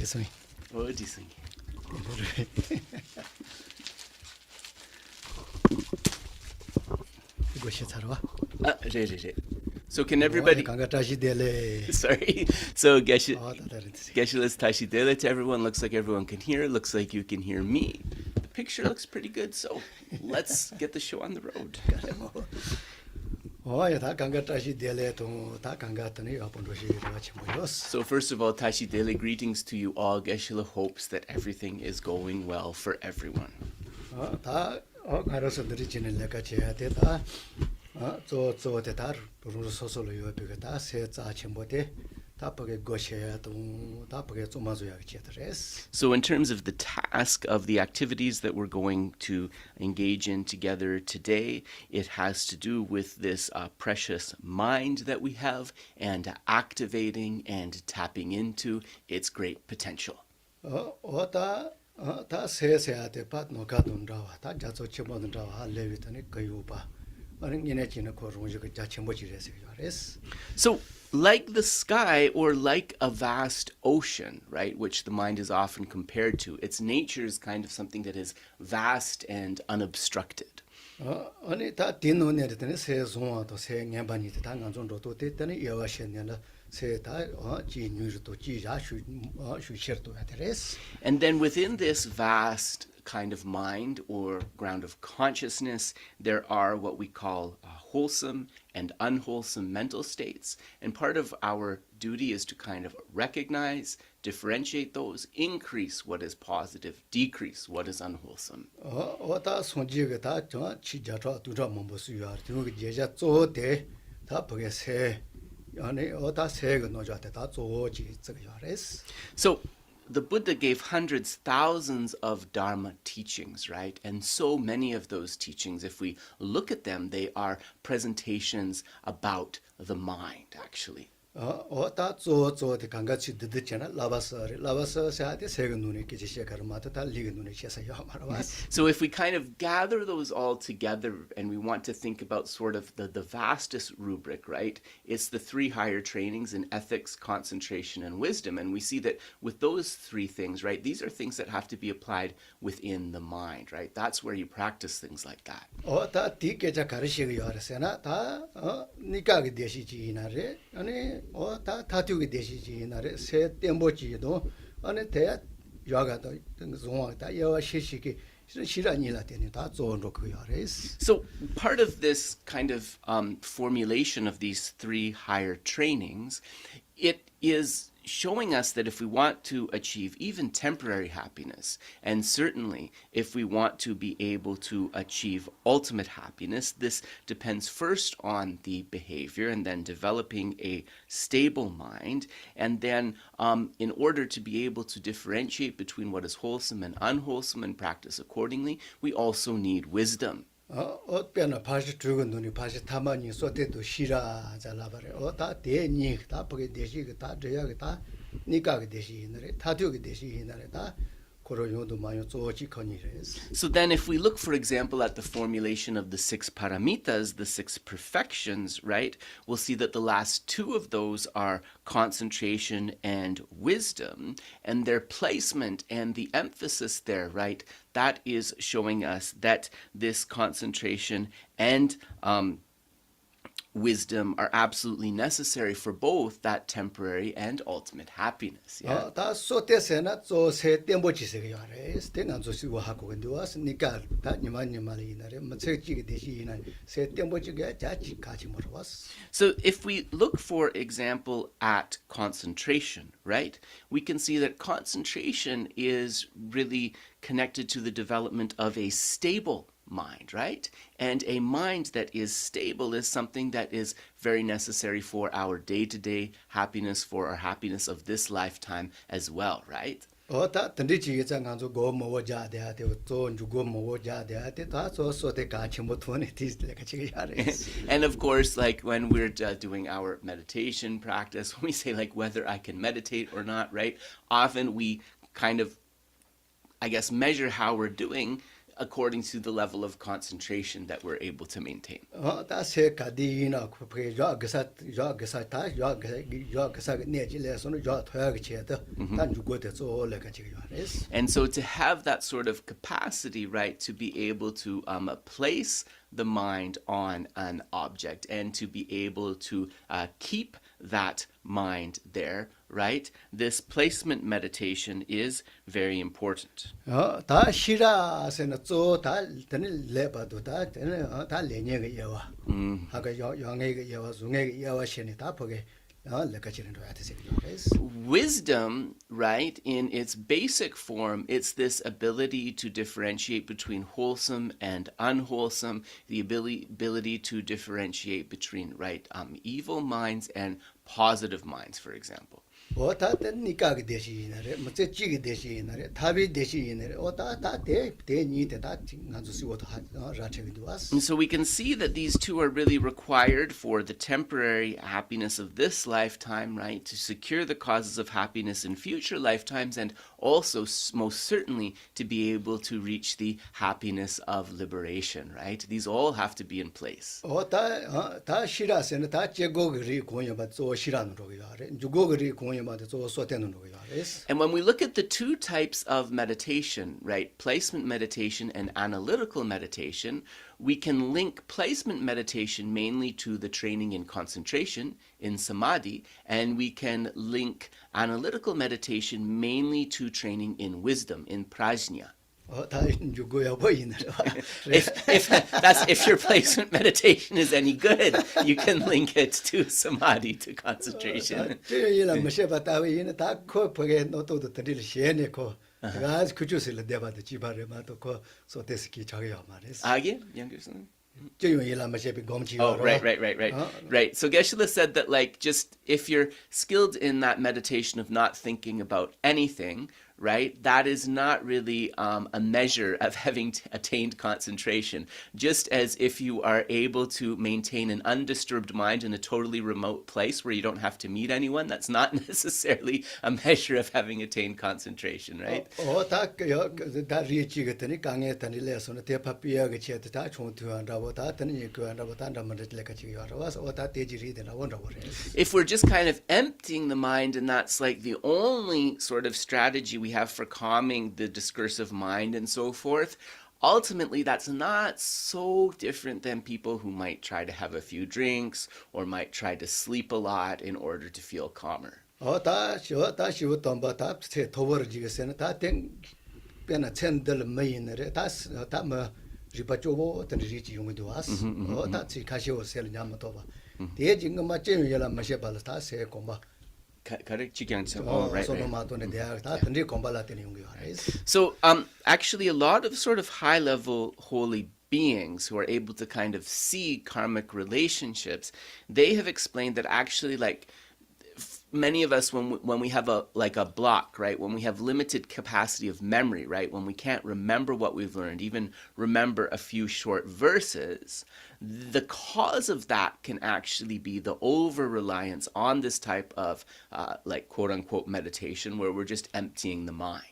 Bodhising. Bodhising. So can everybody... Sorry. So Geshe-less Tashi Dele to everyone. Looks like everyone can hear. Looks like you can hear me. The picture looks pretty good, so let's get the show on the road. So first of all, Tashi Dele, greetings to you all. Geshe hopes that everything is going well for everyone. So in terms of the task of the activities that we're going to engage in together today, it has to do with this precious mind that we have and activating and tapping into its great potential. So, like the sky or like a vast ocean, right, which the mind is often compared to, its nature is kind of something that is vast and unobstructed. And then within this vast kind of mind or ground of consciousness, there are what we call wholesome and unwholesome mental states. And part of our duty is to kind of recognize, differentiate those, increase what is positive, decrease what is unwholesome. So the Buddha gave hundreds, thousands of dharma teachings, right? And so many of those teachings, if we look at them, they are presentations about the mind, actually. So if we kind of gather those all together and we want to think about sort of the vastest rubric, right? It's the three higher trainings in ethics, concentration, and wisdom. And we see that with those three things, right, these are things that have to be applied within the mind, right? That's where you practice things like that. So part of this kind of formulation of these three higher trainings, it is showing us that if we want to achieve even temporary happiness, and certainly if we want to be able to achieve ultimate happiness, this depends first on the behavior and then developing a stable mind. And then in order to be able to differentiate between what is wholesome and unwholesome and practice accordingly, we also need wisdom. So then if we look, for example, at the formulation of the 6 paramitas, the 6 perfections, right, we'll see that the last 2 of those are concentration and wisdom, and their placement and the emphasis there, right, that is showing us that this concentration and wisdom are absolutely necessary for both that temporary and ultimate happiness. Yeah? So if we look, for example, at concentration, right, we can see that concentration is really connected to the development of a stable mind, right? And a mind that is stable is something that is very necessary for our day-to-day happiness, for our happiness of this lifetime as well, right? And of course, like when we're doing our meditation practice, when we say like whether I can meditate or not, right? Often we kind of, I guess, measure how we're doing according to the level of concentration that we're able to maintain. 다 세카디나 그게 저가사 다 저가사 내질에서는 저 토야게 쳐도 단 죽고도 저래가 지금 말이스. And so to have that sort of capacity, right, to be able to place the mind on an object and to be able to keep that mind there, right? This placement meditation is very important. 다 시라세는 저다 되는 레바도 다 되는 다 레녀가 여와. 하가 영의 여와 중의 여와 신이 다 보게 Wisdom, right, in its basic form, it's this ability to differentiate between wholesome and unwholesome, the ability to differentiate between, right, evil minds and positive minds, for example. And so we can see that these two are really required for the temporary happiness of this lifetime, right? To secure the causes of happiness in future lifetimes, and also most certainly to be able to reach the happiness of liberation, right? These all have to be in place. And when we look at the two types of meditation, right, placement meditation and analytical meditation, we can link placement meditation mainly to the training in concentration, in samadhi, and we can link analytical meditation mainly to training in wisdom, in prajna. If your placement meditation is any good, you can link it to samadhi, to concentration. Again, younger son? Oh, right. Right. So Geshe said that, like, just if you're skilled in that meditation of not thinking about anything, right, that is not really a measure of having attained concentration. Just as if you are able to maintain an undisturbed mind in a totally remote place where you don't have to meet anyone, that's not necessarily a measure of having attained concentration, right? If we're just kind of emptying the mind and that's like the only sort of strategy we have for calming the discursive mind and so forth, ultimately that's not so different than people who might try to have a few drinks or might try to sleep a lot in order to feel calmer. So actually a lot of sort of high-level holy beings who are able to kind of see karmic relationships, they have explained that actually, like, many of us, when we have a block, right, when we have limited capacity of memory, right, when we can't remember what we've learned, even remember a few short verses, the cause of that can actually be the over-reliance on this type of like quote-unquote meditation where we're just emptying the mind.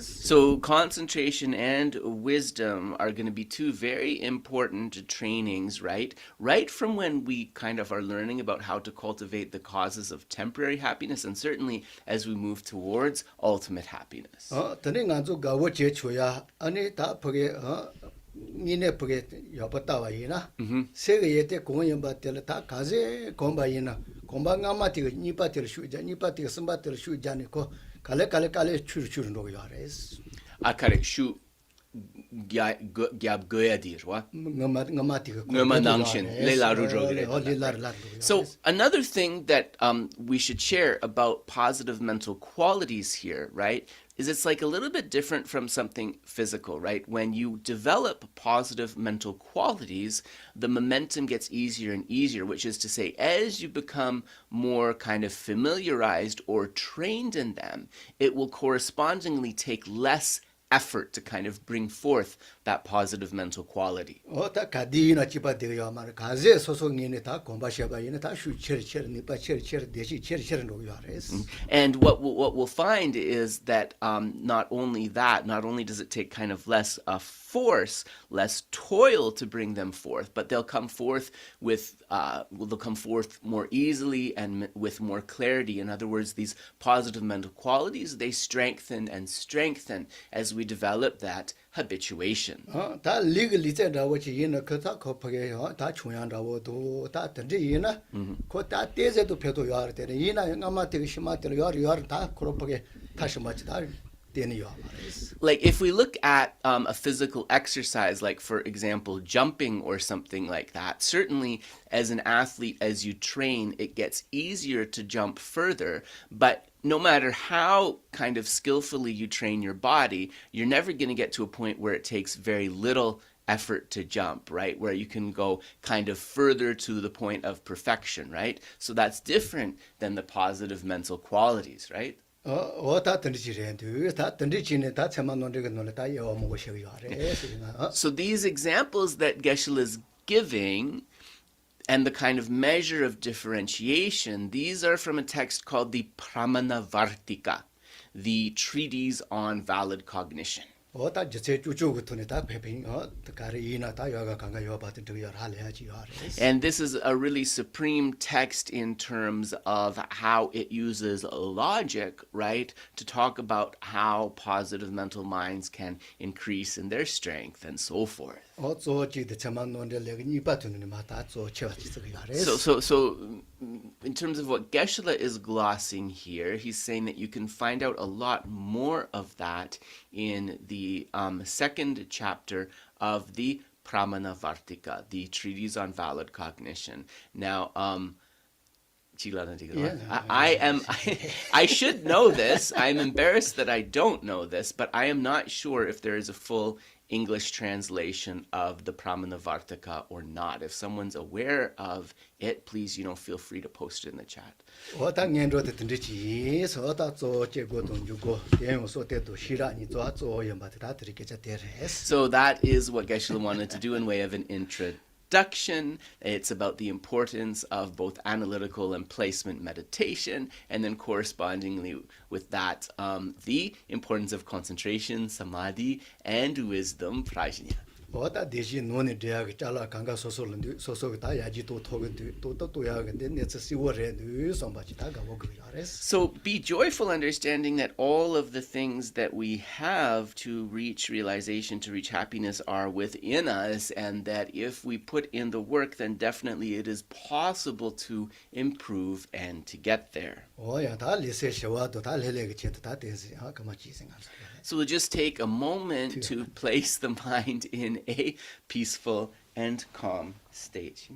So concentration and wisdom are going to be two very important trainings, right? Right from when we kind of are learning about how to cultivate the causes of temporary happiness, and certainly as we move towards ultimate happiness. So another thing that we should share about positive mental qualities here, right, is it's like a little bit different from something physical, right? When you develop positive mental qualities, the momentum gets easier and easier, which is to say, as you become more kind of familiarized or trained in them, it will correspondingly take less effort to kind of bring forth that positive mental quality. 다 가디나 집아 되어 말 가제 소송이네 다 공부하셔봐이네 다 슈처처 니빠 처처 대시 처처 노요레스. And what we'll find is that not only does it take kind of less force, less toil to bring them forth, but they'll come forth more easily and with more clarity. In other words, these positive mental qualities, they strengthen and strengthen as we develop that habituation. 다 리글리제라고 지이나 그다 kop하게 다 중요한다고도 다 던지이나 그다 때제도 배도 요할 때는 이나 아마 되게 심하더라 요할 다 그렇게 다시 맞지 다 되네요. Like if we look at a physical exercise, like for example jumping or something like that, certainly as an athlete, as you train, it gets easier to jump further, but no matter how kind of skillfully you train your body, you're never going to get to a point where it takes very little effort to jump, right? Where you can go kind of further to the point of perfection, right? So that's different than the positive mental qualities, right? 다 던지지래도 다 던지지네 다 참만 논리가 논래 다 여 먹고 싶어요. So these examples that Geshe is giving and the kind of measure of differentiation, these are from a text called the Pramanavartika, the treatise on valid cognition. 다 저체 쭉쭉부터네 다 배빙 가리이나 다 요가 강가 요 받은 저 할래야지 요. And this is a really supreme text in terms of how it uses logic, right, to talk about how positive mental minds can increase in their strength and so forth. So in terms of what Geshe is glossing here, he's saying that you can find out a lot more of that in the second chapter of the Pramanavartika, the treatise on valid cognition. Now, I should know this. I'm embarrassed that I don't know this, but I am not sure if there is a full English translation of the Pramanavartika or not. If someone's aware of it, please, feel free to post it in the chat. So that is what Geshe wanted to do in way of an introduction. It's about the importance of both analytical and placement meditation, and then correspondingly with that, the importance of concentration, samadhi, and wisdom, prajna. So be joyful, understanding that all of the things that we have to reach realization, to reach happiness, are within us, and that if we put in the work, then definitely it is possible to improve and to get there. So we'll just take a moment to place the mind in a peaceful and calm state.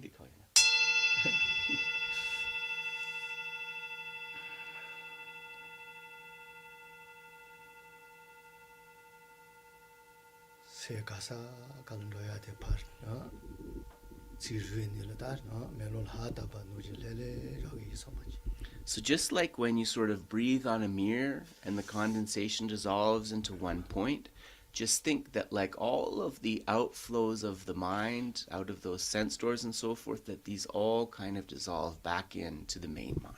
So just like when you sort of breathe on a mirror and the condensation dissolves into one point, just think that like all of the outflows of the mind, out of those sense doors and so forth, that these all kind of dissolve back into the main mind.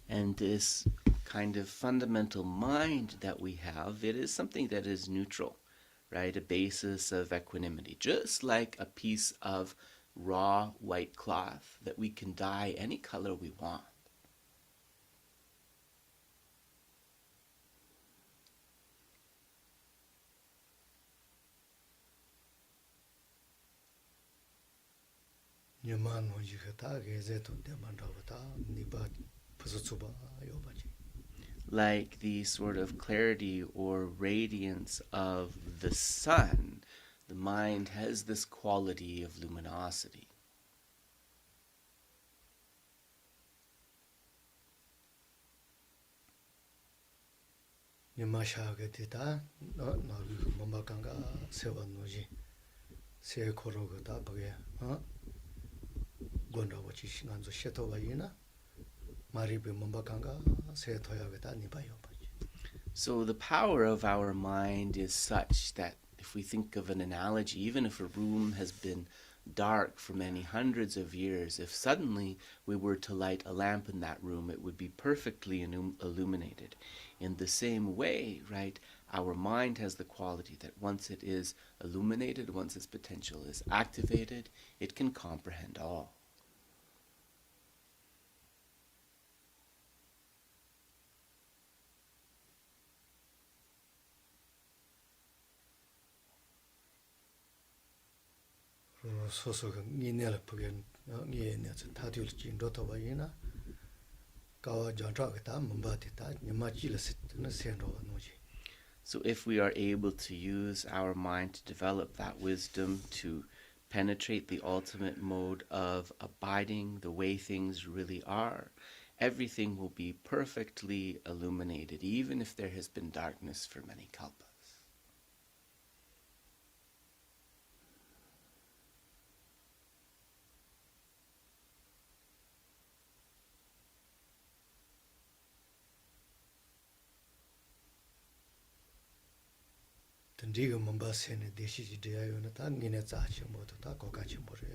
And this kind of fundamental mind that we have, it is something that is neutral, right? A basis of equanimity, just like a piece of raw white cloth that we can dye any color we want. Like the sort of clarity or radiance of the sun the mind has this quality of luminosity. Nimashaga dita no Mombakanga Seva Noji Se Koroga Bage Gonda Wachishanzo Shetova Yina Maribi Mombakanga Se Toyagata Nibayo. So the power of our mind is such that if we think of an analogy, even if a room has been dark for many hundreds of years, if suddenly we were to light a lamp in that room, it would be perfectly illuminated. In the same way, right, our mind has the quality that once it is illuminated, once its potential is activated, it can comprehend all. 소소가 니네를 보겐 니네 다들 진도도 봐이나 가와 전적다 문바티다 니마지르스는 센로 노지. So if we are able to use our mind to develop that wisdom to penetrate the ultimate mode of abiding the way things really are, everything will be perfectly illuminated, even if there has been darkness for many kalpas. Ndiga Mombasene Deshi Diayonata Nineta Chimoto Kokachimore.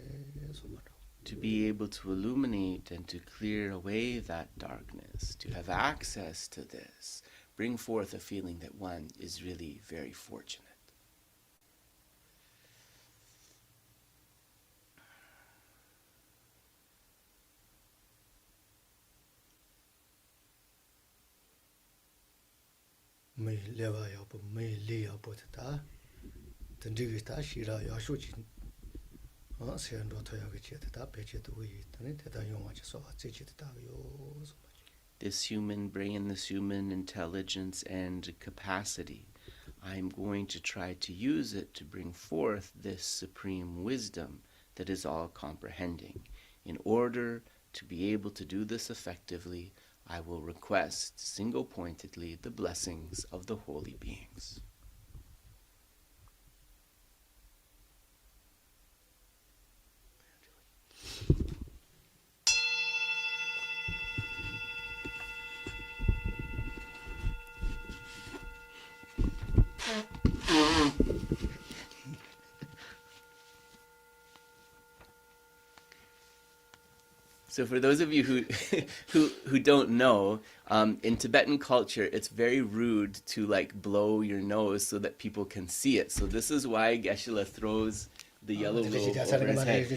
To be able to illuminate and to clear away that darkness, to have access to this, bring forth a feeling that one is really very fortunate. May leva yapo, may lea potata, the digita shira yashuchi. This human brain, this human intelligence and capacity, I'm going to try to use it to bring forth this supreme wisdom that is all comprehending. In order to be able to do this effectively, I will request single-pointedly the blessings of the holy beings. So for those of you who don't know, in Tibetan culture, it's very rude to blow your nose so that people can see it. So this is why Geshe throws the yellow robe over his head.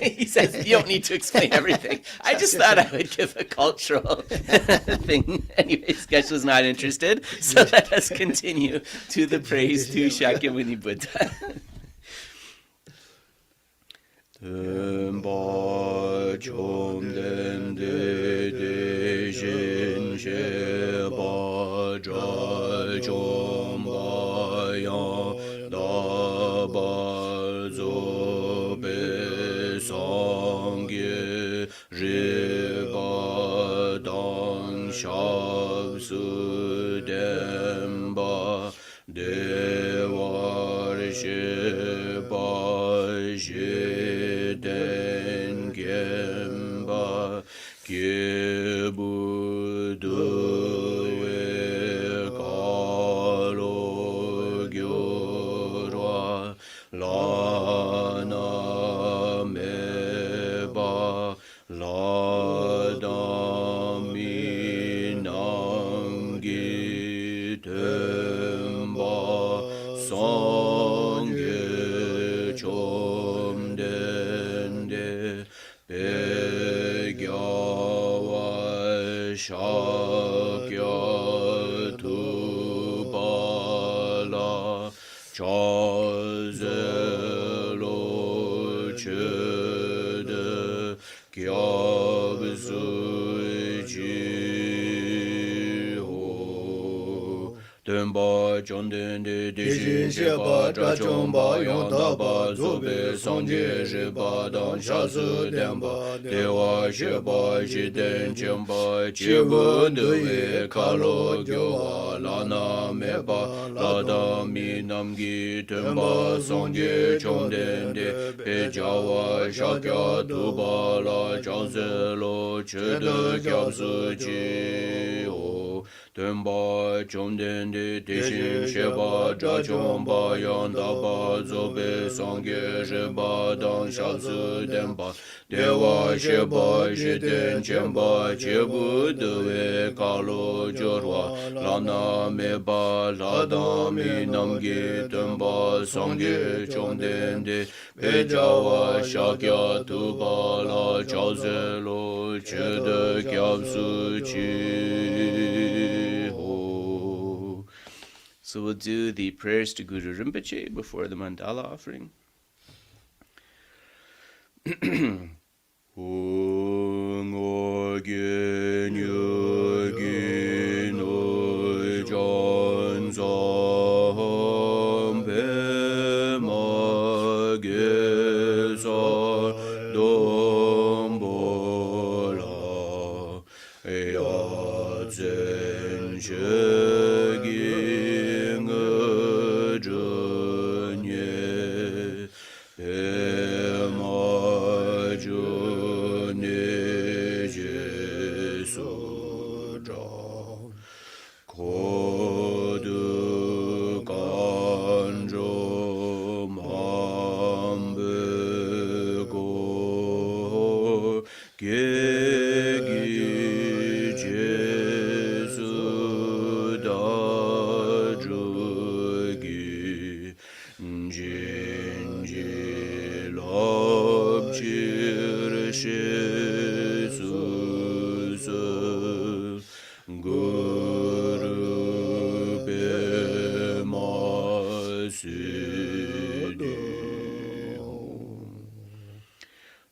He says, you don't need to explain everything. I just thought I would give a cultural thing. Anyways, Geshe's not interested. So let us continue to the praise to Shakyamuni Buddha. Tempa chom den de jin she ba ja chom ba ya da ba zo be song ye re ba dang shab su dem ba de war she ba je den gemba gebu do e kalo gyurwa la na me ba la da mi nang gi temba song ge chom den de be gyawa shakya tu bala cha zelo che de gyab su ji ho den Tenpa Chonden De Deshin Shepa Drachomba Yondaba Zobe Songye Sheba Dan Shasu Tenpa Dewa Shepa Shiden Chempa Chebu Dewe Kalo Gyowa Lana Mepa Lada Mi Namgi Tenpa Songye Chonden De Pejawa Shakya Tuba La Chanselo Chede Kyabsu Chi O Tenpa Chonden De Deshin Sheba Drachomba Yondaba Zobe Songye Sheba Dan Shasu Tenpa Dewa Sheba Shiden Chemba Chebu Dewe Kalo Jorwa Lana Meba Lada Mi Namgi Tenpa Songye Chonden De Pejawa Shakya Tuba La Chazelo Chede Kyabsu Chi Ho. So we'll do the prayers to Guru Rinpoche before the mandala offering.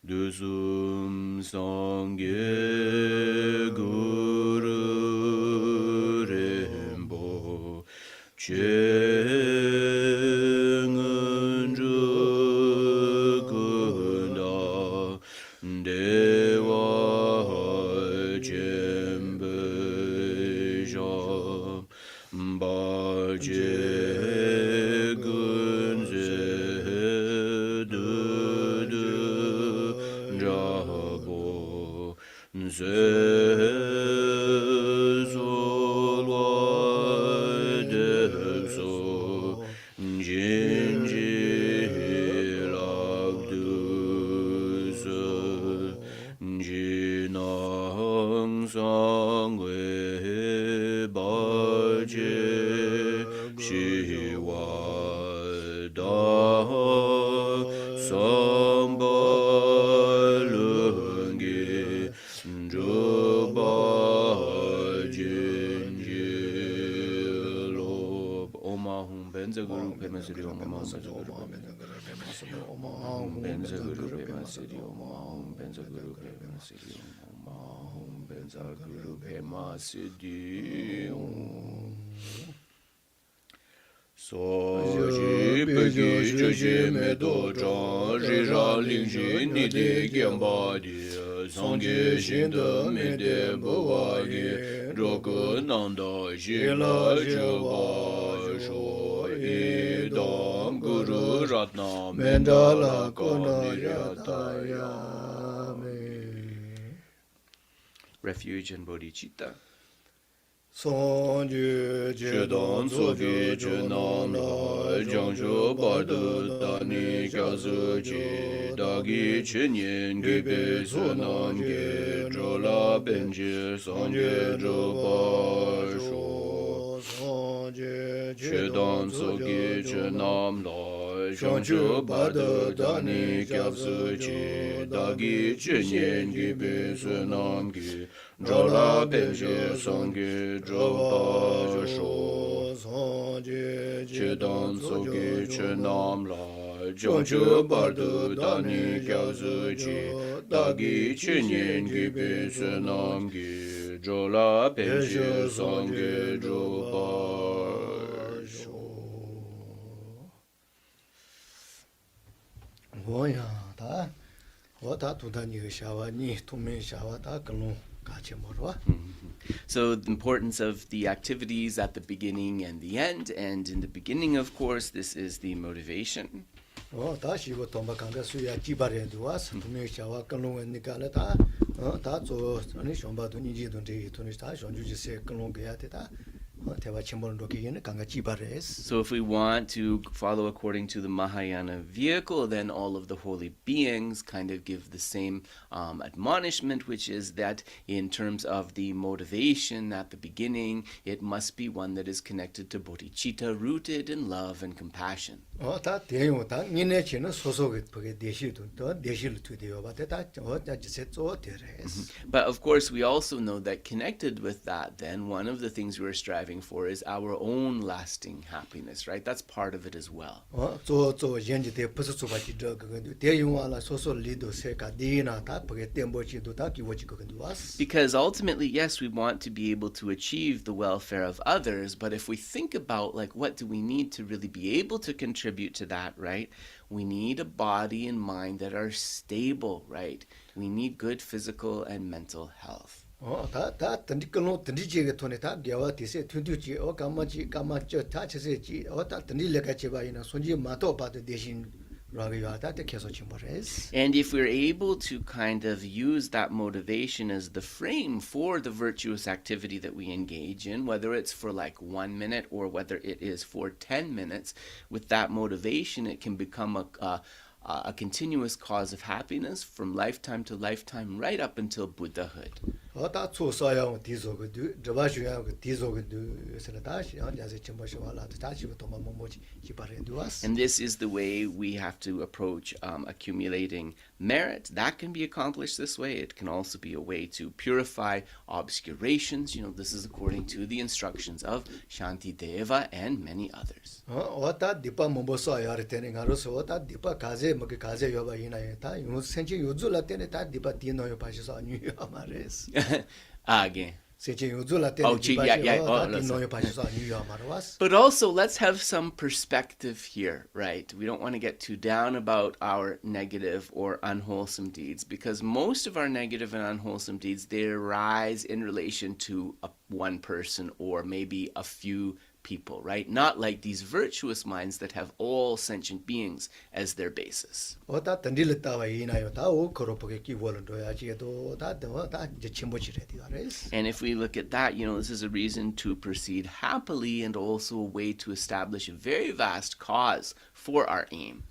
Dusum Sangye Guru Rinpo Chengenju Kunda Dewa Chembeja Baje Soji Pegi Joji Medo Zhang Rira Lingji Nide Genpa Di Sangye Shinda Mede Bwagi Roku Nanda Shila Cheba Sho Idam Guru Ratna Mandala Kona Yatayame. Refuge and bodhicitta. Songye Jedon Sogi Chenam La Jiangshu Bardu Dani Kyasu Chi Dagi Chenyen Gibe Sunam Ge Drola Benji Songye Drupa Sho Songye Jedon Sogi Chenam La Jiangshu Bardu Dani Kyasu Chi Dagi Chenyen Gibe Sunam Ge Drola Benji Songye Drupa Sho Songye Chedan Sogi Chenam La Jiangshu Bardu Dani Kyasu Chi Dagi Chenyen Gibe Sunam Ge Drola Benji Songye Drupa 뭐야 다 뭐다 두다니 샤와니 투메 샤와다 글로 같이 먹어. So the importance of the activities at the beginning and the end, and in the beginning, of course, this is the motivation. 다시 이거 돈바 강가 수야 지바레도 와서 투메 샤와 글로 니가라다 다저 아니 쇼바도 니지도 데 돈이 다 존주지세 글로 게야 되다. So if we want to follow according to the Mahayana vehicle, then all of the holy beings kind of give the same admonishment, which is that in terms of the motivation at the beginning, it must be one that is connected to bodhicitta, rooted in love and compassion. But of course, we also know that connected with that, then one of the things we're striving for is our own lasting happiness, right? That's part of it as well. Because ultimately, yes, we want to be able to achieve the welfare of others, but if we think about like what do we need to really be able to contribute to that, right? We need a body and mind that are stable, right? We need good physical and mental health. And if we're able to kind of use that motivation as the frame for the virtuous activity that we engage in, whether it's for like 1 minute or whether it is for 10 minutes, with that motivation, it can become a continuous cause of happiness from lifetime to lifetime, right up until Buddhahood. And this is the way we have to approach accumulating merit. That can be accomplished this way. It can also be a way to purify obscurations. You know, this is according to the instructions of Shantideva and many others. Again. But also, let's have some perspective here, right? We don't want to get too down about our negative or unwholesome deeds, because most of our negative and unwholesome deeds, they arise in relation to one person or maybe a few people, right? Not like these virtuous minds that have all sentient beings as their basis. And if we look at that, you know, this is a reason to proceed happily and also a way to establish a very vast cause for our aim.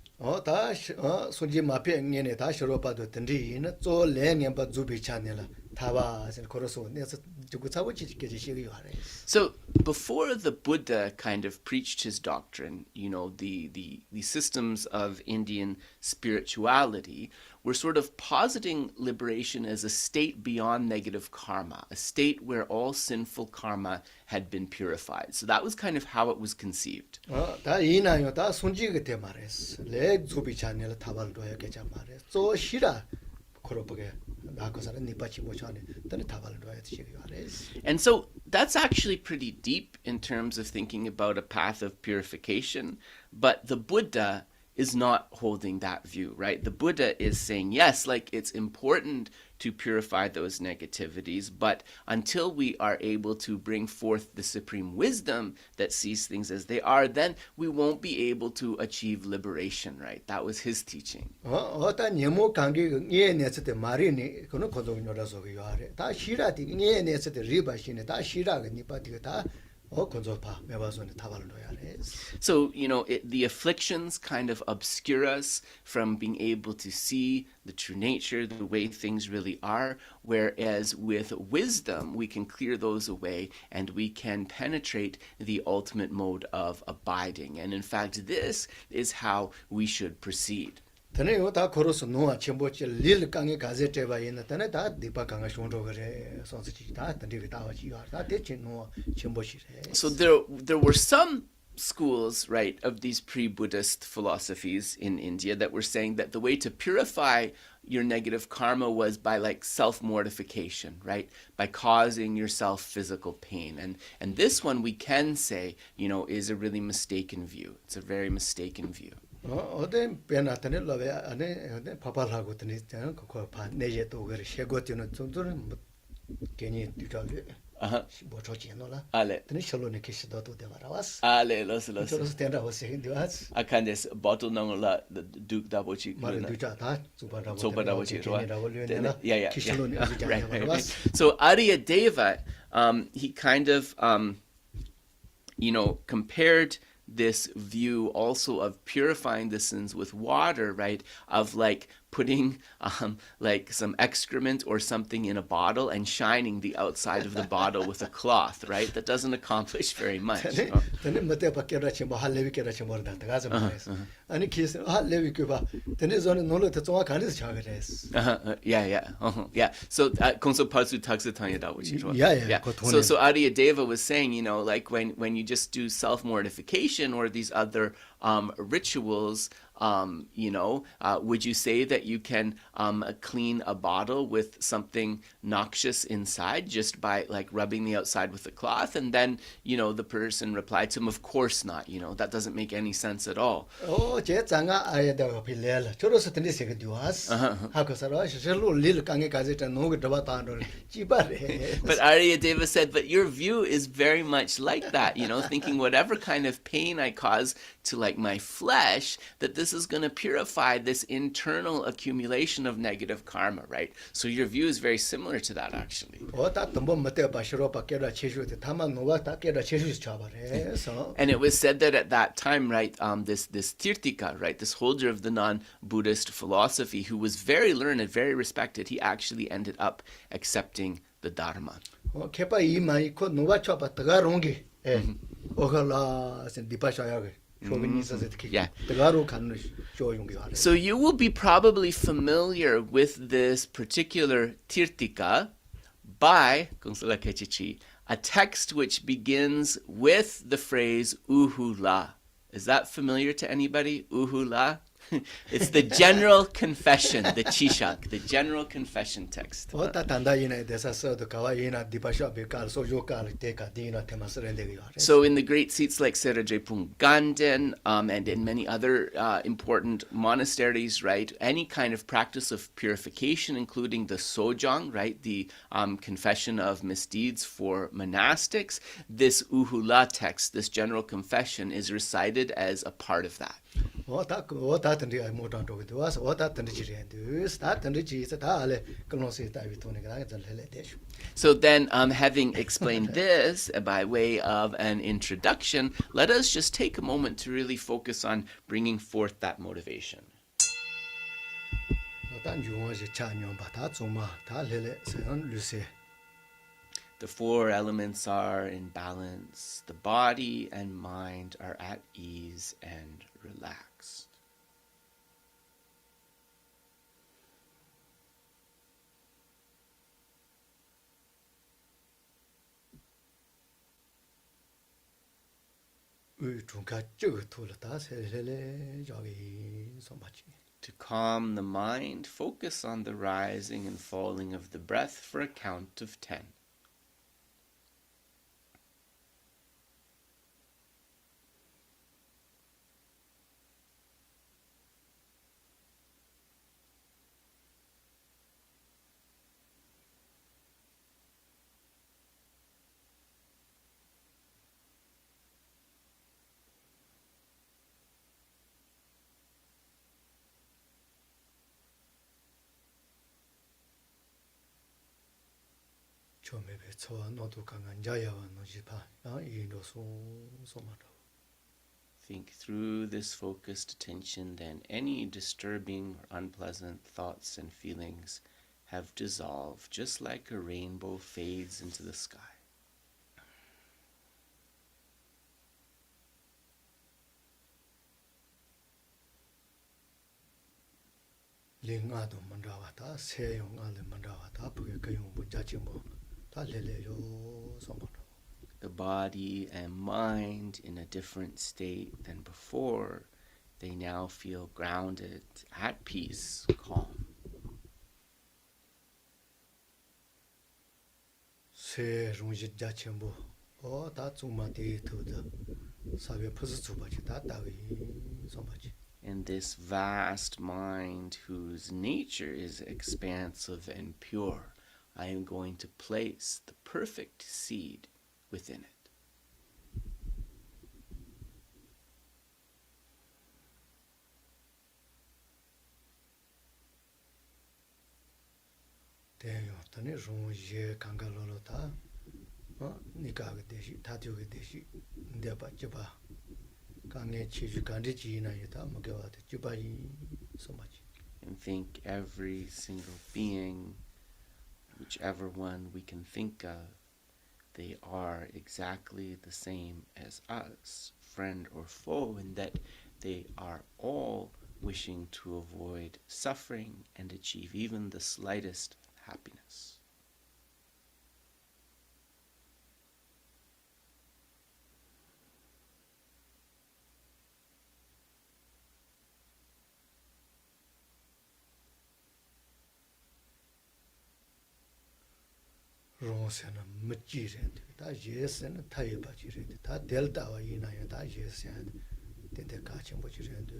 So before the Buddha kind of preached his doctrine, you know, the systems of Indian spirituality were sort of positing liberation as a state beyond negative karma, a state where all sinful karma had been purified. So that was kind of how it was conceived. And so that's actually pretty deep in terms of thinking about a path of purification, but the Buddha is not holding that view, right? The Buddha is saying, yes, like it's important to purify those negativities, but until we are able to bring forth the supreme wisdom that sees things as they are, then we won't be able to achieve liberation, right? That was his teaching. So, you know, the afflictions kind of obscure us from being able to see the true nature, the way things really are, whereas with wisdom, we can clear those away and we can penetrate the ultimate mode of abiding. And in fact, this is how we should proceed. So there were some schools, right, of these pre-Buddhist philosophies in India that were saying that the way to purify your negative karma was by like self-mortification, right? By causing yourself physical pain. And this one we can say, you know, is a really mistaken view. It's a very mistaken view. 어데 베나타네 러베 안에 파파라고 드니 그거 파 내je 또 그래 셰고티는 좀좀 괜히 뒤라게 뭐 저지노라 Ale. 드니 셜로네 키시도 또 되바라와스 Ale, los. 저로서 된다고 생각되었어 Akandes bottle nangola the Duke Dabochi. 말은 뒤자다 주바라고 Sopadavochi, 괜히라고 려내나 yeah. 키실로네 Right. 아주자라와스 So Aryadeva, he kind of, compared this view also of purifying the sins with water, right? Of like putting like some excrement or something in a bottle and shining the outside of the bottle with a cloth, right? That doesn't accomplish very much. tene mate bakera chimo hallevi kera chimo da daga zama ani kis hallevi kuba tene zone nolo te tsoa kanis chagres Yeah. So Konso Patsu Taksatanya Dawochi. Yeah. So Aryadeva was saying, like when you just do self-mortification or these other rituals, would you say that you can clean a bottle with something noxious inside just by like rubbing the outside with a cloth? And then, the person replied to him, of course not. That doesn't make any sense at all. je zanga ayeda pilela choroso tene se duas hakosaro shelo lil kange kazeta no gdaba tando jibare But Aryadeva said, but your view is very much like that, thinking whatever kind of pain I cause to like my flesh, that this is going to purify this internal accumulation of negative karma, right? So your view is very similar to that, actually. And it was said that at that time, right, this Tirtika, right, this holder of the non-Buddhist philosophy, who was very learned, very respected, he actually ended up accepting the dharma. Yeah. So you will be probably familiar with this particular Tirtika by Kungsala Kechichi, a text which begins with the phrase Uhula. Is that familiar to anybody? Uhula? It's the general confession, the Chishak, the general confession text. So in the great seats like Serajepung Ganden and in many other important monasteries, right, any kind of practice of purification, including the Sojang, right, the confession of misdeeds for monastics, this Uhula text, this general confession, is recited as a part of that. So then, having explained this by way of an introduction, let us just take a moment to really focus on bringing forth that motivation. The four elements are in balance. The body and mind are at ease and relaxed. To calm the mind, focus on the rising and falling of the breath for a count of 10. Think through this focused attention, then any disturbing or unpleasant thoughts and feelings have dissolved, just like a rainbow fades into the sky. The body and mind in a different state than before, they now feel grounded, at peace, calm. in this vast mind whose nature is expansive and pure, I am going to place the perfect seed within it. tani rung ye kanga lolo ta nika ge deshi tatyo ge deshi ndeba jiba kange chiju kandi ji na yita magewa de jiba yi so much. And think every single being, whichever one we can think of, they are exactly the same as us, friend or foe, in that they are all wishing to avoid suffering and achieve even the slightest happiness. Ronsena machirend, ta yesen taiba chirend, ta delta wa yina ya ta yesen, tende kachim bochirend,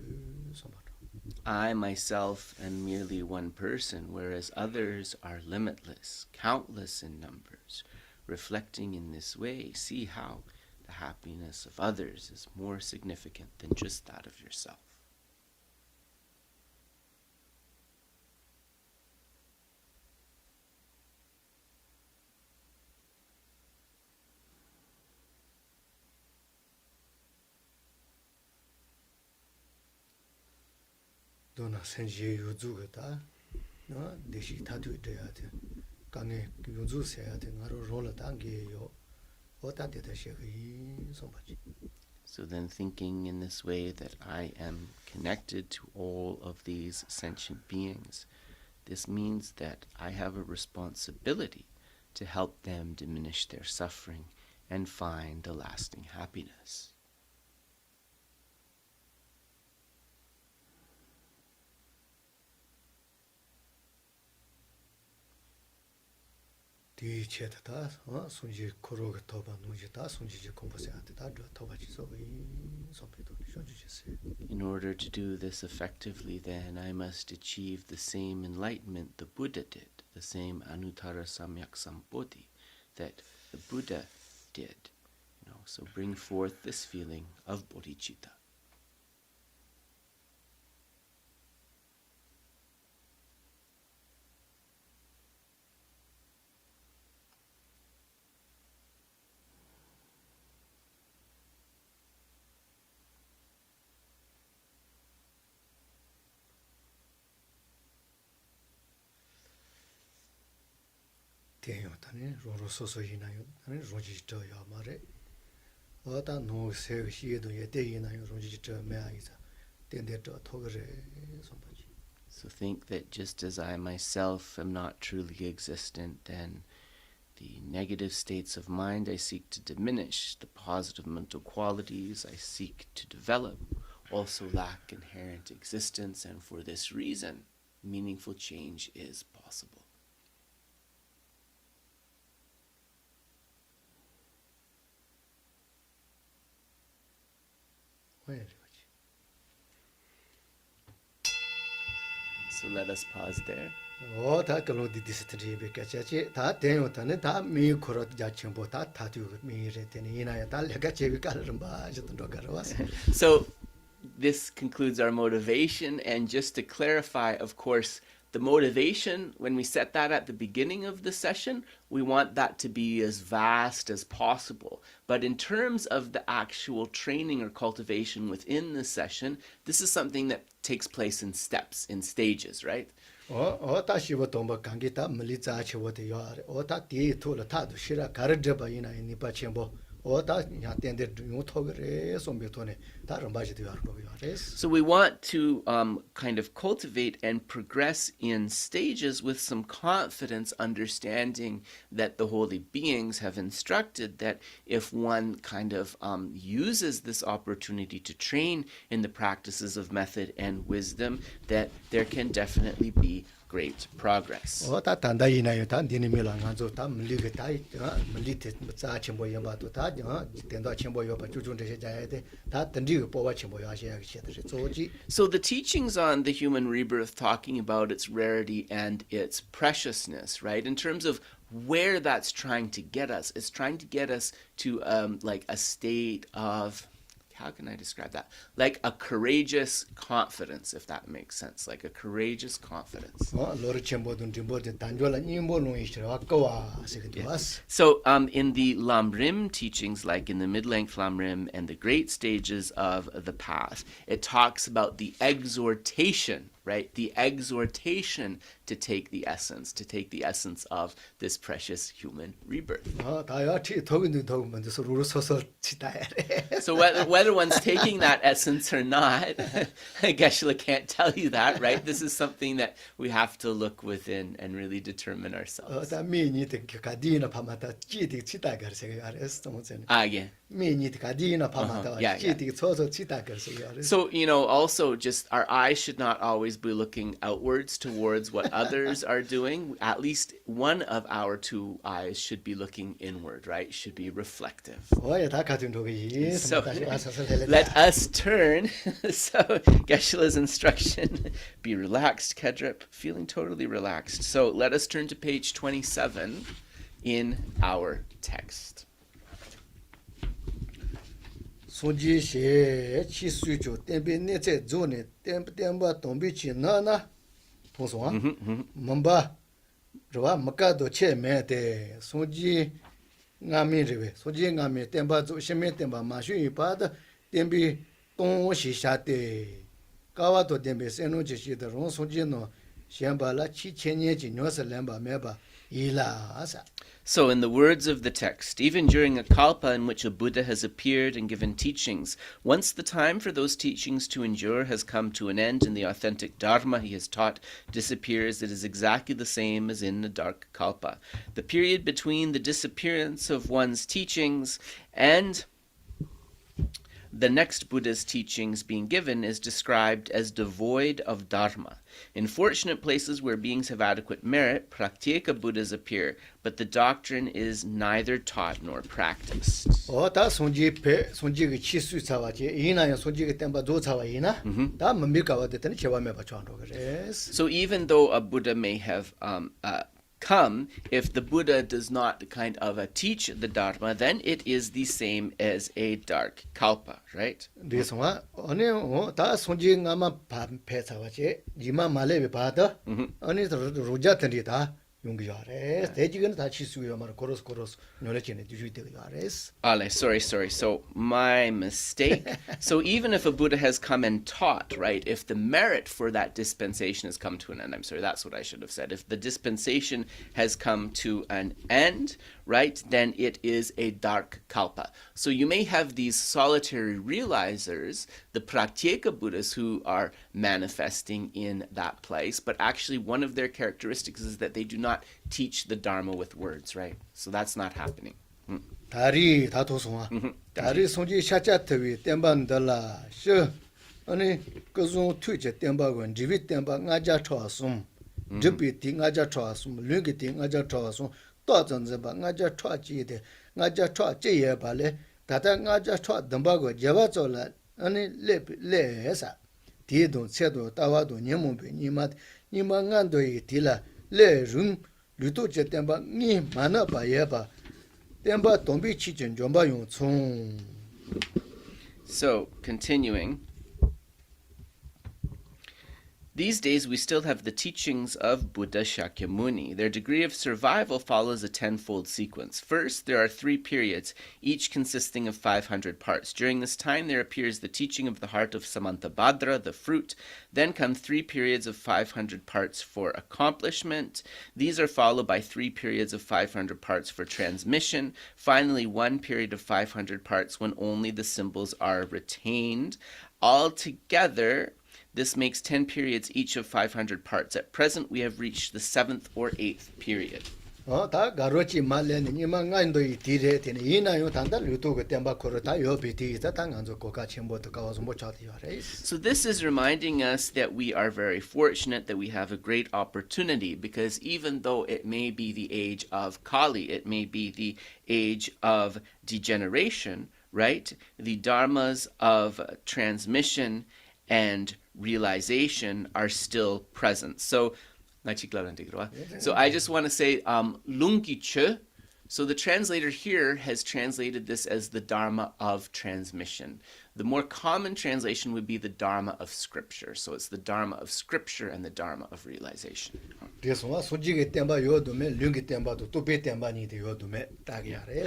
so much. I myself am merely one person, whereas others are limitless, countless in numbers. Reflecting in this way, see how the happiness of others is more significant than just that of yourself. Dona senje yuzu gata, no, deshi tatu deyate, kange yuzu seyate, ngaro rola tangi yo, ota deta shegi so much. So then thinking in this way that I am connected to all of these sentient beings, this means that I have a responsibility to help them diminish their suffering and find a lasting happiness. Di chetata, sunji koro toba nujita, sunji komposate, ta toba chiso so pedo shonji. In order to do this effectively, then, I must achieve the same enlightenment the Buddha did, the same anuttara samyak sambodhi that the Buddha did. So bring forth this feeling of bodhicitta. Tenyo tani roro soso yinayo, tani ronji jito ya mare. Ota no se shiye do ye de yinayo ronji jito mea isa. Tende to togre so much. So think that just as I myself am not truly existent, then the negative states of mind I seek to diminish, the positive mental qualities I seek to develop, also lack inherent existence, and for this reason, meaningful change is possible. So let us pause there. Ta kalo di disitri be kachachi ta tenyo tane ta mi khoro ja chimbo ta tu mi re tene ina ya ta lega chebi kalramba jitndo garwas. So this concludes our motivation, and just to clarify, of course, the motivation, when we set that at the beginning of the session, we want that to be as vast as possible. But in terms of the actual training or cultivation within the session, this is something that takes place in steps, in stages, right? Ta shiwa tomba kangi ta mili za chewa de yare. Ta di to la ta do shira karadeba ina ni pa chembo. Ta nya tende yung togre sombe tone ta rambaji de yare no yare. So we want to kind of cultivate and progress in stages with some confidence, understanding that the holy beings have instructed that if one kind of uses this opportunity to train in the practices of method and wisdom, that there can definitely be great progress. 다 단다 이나요 다 니니미라 간조 다 물리게 다 물리테 자 첨보 연바도 다 된다 첨보 연바 주중这些자야 돼다 던지고 뽑아 첨보 하셔야 하셔야 조지. So the teachings on the human rebirth, talking about its rarity and its preciousness, right? In terms of where that's trying to get us, it's trying to get us to like a state of, how can I describe that? Like a courageous confidence, if that makes sense. Like a courageous confidence. 로르 첨보든 dimbo든 단조라 임보는 이시라 아까와 세계도스. So in the Lamrim teachings, like in the mid-length Lamrim and the great stages of the path, it talks about the exhortation, right? The exhortation to take the essence of this precious human rebirth. 다야티 더긴도 더 먼저 로르 소설 치다야. So whether one's taking that essence or not, Geshe can't tell you that, right? This is something that we have to look within and really determine ourselves. 다 미니 가디나 파마다 찌디 치다 거세요. 알았어. Yeah. 미니 가디나 파마다 찌디 쳐서 치다 거세요. So, also just our eyes should not always be looking outwards towards what others are doing. At least one of our two eyes should be looking inward, right? Should be reflective. So let us turn. So Geshe-la's instruction, be relaxed, Ngodrup, feeling totally relaxed. So let us turn to page 27 in our text. 소지시 치수조 템베 네체 존에 템바 동비치 나나 통소아 멈바 저와 막가도 체메데 소지 나미르베 소지 나미 템바 조 시메 템바 마슈이 바다 템비 동시샤데 가와도 템베 세노지시데 론 소지노 셴발라 치체니지 뇨슬렘바 메바 일라사. So in the words of the text, even during a kalpa in which a Buddha has appeared and given teachings, once the time for those teachings to endure has come to an end and the authentic dharma he has taught disappears, it is exactly the same as in the dark kalpa. The period between the disappearance of one's teachings and the next Buddha's teachings being given is described as devoid of dharma. In fortunate places where beings have adequate merit, pratyeka Buddhas appear, but the doctrine is neither taught nor practiced. 다 손지가 치수 차와지 이나야 손지가 템바 조 차와이나 다 뭡니까 됐더니 제와메 바쳐한다 그래. So even though a Buddha may have come, if the Buddha does not kind of teach the dharma, then it is the same as a dark kalpa, right? 그래서 아니 다 손지가 아마 배차와지 이마 말레베 바다 아니 로자들이다 용기야래 대지근 다 치수요 말 코로스 노래치네 주주되야래스. Sorry. So my mistake. So even if a Buddha has come and taught, right, if the merit for that dispensation has come to an end, I'm sorry, that's what I should have said. If the dispensation has come to an end, right, then it is a dark kalpa. So you may have these solitary realizers, the pratyeka Buddhas who are manifesting in that place, but actually one of their characteristics is that they do not teach the dharma with words, right? So that's not happening. 다리 다도송아 다리 손지 샤차트위 템반달라 셔 아니 그종 투제 템바고 지비 템바 nga자 초았음 지비 띵nga자 초았음 르기 띵nga자 초았음 또전제바 nga자 초지데 nga자 초제예 발레 다다 nga자 초 덤바고 제바졸라 아니 레사 디도 세도 따와도 녀몬베 니마간도이 딜라 레rum르토제 템바 니 마나바예바 So, continuing. These days we still have the teachings of Buddha Shakyamuni. Their degree of survival follows a tenfold sequence. First, there are 3 periods, each consisting of 500 parts. During this time there appears the teaching of the heart of Samantabhadra, the fruit. Then come 3 periods of 500 parts for accomplishment. These are followed by 3 periods of 500 parts for transmission. Finally, 1 period of 500 parts when only the symbols are retained. Altogether, this makes 10 periods each of 500 parts. At present, we have reached the 7th or 8th period. 다 가로치 말레니 니마 nga인도 이디레 되네 이나요 단다 루토고 템바 코르타 요비티 자당한조 고가 첨보도 가와서 못 차디요레. So this is reminding us that we are very fortunate that we have a great opportunity, because even though it may be the age of Kali, it may be the age of degeneration, right? The dharmas of transmission and realization are still present. So I just want to say lungi. So the translator here has translated this as the dharma of transmission. The more common translation would be the dharma of scripture. So it's the dharma of scripture and the dharma of realization.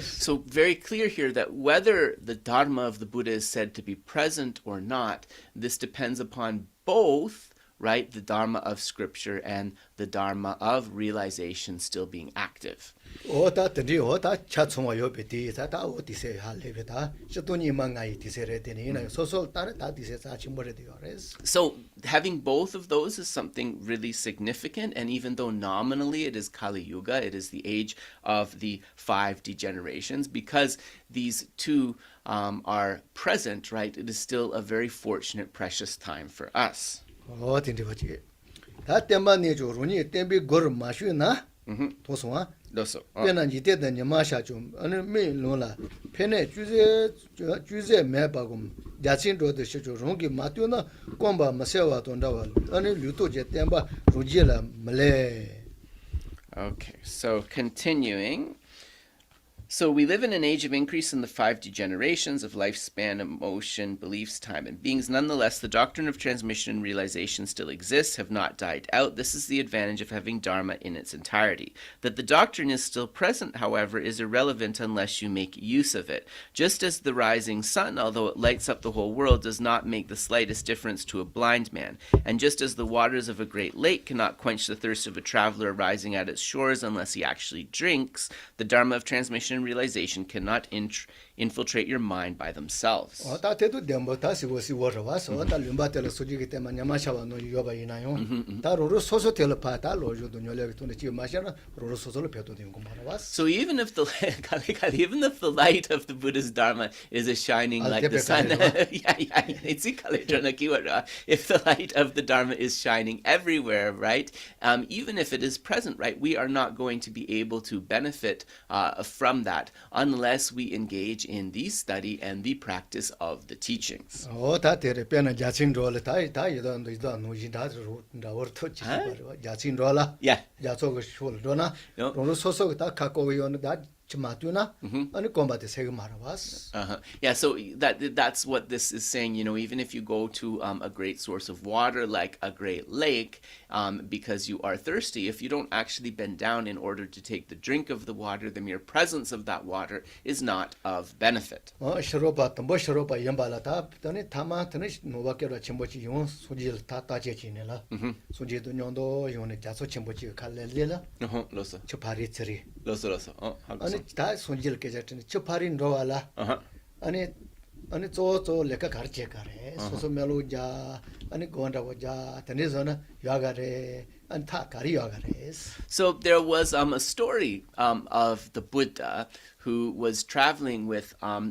So very clear here that whether the dharma of the Buddha is said to be present or not, this depends upon both, right, the dharma of scripture and the dharma of realization still being active. So having both of those is something really significant, and even though nominally it is Kali Yuga, it is the age of the 5 degenerations, because these two are present, right, it is still a very fortunate, precious time for us. Okay, so continuing. So we live in an age of increase in the 5 degenerations of lifespan, emotion, beliefs, time, and beings. Nonetheless, the doctrine of transmission and realization still exists, have not died out. This is the advantage of having dharma in its entirety. That the doctrine is still present, however, is irrelevant unless you make use of it. Just as the rising sun, although it lights up the whole world, does not make the slightest difference to a blind man. And just as the waters of a great lake cannot quench the thirst of a traveler rising at its shores unless he actually drinks, the dharma of transmission and realization cannot infiltrate your mind by themselves. So even if the light of the Buddha's dharma is shining like the sun, if the light of the dharma is shining everywhere, right? Even if it is present, right, we are not going to be able to benefit from that unless we engage in the study and the practice of the teachings. Yeah. Yeah, so that's what this is saying. You know, even if you go to a great source of water like a great lake, because you are thirsty, if you don't actually bend down in order to take the drink of the water, the mere presence of that water is not of benefit. So there was a story of the Buddha who was traveling with a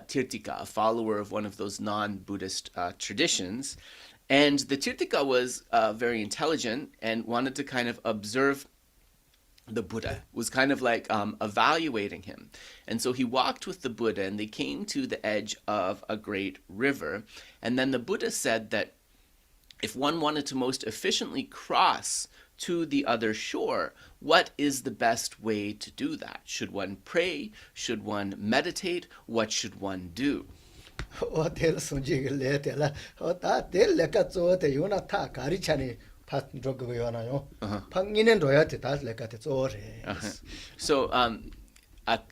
Tirtika, a follower of one of those non-Buddhist traditions, and the Tirtika was very intelligent and wanted to kind of observe the Buddha, was kind of like evaluating him. And so he walked with the Buddha, and they came to the edge of a great river. And then the Buddha said that if one wanted to most efficiently cross to the other shore, what is the best way to do that? Should one pray? Should one meditate? What should one do? So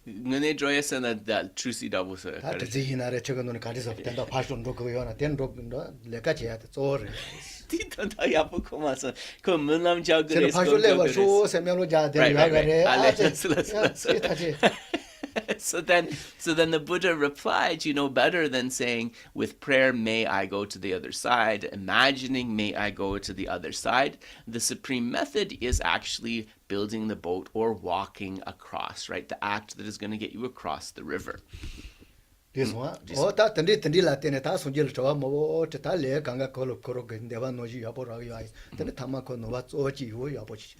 ngene joyasa na da trusi da busa ta zihinare chegono kadisa tenda passion do goyona ten do leka che ta zore ti tanta ya poco masa con munam jagre passion leva sho semelo ja den yagare So then the Buddha replied, you know better than saying, with prayer, may I go to the other side, imagining, may I go to the other side. The supreme method is actually building the boat or walking across, right? The act that is going to get you across the river. This one. Oh, that tandi la tene ta sunjil chawa mo ta le ganga kolo deva noji yabora yai. Tene tamako no wat oji wo yabochi.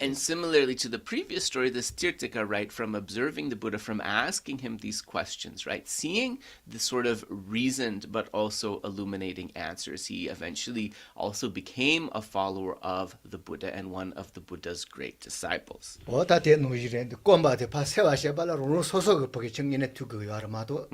And similarly to the previous story, this Tirtika, right, from observing the Buddha, from asking him these questions, right, seeing the sort of reasoned but also illuminating answers, he eventually also became a follower of the Buddha and one of the Buddha's great disciples. Oh, that te noji ren komba te pa sewa shebala ro soso poke chingine tu go yarma. So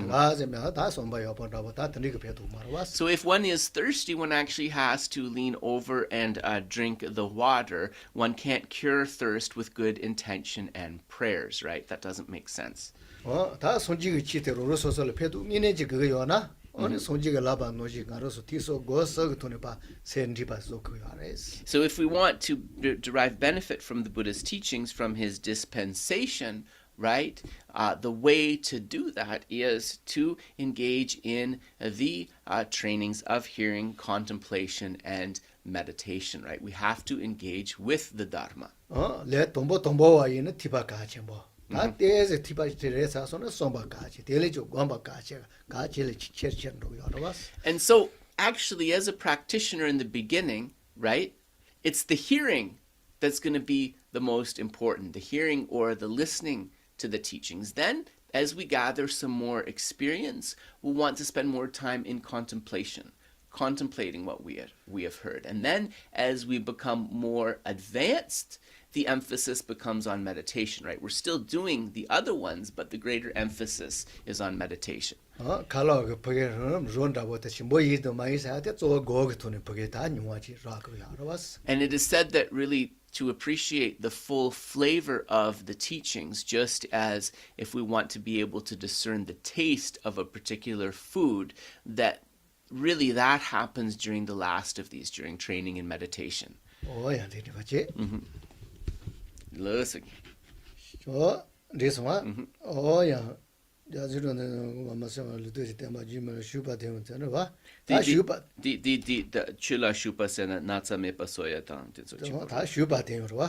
if one is thirsty, one actually has to lean over and drink the water. One can't cure thirst with good intention and prayers, right? That doesn't make sense. So if we want to derive benefit from the Buddha's teachings, from his dispensation, right? The way to do that is to engage in the trainings of hearing, contemplation, and meditation, right? We have to engage with the dharma. And so, actually, as a practitioner in the beginning, right, it's the hearing that's going to be the most important, the hearing or the listening to the teachings. Then, as we gather some more experience, we'll want to spend more time in contemplation, contemplating what we have heard. And then, as we become more advanced, the emphasis becomes on meditation, right? We're still doing the other ones, but the greater emphasis is on meditation. And it is said that really to appreciate the full flavor of the teachings, just as if we want to be able to discern the taste of a particular food, that really that happens during the last of these, during training and meditation. Listen. So, this one? Oh, yeah. The chula shupa sena natsa me pasoya tang.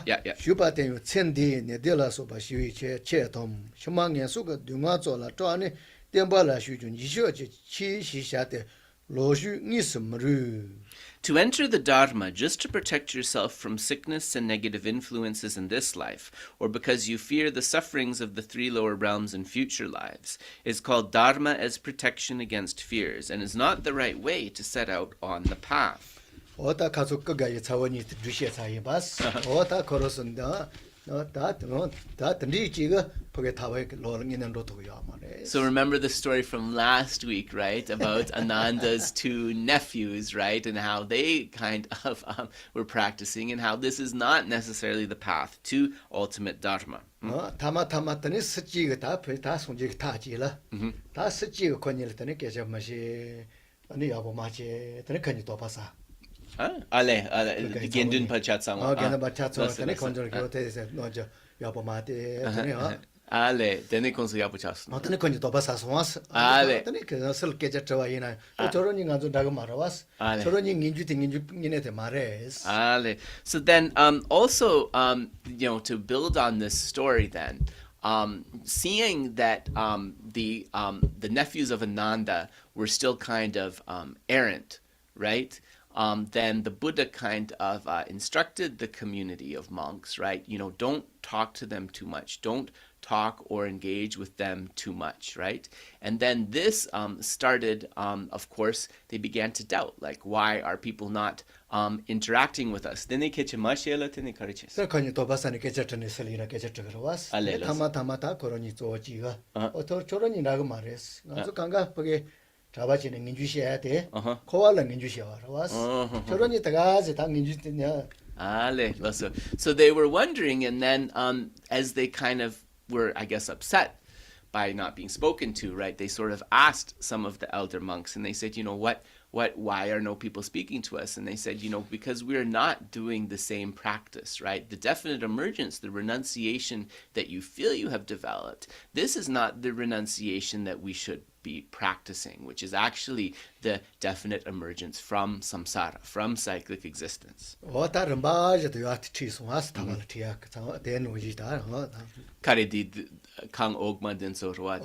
Yeah. Shupa ten tsendi ne dela soba shui che tom. Shumang suga dunga zola toani dembala shujun yisho chi shishate lo shu nisumru. To enter the dharma just to protect yourself from sickness and negative influences in this life, or because you fear the sufferings of the three lower realms in future lives, is called dharma as protection against fears, and is not the right way to set out on the path. So remember the story from last week, right, about Ananda's two nephews, right, and how they kind of were practicing, and how this is not necessarily the path to ultimate dharma. Gendun pachatsang. Ale, tene konsu yapu chas. No tene konju toba saswas. Ale. Tene sel keja trawa ina. Choroni nganzu daga marawas. Choroni nginju tinginju nginete mares. Ale. So then also to build on this story then, seeing that the nephews of Ananda were still kind of errant, right? Then the Buddha kind of instructed the community of monks, right? Don't talk to them too much. Don't talk or engage with them too much, right? And then this started, of course, they began to doubt, like, why are people not interacting with us? Then they catch a mashela, then they kariches. So can you tobasani kejetani selina kejetagawas? Tamata koroni tojiga. Otor choroni nagamares. So kanga page trabachi ninjushiate. Koala ninjushiawas. Choroni tagazi tanginjutia. So they were wondering, and then as they kind of were, I guess, upset by not being spoken to, right? They sort of asked some of the elder monks, and they said, why are no people speaking to us? And they said, because we're not doing the same practice, right? The definite emergence, the renunciation that you feel you have developed, this is not the renunciation that we should be practicing, which is actually the definite emergence from samsara, from cyclic existence. Kare di kang ogma den so roa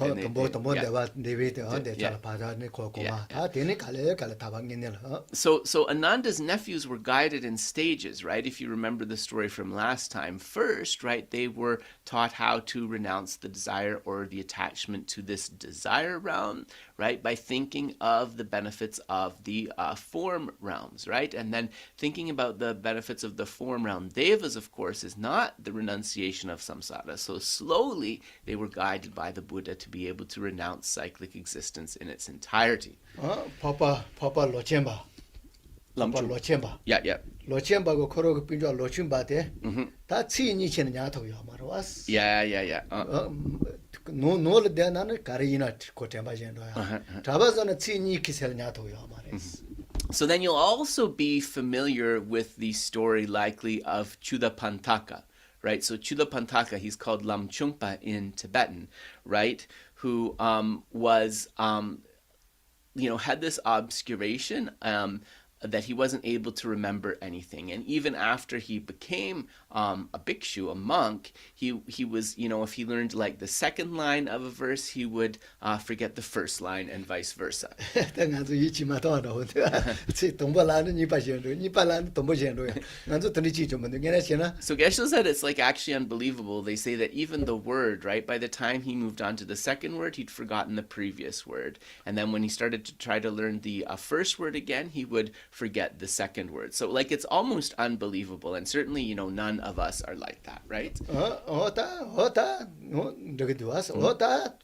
So Ananda's nephews were guided in stages, right? If you remember the story from last time, first, right, they were taught how to renounce the desire or the attachment to this desire realm, right, by thinking of the benefits of the form realms, right? And then thinking about the benefits of the form realm. Devas, of course, is not the renunciation of samsara. So slowly they were guided by the Buddha to be able to renounce cyclic existence in its entirety. Papa Lochemba. Lochemba. Yeah. Lochemba go koro pinjo Lochemba de. Ta chi ni chen nya to yo marwas. Yeah. No de na karina ko temba jen do ya. Tabazona chi ni kisel nya to yo mares. So then you'll also be familiar with the story likely of Chudapantaka, right? So Chudapantaka, he's called Lamchungpa in Tibetan, right? Who was, had this obscuration that he wasn't able to remember anything. And even after he became a bhikshu, a monk, he was, if he learned like the second line of a verse, he would forget the first line and vice versa. So Geshe said it's like actually unbelievable. They say that even the word, right, by the time he moved on to the second word, he'd forgotten the previous word. And then when he started to try to learn the first word again, he would forget the second word. So like it's almost unbelievable, and certainly none of us are like that, right?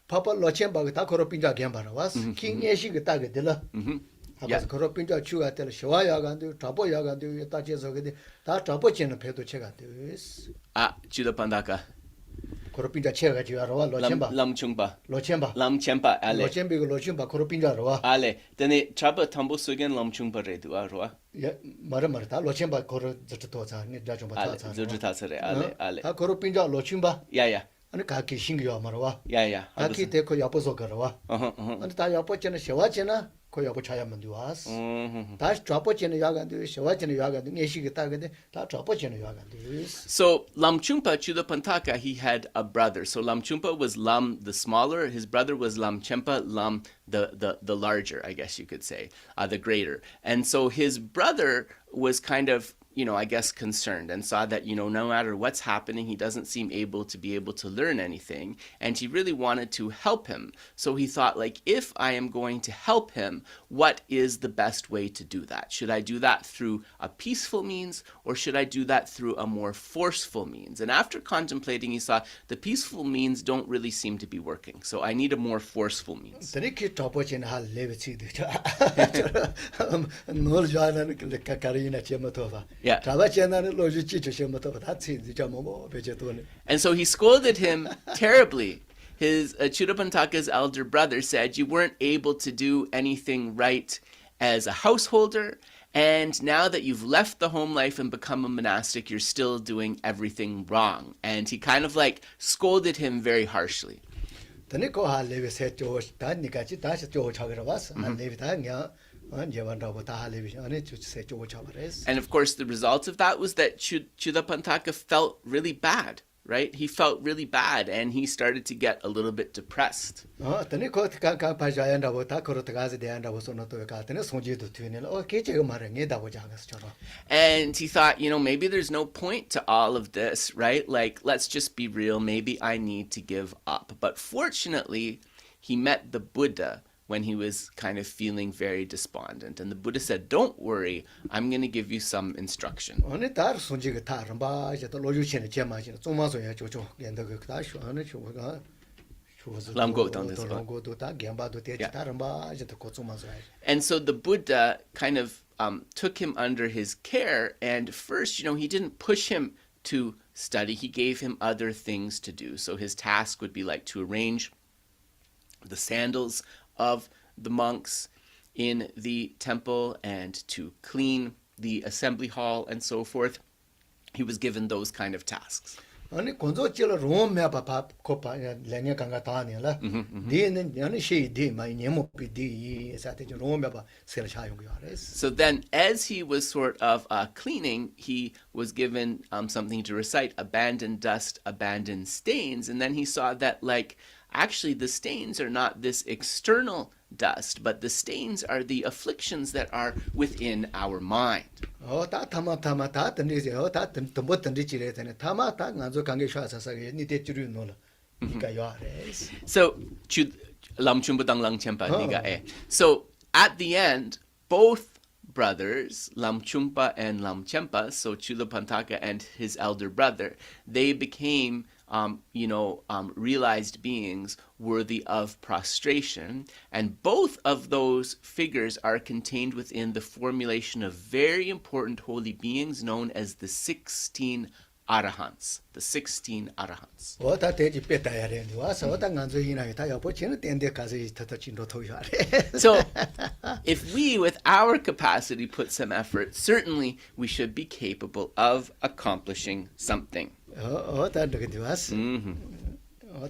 Papa Lochemba ta koro pinja gembara was king yeshi ga ga dela Yeah. koro pinja chu ga tel shwa ya ga du tapo ya ga du ta che so ge ta tapo chen pedo che ga des Chudapandaka. koro pinja che ga ji ro Lochemba Lamchempa ale. Lochemba go Lochemba koro pinja ro Ale. Then chaba tambo sugen Lamchungpa re du roa. ya mar ta Lochemba koro zut to cha ni da chomba Ale. cha Zurjuta sare ale. ta koro pinja Lochemba Yeah. ani ka ki sing yo marwa Yeah. ki te ko yapo so garwa ani ta yapo chen shewa chen ko yapo chaya mandu was ta chapo chen ya ga du shewa chen ya ga du ngeshi ga ta ga de ta chapo chen ya ga du So Lamchungpa Chudapantaka, he had a brother. So Lamchungpa was Lam the smaller. His brother was Lamchempa, Lam the larger, I guess you could say, the greater. And so his brother was kind of I guess concerned and saw that, no matter what's happening, he doesn't seem able to learn anything. And he really wanted to help him. So he thought, like, if I am going to help him, what is the best way to do that? Should I do that through a peaceful means, or should I do that through a more forceful means? And after contemplating, he saw the peaceful means don't really seem to be working. So I need a more forceful means. Yeah. And so he scolded him terribly. His Chudapantaka's elder brother said, you weren't able to do anything right as a householder, and now that you've left the home life and become a monastic, you're still doing everything wrong. And he kind of like scolded him very harshly. And of course, the result of that was that Chudapantaka felt really bad, right? He felt really bad, and he started to get a little bit depressed. And he thought, maybe there's no point to all of this, right? Like, let's just be real. Maybe I need to give up. But fortunately, he met the Buddha when he was kind of feeling very despondent. And the Buddha said, don't worry, I'm going to give you some instruction. And so the Buddha kind of took him under his care, and first, he didn't push him to study. He gave him other things to do. So his task would be like to arrange the sandals of the monks in the temple and to clean the assembly hall and so forth. He was given those kind of tasks. 아니 건조질 롬메 바파 코파 랭에 강가 다니라 디는 야니 시디 마이 네모 비디 사테 롬메 바 셀샤 용요레스. So then, as he was sort of cleaning, he was given something to recite: abandon dust, abandon stains. And then he saw that, like, actually the stains are not this external dust, but the stains are the afflictions that are within our mind. 다 타마 다 던지지 다 던못 던지지래 되네 타마 다 간조 관계 샤사사게 니데 줄이 놀라 니가 요레스. So So at the end, both brothers, Lamchumpa and Lamchempa, so Chulapantaka and his elder brother, they became realized beings worthy of prostration. And both of those figures are contained within the formulation of very important holy beings known as the 16 Arahants. The 16 Arahants. 다 대지 뺐다야래. 와서 다 간조 이나게 다 여보 지는 땐데 가서 더더 진도 토요래. So, if we, with our capacity, put some effort, certainly we should be capable of accomplishing something. 다 되게 왔어.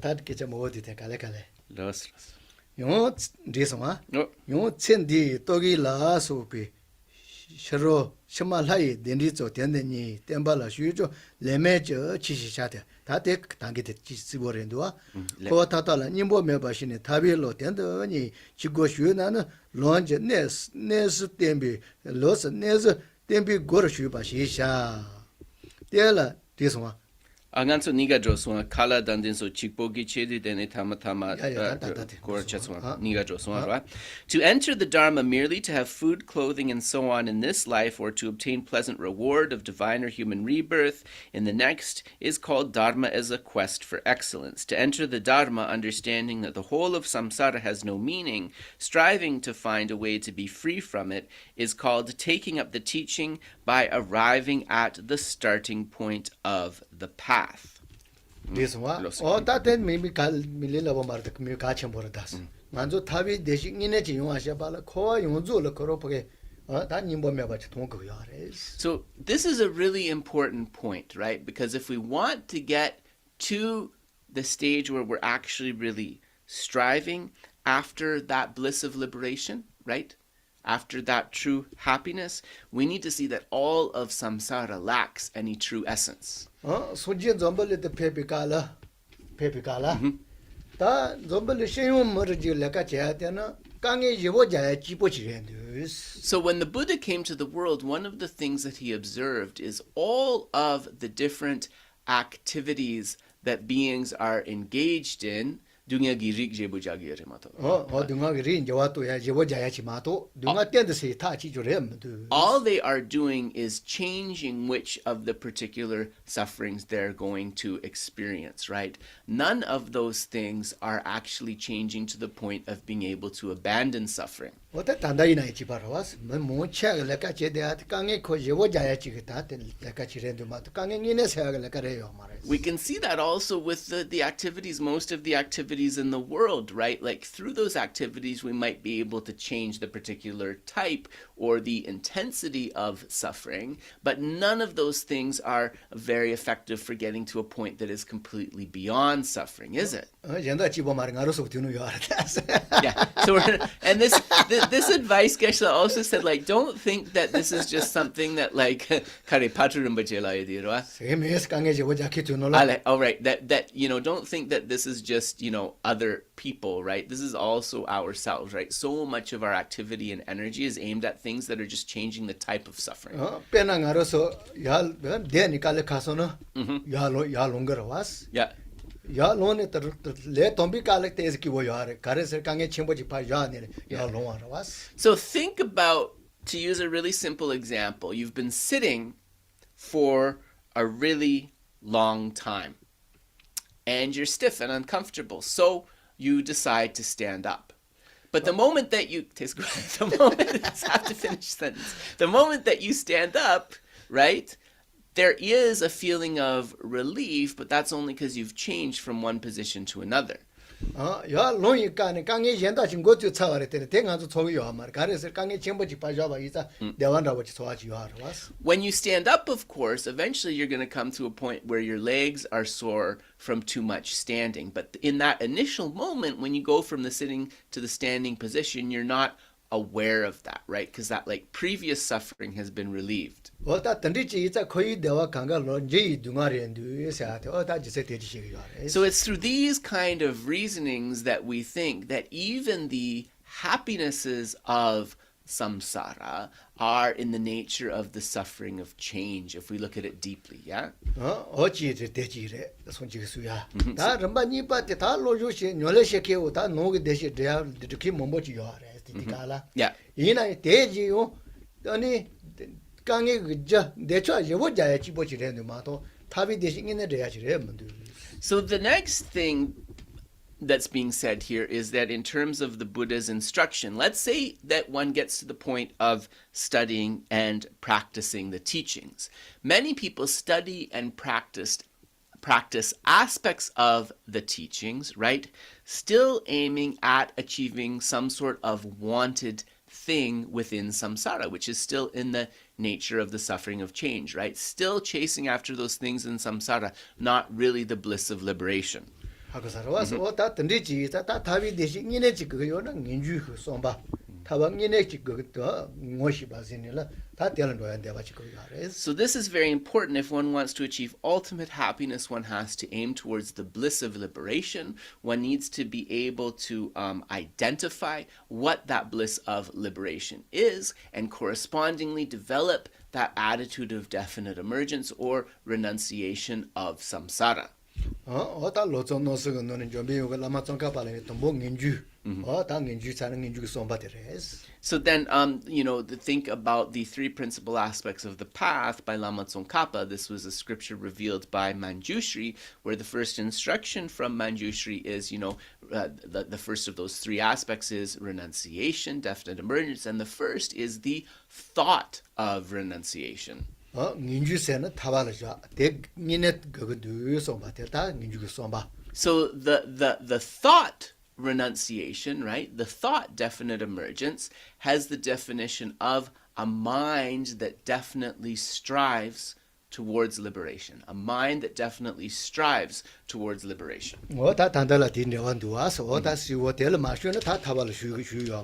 다 되게 좀 어디 돼 갈래. Los. 요 리스마. 요 첸디 또기라 소피. 셔로 셔말하이 덴리조 덴데니 템발라 슈조 레메저 치시샤데 다데 단계데 지스보렌도와 고타타라 님보 메바시네 타빌로 덴더니 지고 슈나는 론제 네스 템비 로스 네스 템비 고르슈 바시샤 데라 디스마 Anganso niga joswa kala dandinso chikbogi chedi dene tamatama niga joswa. To enter the dharma merely to have food, clothing, and so on in this life, or to obtain pleasant reward of divine or human rebirth in the next, is called dharma as a quest for excellence. To enter the dharma, understanding that the whole of samsara has no meaning, striving to find a way to be free from it, is called taking up the teaching by arriving at the starting point of the path. 디스마 다텐 미미 갈 밀레라고 말다 미 가참 버다스 만조 타비 대식인의 지용하셔 발라 코와 용조를 걸어보게 다 님보면 같이 동거야래. So this is a really important point, right? Because if we want to get to the stage where we're actually really striving after that bliss of liberation, right? After that true happiness, we need to see that all of samsara lacks any true essence. 소진 좀벌레데 페피칼라 다 좀벌레 신용 머르지 레가 제야되나 강에 예보자야 지보지렌데. So when the Buddha came to the world, one of the things that he observed is all of the different activities that beings are engaged in. All they are doing is changing which of the particular sufferings they're going to experience, right? None of those things are actually changing to the point of being able to abandon suffering. We can see that also with the activities, most of the activities in the world, right? Like through those activities, we might be able to change the particular type or the intensity of suffering, but none of those things are very effective for getting to a point that is completely beyond suffering, is it? Yeah. So and this advice, Geshe also said, like, don't think that this is just something that, like, Dza Patrul Rinpoche la idira. All right, that don't think that this is just other people, right? This is also ourselves, right? So much of our activity and energy is aimed at things that are just changing the type of suffering. Yeah. So think about, to use a really simple example, you've been sitting for a really long time and you're stiff and uncomfortable, so you decide to stand up. But the moment that you the moment that you stand up, right, there is a feeling of relief, but that's only because you've changed from one position to another. 야 롱이 간에 강에 연다 진 것도 차와래 때 대가서 저기요 말 가래서 강에 전부지 빠져봐 이자 대완다고 좋아지요 알았어. When you stand up, of course, eventually you're going to come to a point where your legs are sore from too much standing. But in that initial moment, when you go from the sitting to the standing position, you're not aware of that, right? Because that like previous suffering has been relieved. 어다 던지지 이자 거의 대화 강가로 이제 둥아리엔도 세한테 어다 지세 대지시기요. So it's through these kind of reasonings that we think that even the happinesses of samsara are in the nature of the suffering of change, if we look at it deeply, yeah? 어찌지 대지래 손지수야. 다 럼바니 빠테 다 로조시 뇨레시케오 다 노게 대시 대야 이렇게 몸보지요. Yeah. 이나 대지요. 아니 강에 그저 내가 여보자야 집어지래는 마도 답이 대신이네 돼야지래 문도. So the next thing that's being said here is that in terms of the Buddha's instruction, let's say that one gets to the point of studying and practicing the teachings. Many people study and practice aspects of the teachings, right? Still aiming at achieving some sort of wanted thing within samsara, which is still in the nature of the suffering of change, right? Still chasing after those things in samsara, not really the bliss of liberation. 하고서 와서 어다 던지지 다 답이 대신이네 지그요는 인주 손바 타방이네 지그도 무엇이 바신이라 다 되는 거야 내가 지금 알아요. So this is very important. If one wants to achieve ultimate happiness, one has to aim towards the bliss of liberation. One needs to be able to identify what that bliss of liberation is and correspondingly develop that attitude of definite emergence or renunciation of samsara. 어다 로존노스가 너는 좀 비우고 라마 정가발에 또 인주 다 인주 사는 인주 손바데레스. So then, think about the three principal aspects of the path by Lama Tsongkhapa. This was a scripture revealed by Manjushri, where the first instruction from Manjushri is, the first of those three aspects is renunciation, definite emergence, and the first is the thought of renunciation. 인주세는 타발이죠. 대인의 그거도 손바데 다 인주 손바. So the thought renunciation, right? The thought definite emergence has the definition of a mind that definitely strives towards liberation. A mind that definitely strives towards liberation. 어다 단달라 딘데완도 와서 어다 시워텔 마셔는 다 타발 쉬요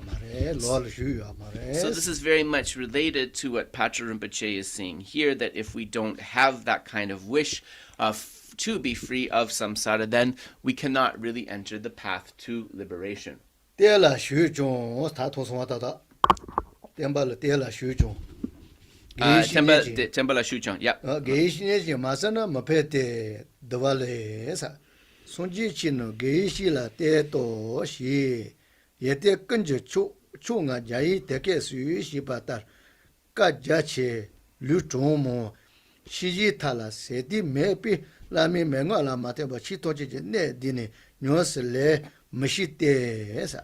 말에 로알 쉬요 말에. So this is very much related to what Patrul Rinpoche is saying here, that if we don't have that kind of wish to be free of samsara, then we cannot really enter the path to liberation. 텔라 쉬종 다 통송하다다. 템발 텔라 쉬종. Tembala Shuchang, yeah. 게이시네지 마사나 마페테 더발레사 손지치노 게이시라 때도시 예때 근저 총아 자이 대게 수시바다 까자체 류종모 시지탈라 세디 메피 라미 맹가라 마테바 치토지제 네디네 뇨슬레 마시테사.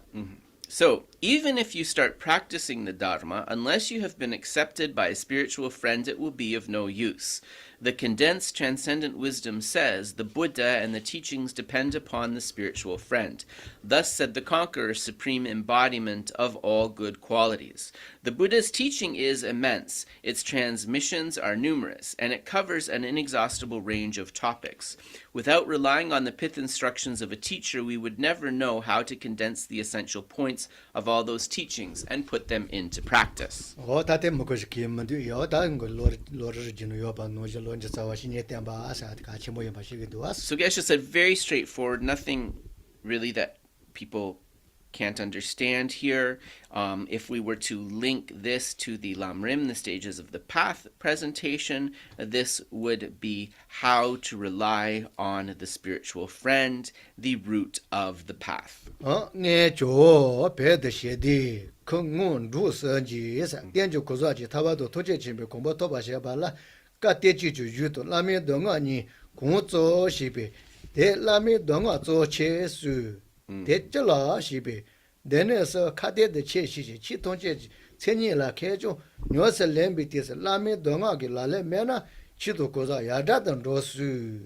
So, even if you start practicing the dharma, unless you have been accepted by a spiritual friend, it will be of no use. The condensed transcendent wisdom says the Buddha and the teachings depend upon the spiritual friend. Thus said the conqueror, supreme embodiment of all good qualities. The Buddha's teaching is immense, its transmissions are numerous, and it covers an inexhaustible range of topics. Without relying on the pith instructions of a teacher, we would never know how to condense the essential points of all those teachings and put them into practice. So Geshe said, very straightforward, nothing really that people can't understand here. If we were to link this to the Lamrim, the stages of the path presentation, this would be how to rely on the spiritual friend, the root of the path. 데네서 카데데 체시지 치통제 체니라 개조 뇨스 렘비티스 라메 동아기 라레 메나 치도 고자 야다던 로스.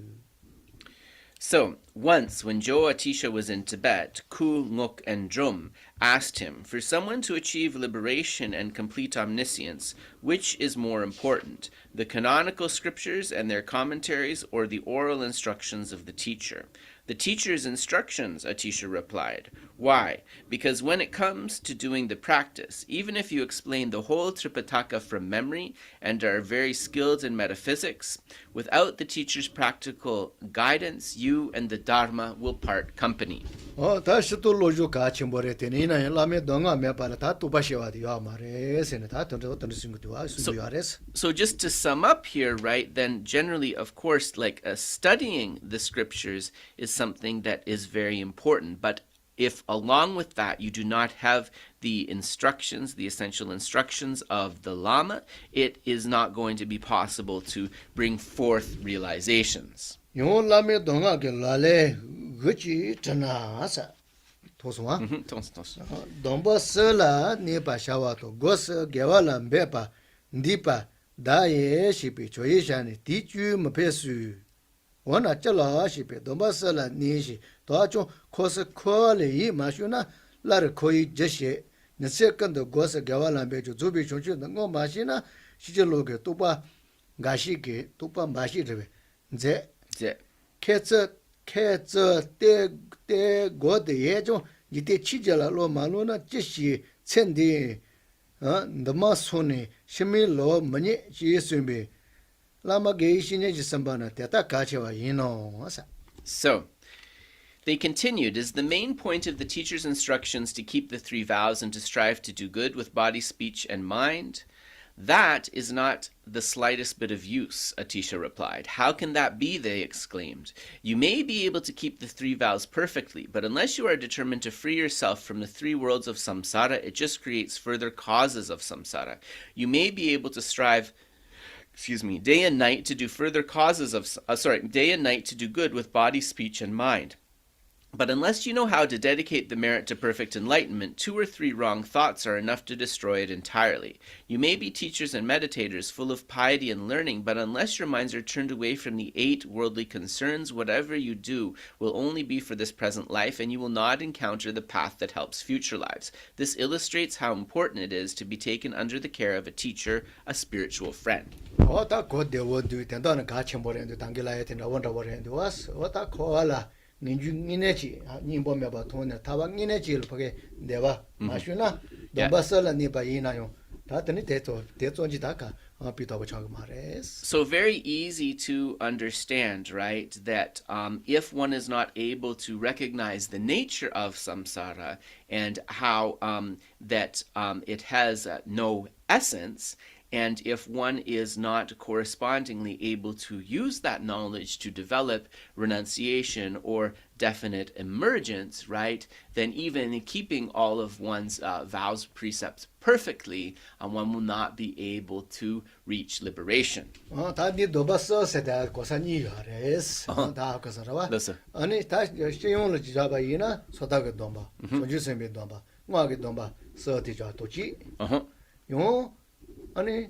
So, once when Jo Atisha was in Tibet, Ku, Nguk, and Drum asked him, for someone to achieve liberation and complete omniscience, which is more important, the canonical scriptures and their commentaries or the oral instructions of the teacher? The teacher's instructions, Atisha replied. Why? Because when it comes to doing the practice, even if you explain the whole Tripitaka from memory and are very skilled in metaphysics, without the teacher's practical guidance, you and the dharma will part company. 다시 또 로주 같이 버렸더니 이나 라메 동아 메바라 다 또바시와디 야마레스네 다 던던 친구도 수요아레스. So just to sum up here, right, then generally, of course, like studying the scriptures is something that is very important. But if along with that you do not have the instructions, the essential instructions of the Lama, it is not going to be possible to bring forth realizations. 요 라메 동아게 라레 그치 전화사 도스와 동버스라 니바샤와도 고스 게왈라 베바 니바 다예 시비 조이샤니 디주 마페스 원아 쩔라 시비 동버스라 니시 도아조 코스 콜이 마슈나 라르 코이 제시 네세컨도 고스 게왈라 베조 주비 조주 너 마시나 시절로게 또바 가시게 또바 마시르베 제 캐ță 때 고데 예죠 이때 치절라 로 말로나 지시 첸디 너마소네 시밀로 머니 지스미 라마게 신의 지선바나 때다 가치와 이노사. So they continued, is the main point of the teacher's instructions to keep the three vows and to strive to do good with body, speech, and mind? That is not the slightest bit of use, Atisha replied. How can that be? They exclaimed. You may be able to keep the three vows perfectly, but unless you are determined to free yourself from the three worlds of samsara, it just creates further causes of samsara. You may be able to strive, day and night to do further causes of, day and night to do good with body, speech, and mind. But unless you know how to dedicate the merit to perfect enlightenment, 2 or 3 wrong thoughts are enough to destroy it entirely. You may be teachers and meditators full of piety and learning, but unless your minds are turned away from the 8 worldly concerns, whatever you do will only be for this present life, and you will not encounter the path that helps future lives. This illustrates how important it is to be taken under the care of a teacher, a spiritual friend. ninji nimbo meba tone tawa nineji lpage deva mashuna dombasala ni ba yinayo ta tani teto ji daka pitawa chang mares. So very easy to understand, right, that if one is not able to recognize the nature of samsara and how that it has no essence, and if one is not correspondingly able to use that knowledge to develop renunciation or definite emergence, right, then even keeping all of one's vows, precepts perfectly, one will not be able to reach liberation. 아니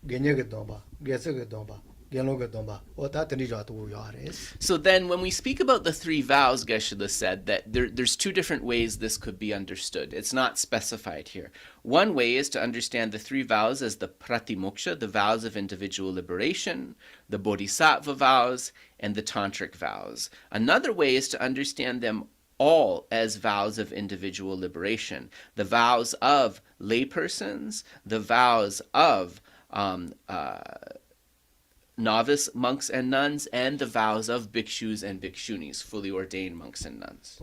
게녀게 domba 게서게 domba 게노게 domba 오다 드리자도 요아레스. So then when we speak about the 3 vows, Geshe said that there's 2 different ways this could be understood. It's not specified here. One way is to understand the 3 vows as the pratimoksha, the vows of individual liberation, the bodhisattva vows, and the tantric vows. Another way is to understand them all as vows of individual liberation, the vows of laypersons, the vows of novice monks and nuns, and the vows of bhikshus and bhikshunis, fully ordained monks and nuns.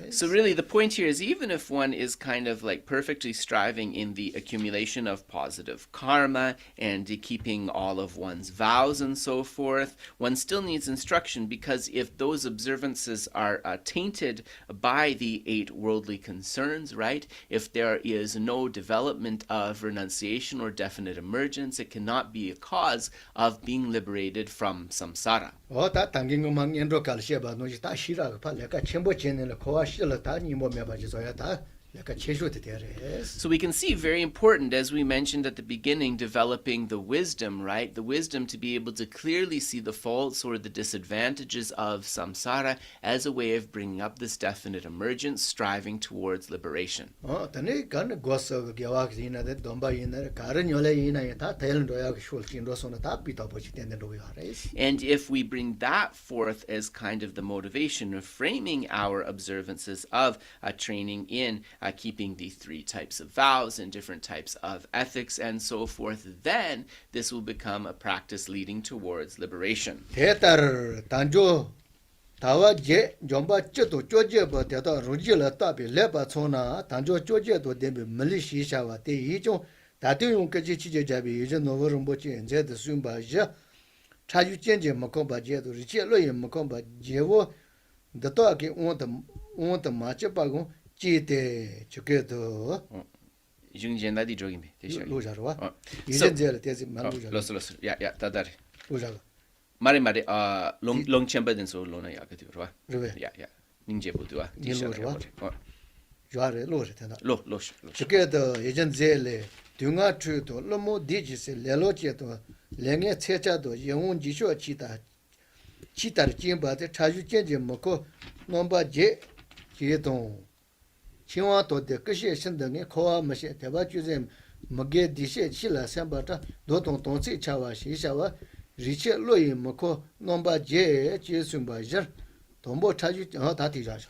So really the point here is, even if one is kind of like perfectly striving in the accumulation of positive karma and keeping all of one's vows and so forth, one still needs instruction, because if those observances are tainted by the 8 worldly concerns, right, if there is no development of renunciation or definite emergence, it cannot be a cause of being liberated from from samsara. 다 당긴 것만 연로 갈시바 노지 다 시라고 봐 내가 첨부 전에는 거와 실을 다 니모 매바지서야 다 내가 제주도 되래. So we can see very important, as we mentioned at the beginning, developing the wisdom, right? The wisdom to be able to clearly see the faults or the disadvantages of samsara as a way of bringing up this definite emergence, striving towards liberation. 다네 간 고서 개와기나데 dom바이나 가른 요래이나 다 대련도야 슐진로서는 다 비도버지 되는 로야레스. And if we bring that forth as kind of the motivation of framing our observances of training in keeping the three types of vows and different types of ethics and so forth, then this will become a practice leading towards liberation. 대달 단조 다와제 좀바쩨도 쪼제버 대다 루지라 따비 레바촌나 단조 쪼제도 데비 밀리시샤와 대이종 다대용까지 지제자비 이제 노버rum보지 엔제드 숨바자 차주전제 먹고바제도 리체로에 먹고바제고 더도하게 온도 마쳐바고 지대 저게도 중진다디 조기미 대시야. 로자로와 이제 제를 대지 만루자 로스 야야 다다리 로자가 마리 롱챔버든 소로나 야가디로와 그래 야야 닝제보드와 닐로로와 좋아래 로르 된다 로스 저게도 예전 제래 둥아트도 로모 디지스 레로제도 랭에 체자도 영웅 지쇼 치다를 찜바데 차주전제 먹고 넘바제 제동 칭화도 데 그시 신등에 코와 마시 대바 주제 먹게 디시 치라 삼바타 도동 동치 차와 시샤와 리체 로이 먹고 넘바제 제숨바저 동보 차주 다 디자죠.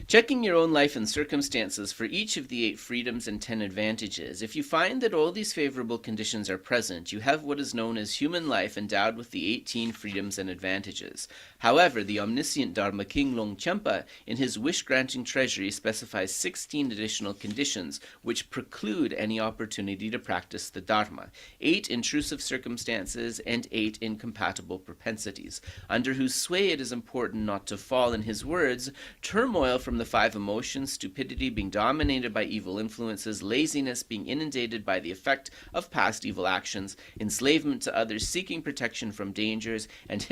Checking your own life and circumstances for each of the 8 freedoms and 10 advantages. If you find that all these favorable conditions are present, you have what is known as human life endowed with the 18 freedoms and advantages. However, the omniscient Dharma King Longchenpa, in his wish-granting treasury, specifies 16 additional conditions which preclude any opportunity to practice the Dharma, 8 intrusive circumstances and 8 incompatible propensities, under whose sway it is important not to fall, in his words, turmoil from the 5 emotions, stupidity being dominated by evil influences, laziness being inundated by the effect of past evil actions, enslavement to others, seeking protection from dangers, and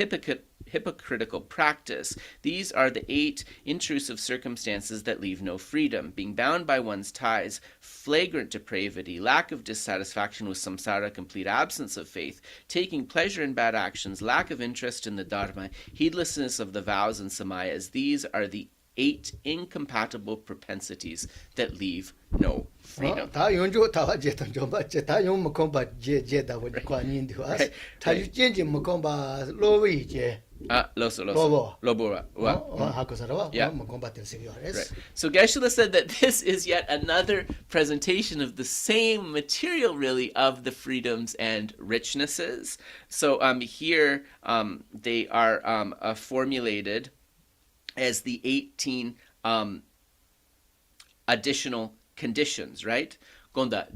hypocritical practice. These are the 8 intrusive circumstances that leave no freedom, being bound by one's ties, flagrant depravity, lack of dissatisfaction with samsara, complete absence of faith, taking pleasure in bad actions, lack of interest in the dharma, heedlessness of the vows and samayas. These are the 8 incompatible propensities that leave no freedom. 다 연주 다 제던 좀 받지 다 용 먹고 제다 보니 관인도 와서 차주전제 먹고 봐 로위제 Lobo. Yeah. Right. So Geshe said that this is yet another presentation of the same material, really, of the freedoms and richnesses. So here they are formulated as the 18 additional conditions, right? Right.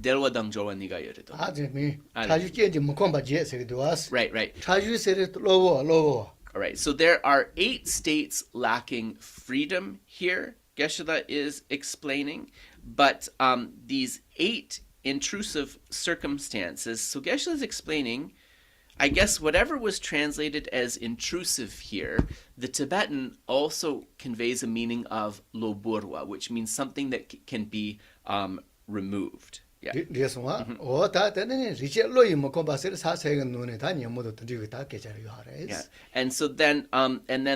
All right, so there are 8 states lacking freedom here, Geshe is explaining, but these 8 intrusive circumstances, so Geshe is explaining, I guess whatever was translated as intrusive here, the Tibetan also conveys a meaning of loburwa, which means something that can be removed. Yeah. And so then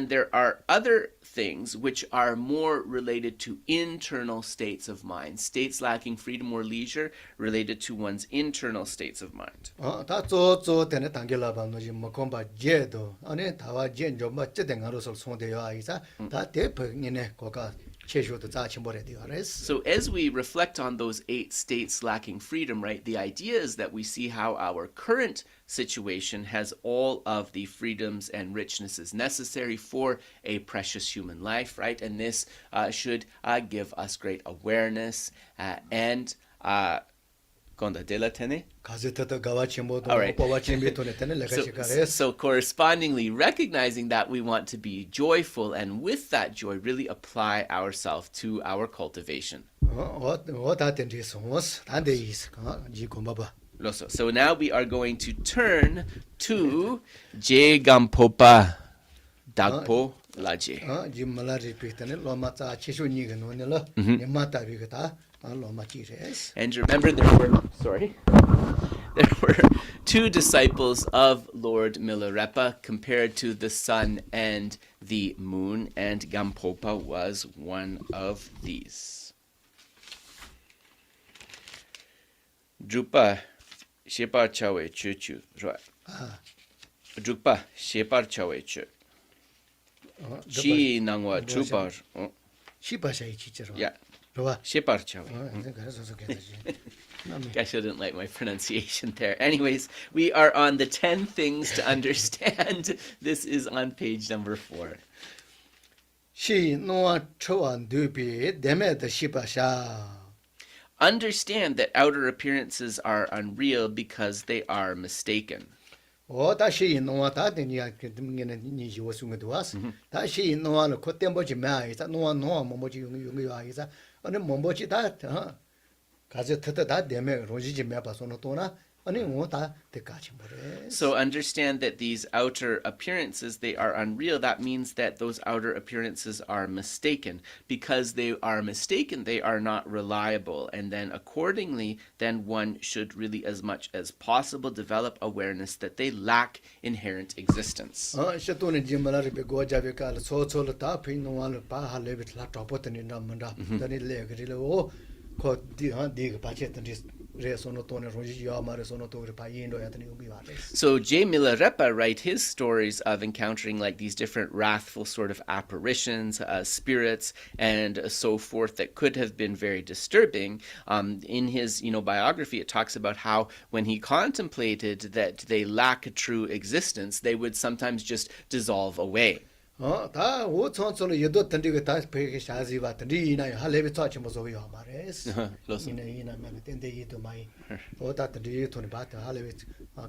there are other things which are more related to internal states of mind, states lacking freedom or leisure related to one's internal states of mind. So as we reflect on those 8 states lacking freedom, right, the idea is that we see how our current situation has all of the freedoms and richnesses necessary for a precious human life, right? And this should give us great awareness and all right. So correspondingly, recognizing that, we want to be joyful, and with that joy, really apply ourselves to our cultivation. Loso. So now we are going to turn to Je Gampopa Dagpo Laje. Jimala repeatane loma ta chishu ni gno ne lo mata bi ta loma chi res. And remember there were two disciples of Lord Milarepa compared to the sun and the moon, and Gampopa was one of these. Drupa Shepar Chawe Chuchu, right? Drupa Shepar Chawe Chu. She Nangwa Trupar. Shipa Shai Chichero. Yeah. Shepar Chawe. I shouldn't like my pronunciation there. Anyways, we are on the 10 things to understand. This is on page number 4. She no choan dubi demet shipa sha. Understand that outer appearances are unreal because they are mistaken. Da she no ta de ni ni ji wo sung do was. Da she no an ko tembo ji ma isa no mo ji yung ya isa. Ane mo ji da ha. 가제 다 되면 로지지 매봐 손을 또나 아니 뭐다 대까지 뭐래. So understand that these outer appearances, they are unreal. That means that those outer appearances are mistaken. Because they are mistaken, they are not reliable. And then accordingly, then one should really as much as possible develop awareness that they lack inherent existence. 셔도는 짐말을 배 고자베칼 소소를 다 피노알 바할레빗 라 토포트니 남만다. 다니 레그리로 So J. Milarepa, right, his stories of encountering like these different wrathful sort of apparitions, spirits, and so forth that could have been very disturbing. In his biography, it talks about how when he contemplated that they lack a true existence, they would sometimes just dissolve away. 다 오천천로 예도 던디고 다 베게 샤지바 던디나 할레비 차치 모소요 마레스 이나 맨 텐데 이도 마이 오다 던디 토니 바타 할레비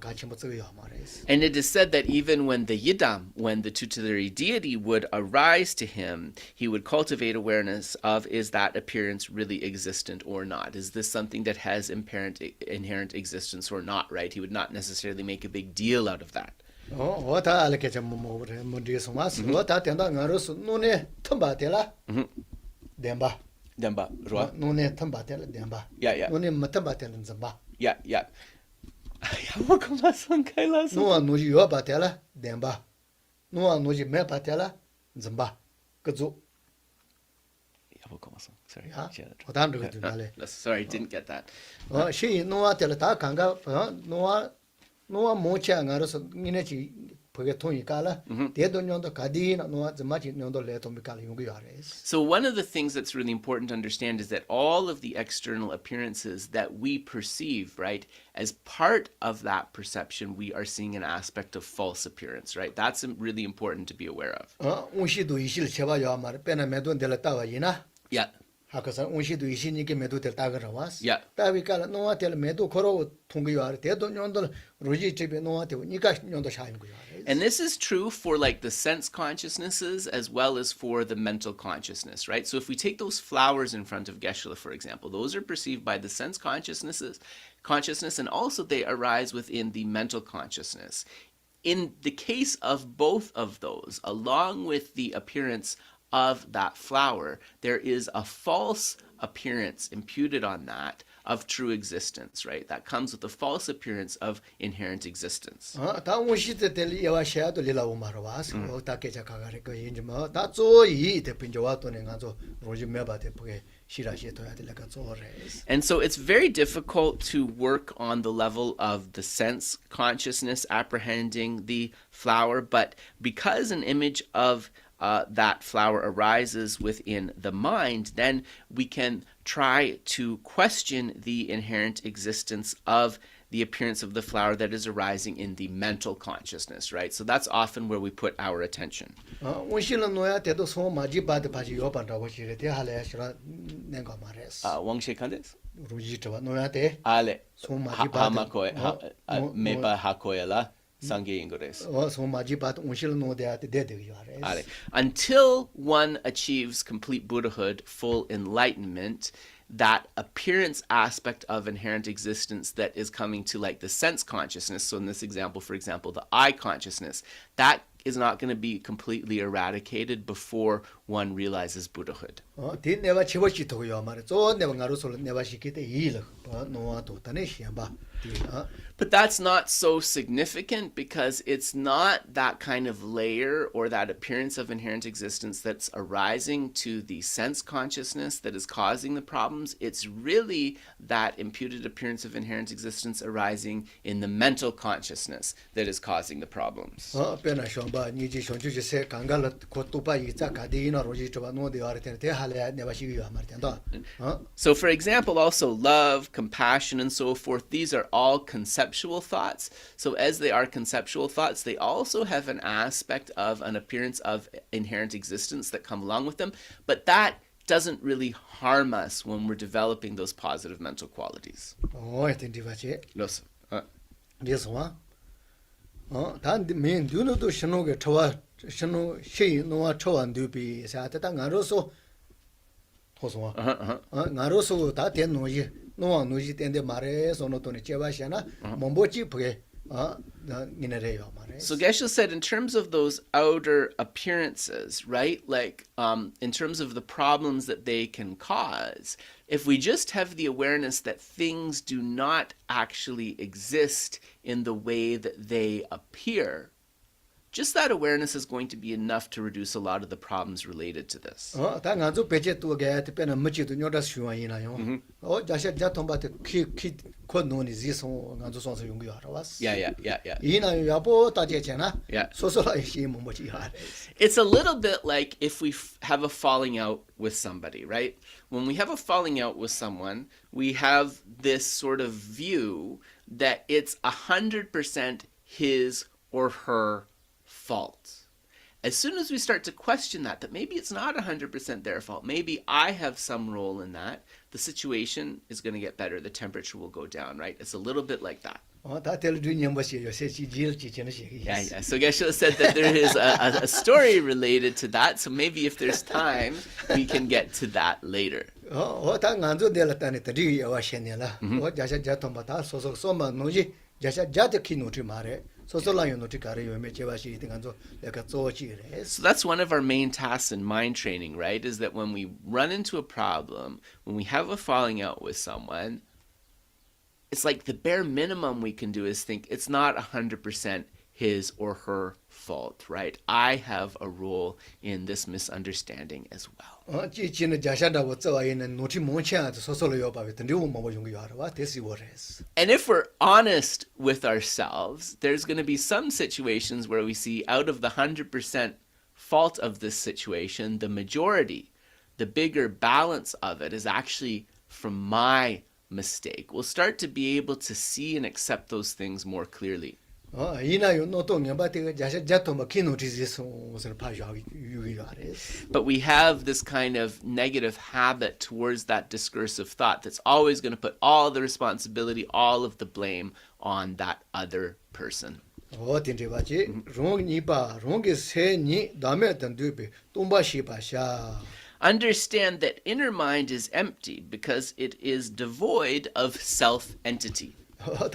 같이 모소요 마레스. And it is said that even when the yidam, when the tutelary deity would arise to him, he would cultivate awareness of, is that appearance really existent or not? Is this something that has inherent existence or not, right? He would not necessarily make a big deal out of that. 오다 알게 좀 뭐래 문제서 왔어. 오다 된다 가로서 눈에 텀바텔라. 뎀바. Demba, roa. 눈에 텀바텔라 뎀바. Yeah. 눈에 텀바텔라 점바. Yeah. How come on Kailas? 누아 누지 요바텔라 뎀바. 누아 누지 메바텔라 점바. 그죠? Sorry. Sorry, didn't get that. 시 누아텔라 다 강가 노아 모차 가로서 니네지 보게 통이 깔아 대도년도 가디나 노아 점마지 년도 레토미 깔 용기 아레스. So one of the things that's really important to understand is that all of the external appearances that we perceive, right, as part of that perception, we are seeing an aspect of false appearance, right? That's really important to be aware of. 운시도 이실 제바요 말 빼나 매돈 될다와이나. Yeah. 하고서 운시도 이시니게 매도 될다 그러와스. Yeah. 다비깔 노아 될 매도 걸어 통기요 대도년도 로지 집에 노아 되고 니가 년도 샤인 거요. And this is true for like the sense consciousnesses as well as for the mental consciousness, right? So if we take those flowers in front of Geshe, for example, those are perceived by the sense consciousness, and also they arise within the mental consciousness. In the case of both of those, along with the appearance of that flower, there is a false appearance imputed on that of true existence, right? That comes with the false appearance of inherent existence. 다 운시도 될 예와 샤도 리라고 말와스. 오다케자 가가리 거 인지마 다 조이 대핀저 와도네 가서 로지 메바데 보게 시라시 도야 될까 조레스. And so it's very difficult to work on the level of the sense consciousness apprehending the flower, but because an image of that flower arises within the mind, then we can try to question the inherent existence of the appearance of the flower that is arising in the mental consciousness, right? So that's often where we put our attention. 운시는 노야 때도 소 마지 바드 바지 요반다고 시레 대할래 시라 내가 말했어. 왕셰 칸데스? 루지트와 노야 때 알레. 소 마지 바드 하마코에 메바 하코엘라. Until one achieves complete Buddhahood, full enlightenment, that appearance aspect of inherent existence that is coming to like the sense consciousness. So in this example, for example, the eye consciousness, that is not going to be completely eradicated before one realizes Buddhahood. 디 내가 치워지 도요 말에 저 내가 가로서 내가 시키때 이를 노아도 다네 시amba. But that's not so significant because it's not that kind of layer or that appearance of inherent existence that's arising to the sense consciousness that is causing the problems. It's really that imputed appearance of inherent existence arising in the mental consciousness that is causing the problems. 배나 쇼amba 니지 쇼주지 세 강갈 고토바 이자 가디나 로지 저 노데 아르테 대할에 내가 시기요 말텐다. So for example, also love, compassion, and so forth, these are all conceptual thoughts. So as they are conceptual thoughts, they also have an aspect of an appearance of inherent existence that come along with them, but that doesn't really harm us when we're developing those positive mental qualities. entendi vache. Los. Deswa. 단 메인 듀노도 신호게 저와 신호 시 노아 초안 듀비 사다 당아로서 호소와. 나로서 다 된노지. 노아 노지 된데 말에 소노토니 제바시나 몸보지 부게 니네래요 말에. So Geshe said in terms of those outer appearances, right? Like in terms of the problems that they can cause, if we just have the awareness that things do not actually exist in the way that they appear, just that awareness is going to be enough to reduce a lot of the problems related to this. 다 가조 베제 또게 때는 뭐지도 녀다 쉬어이나요. 자세 자통바테 키 코노니 지소 가조 선서 용기 알아왔어. Yeah. 이나 야보 따제잖아. Yeah. 소소라 시 뭐지 하. It's a little bit like if we have a falling out with somebody, right? When we have a falling out with someone, we have this sort of view that it's 100% his or her fault. As soon as we start to question that maybe it's not 100% their fault, maybe I have some role in that, the situation is going to get better, the temperature will go down, right? It's a little bit like that. 다 텔르드니 뭐시요 세시 지르지는 시. Yeah. So Geshe said that there is a story related to that, so maybe if there's time, we can get to that later. 다 간조 델라타니 드리 와셔네라. 자세 자통바다 소소 소마 노지 자세 자데 키노티 마레. So that's one of our main tasks in mind training, right? Is that when we run into a problem, when we have a falling out with someone, it's like the bare minimum we can do is think it's not 100% his or her fault, right? I have a role in this misunderstanding as well. And if we're honest with ourselves, there's going to be some situations where we see out of the 100% fault of this situation, the majority, the bigger balance of it is actually from my mistake. We'll start to be able to see and accept those things more clearly. But we have this kind of negative habit towards that discursive thought that's always going to put all the responsibility, all of the blame on that other person. Understand that inner mind is empty because it is devoid of self-entity. So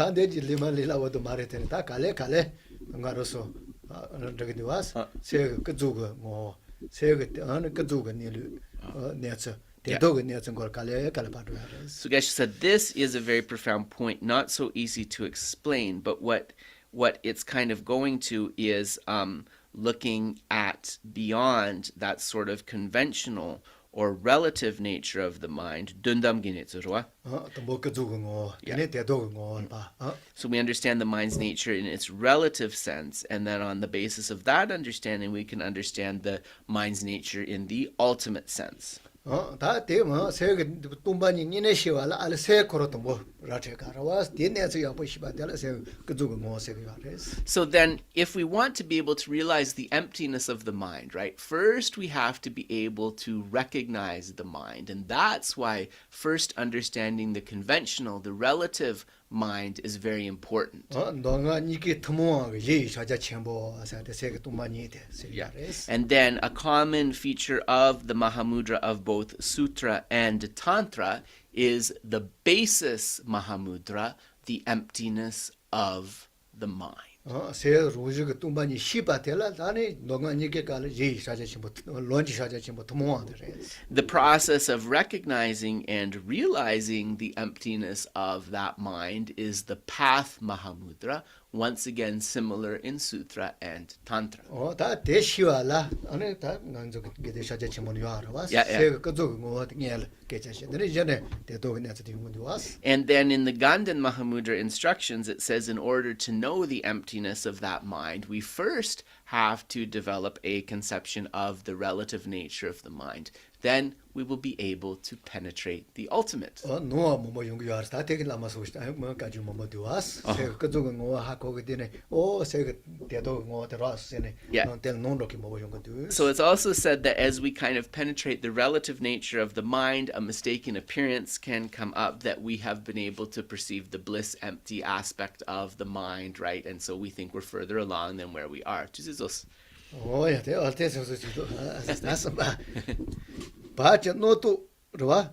Geshe said this is a very profound point, not so easy to explain, but what it's kind of going to is looking at beyond that sort of conventional or relative nature of the mind. So we understand the mind's nature in its relative sense, and then on the basis of that understanding, we can understand the mind's nature in the ultimate sense. So then, if we want to be able to realize the emptiness of the mind, right, first we have to be able to recognize the mind. And that's why first understanding the conventional, the relative mind is very important. 너가 니게 터모가 예 자자 첨보 사데 세게 또 많이 돼. Yeah. And then a common feature of the Mahamudra of both Sutra and Tantra is the basis Mahamudra, the emptiness of the mind. 세 로즈가 또 많이 시바텔라 다니 너가 니게 갈 예 자자 첨보 런지 자자 첨보 터모가 돼. The process of recognizing and realizing the emptiness of that mind is the path Mahamudra, once again similar in Sutra and Tantra. 다 대시와라 아니 다 난저 게 자자 첨보 요하라 와. 세 그저 뭐 녀를 개자시. 근데 이제는 대도 그냥 저기 문제 왔어. And then in the Ganden Mahamudra instructions, it says in order to know the emptiness of that mind, we first have to develop a conception of the relative nature of the mind. Then we will be able to penetrate the ultimate. 노아 뭐 연구하러 다 되게 남아서 오시다. 뭐 가지 뭐 왔어. 세 그저 뭐 하고 그때네. 세 대도 뭐 들어왔으네. 될 논록이 뭐 연구도. So it's also said that as we kind of penetrate the relative nature of the mind, a mistaken appearance can come up that we have been able to perceive the bliss empty aspect of the mind, right? And so we think we're further along than where we are. 야, 대 어때서서 지도 나서 봐. 바저 노도 그러와.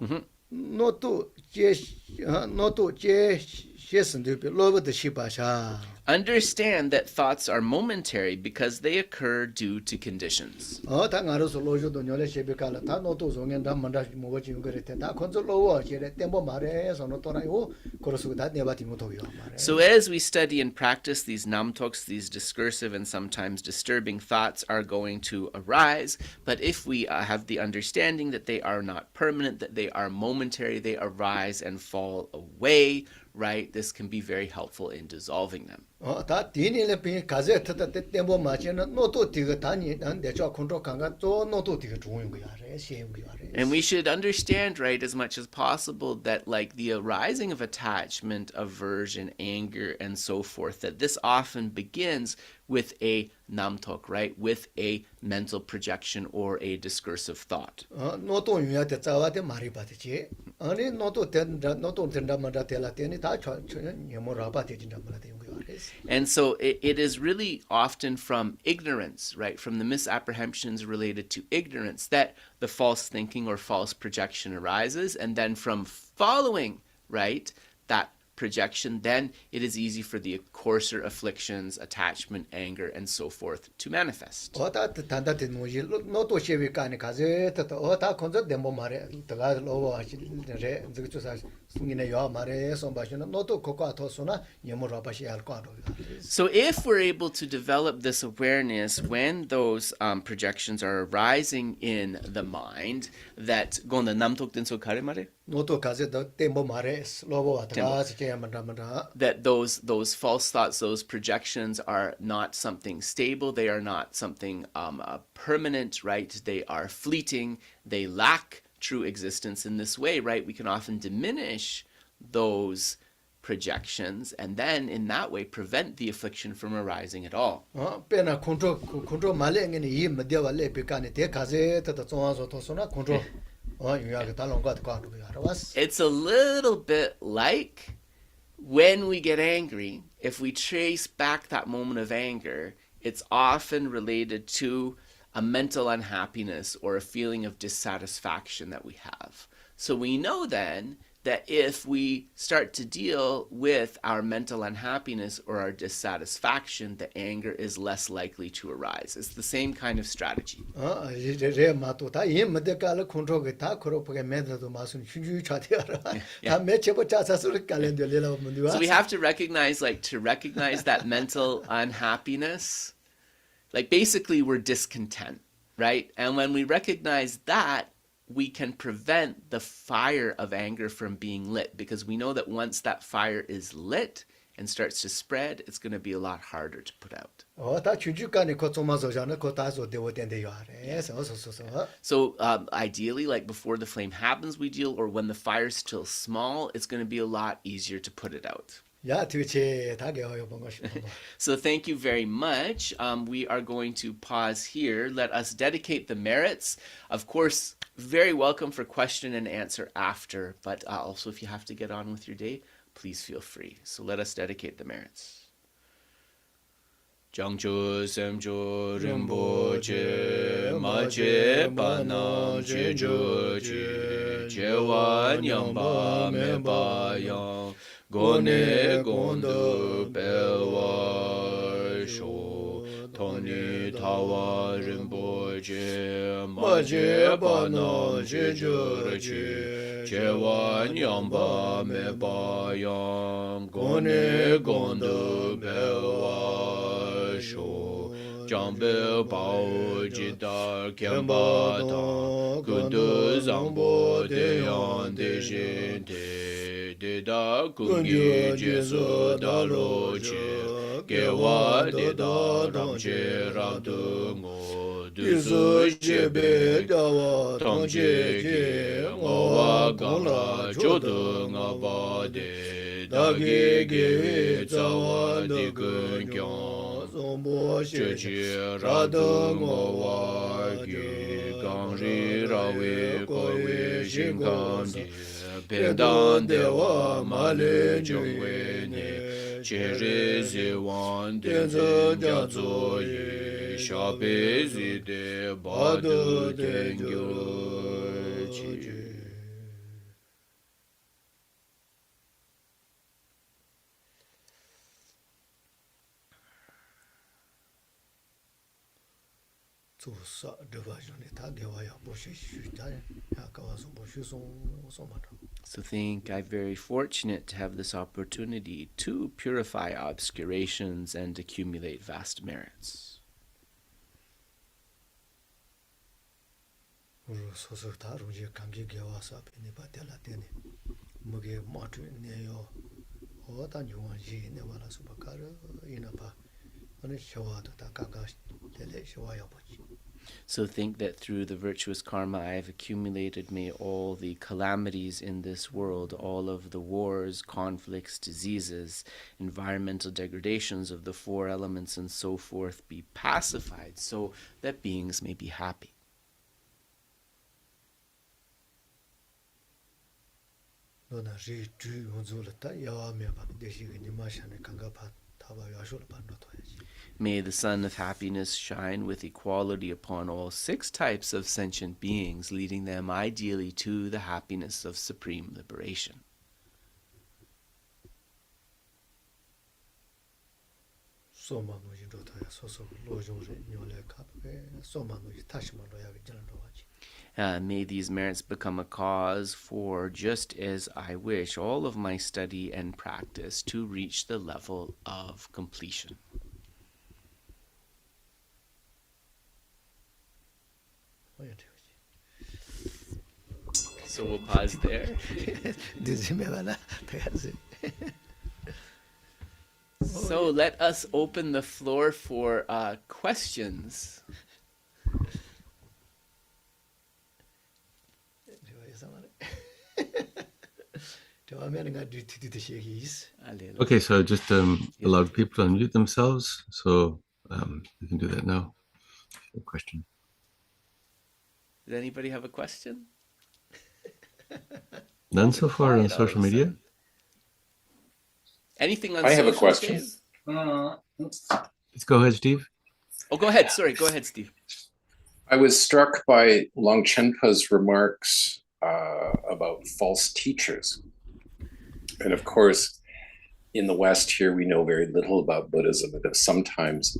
노도 제 셰슨도 로버드 시바샤. Understand that thoughts are momentary because they occur due to conditions. 당아로서 로조도 녀레 셰베칼라 다 노도 종엔다 만다 뭐지 그랬대. 다 컨트롤 로워 제레 템보 말해서 노도라요. 그래서 다 네바티 못어요 말해. So as we study and practice these namtoks, these discursive and sometimes disturbing thoughts are going to arise, but if we have the understanding that they are not permanent, that they are momentary, they arise and fall away, right? This can be very helpful in dissolving them. 다 디니레 비 가제트다 템보 마치는 노도 디가 다니 내저 컨트롤 강가 또 노도 디가 좋은 거야. 시행 거야. And we should understand, right, as much as possible that like the arising of attachment, aversion, anger, and so forth, that this often begins with a namtok, right, with a mental projection or a discursive thought. 노도 유야데 자와데 말이 받지. 아니 노도 된다 말다 될라 되니 다 녀모라바 되진다 말다 연구야. And so it is really often from ignorance, right, from the misapprehensions related to ignorance that the false thinking or false projection arises, and then from following, right, that projection, then it is easy for the coarser afflictions, attachment, anger, and so forth to manifest. So if we're able to develop this awareness when those projections are arising in the mind, that that those false thoughts, those projections are not something stable, they are not something permanent, right? They are fleeting, they lack true existence. In this way, right, we can often diminish those projections and then in that way prevent the affliction from arising at all. It's a little bit like when we get angry. If we trace back that moment of anger, it's often related to a mental unhappiness or a feeling of dissatisfaction that we have. So we know then that if we start to deal with our mental unhappiness or our dissatisfaction, the anger is less likely to arise. It's the same kind of strategy. So we have to recognize that mental unhappiness, like basically we're discontent, right? And when we recognize that, we can prevent the fire of anger from being lit, because we know that once that fire is lit and starts to spread, it's going to be a lot harder to put out. So ideally, like before the flame happens, we deal, or when the fire's still small, it's going to be a lot easier to put it out. So thank you very much. We are going to pause here. Let us dedicate the merits. Of course, very welcome for question and answer after, but also if you have to get on with your day, please feel free. So let us dedicate the merits. Jangcho semcho rinpoche mache panam chejo che chewa nyamba meba yang gone gondo pewa sho toni tawa rinpoche mache panam chejo che chewa nyamba meba yang gone gondo pewa Jambe bao jita kemba ta kundu zambo de yan de jin de da kungi jesu da lo che gewa de da ram che ra du ngo du su che be da wa tong che ge ngo wa gang la jo du nga ba de da ge za wa de gun kyang Chechi rada ngowa ki gangri rawe kowe shinkandi pendan dewa male jongwe ne cheri ziwan tenzo jazo ye shape zide badu tengyo chi So think I'm very fortunate to have this opportunity to purify obscurations and accumulate vast merits. So think that through the virtuous karma I have accumulated, may all the calamities in this world, all of the wars, conflicts, diseases, environmental degradations of the four elements and so forth be pacified so that beings may be happy. May the sun of happiness shine with equality upon all 6 types of sentient beings, leading them ideally to the happiness of supreme liberation. May these merits become a cause for, just as I wish, all of my study and practice to reach the level of completion. So we'll pause there. So let us open the floor for questions. Okay, so just allow people to unmute themselves. So you can do that now. A question. Does anybody have a question? None so far on social media? Anything on I social? have a question. Let's go ahead, Steve. Oh, go ahead. Sorry, go ahead, Steve. I was struck by Longchenpa's remarks about false teachers. And of course, in the West here, we know very little about Buddhism and have sometimes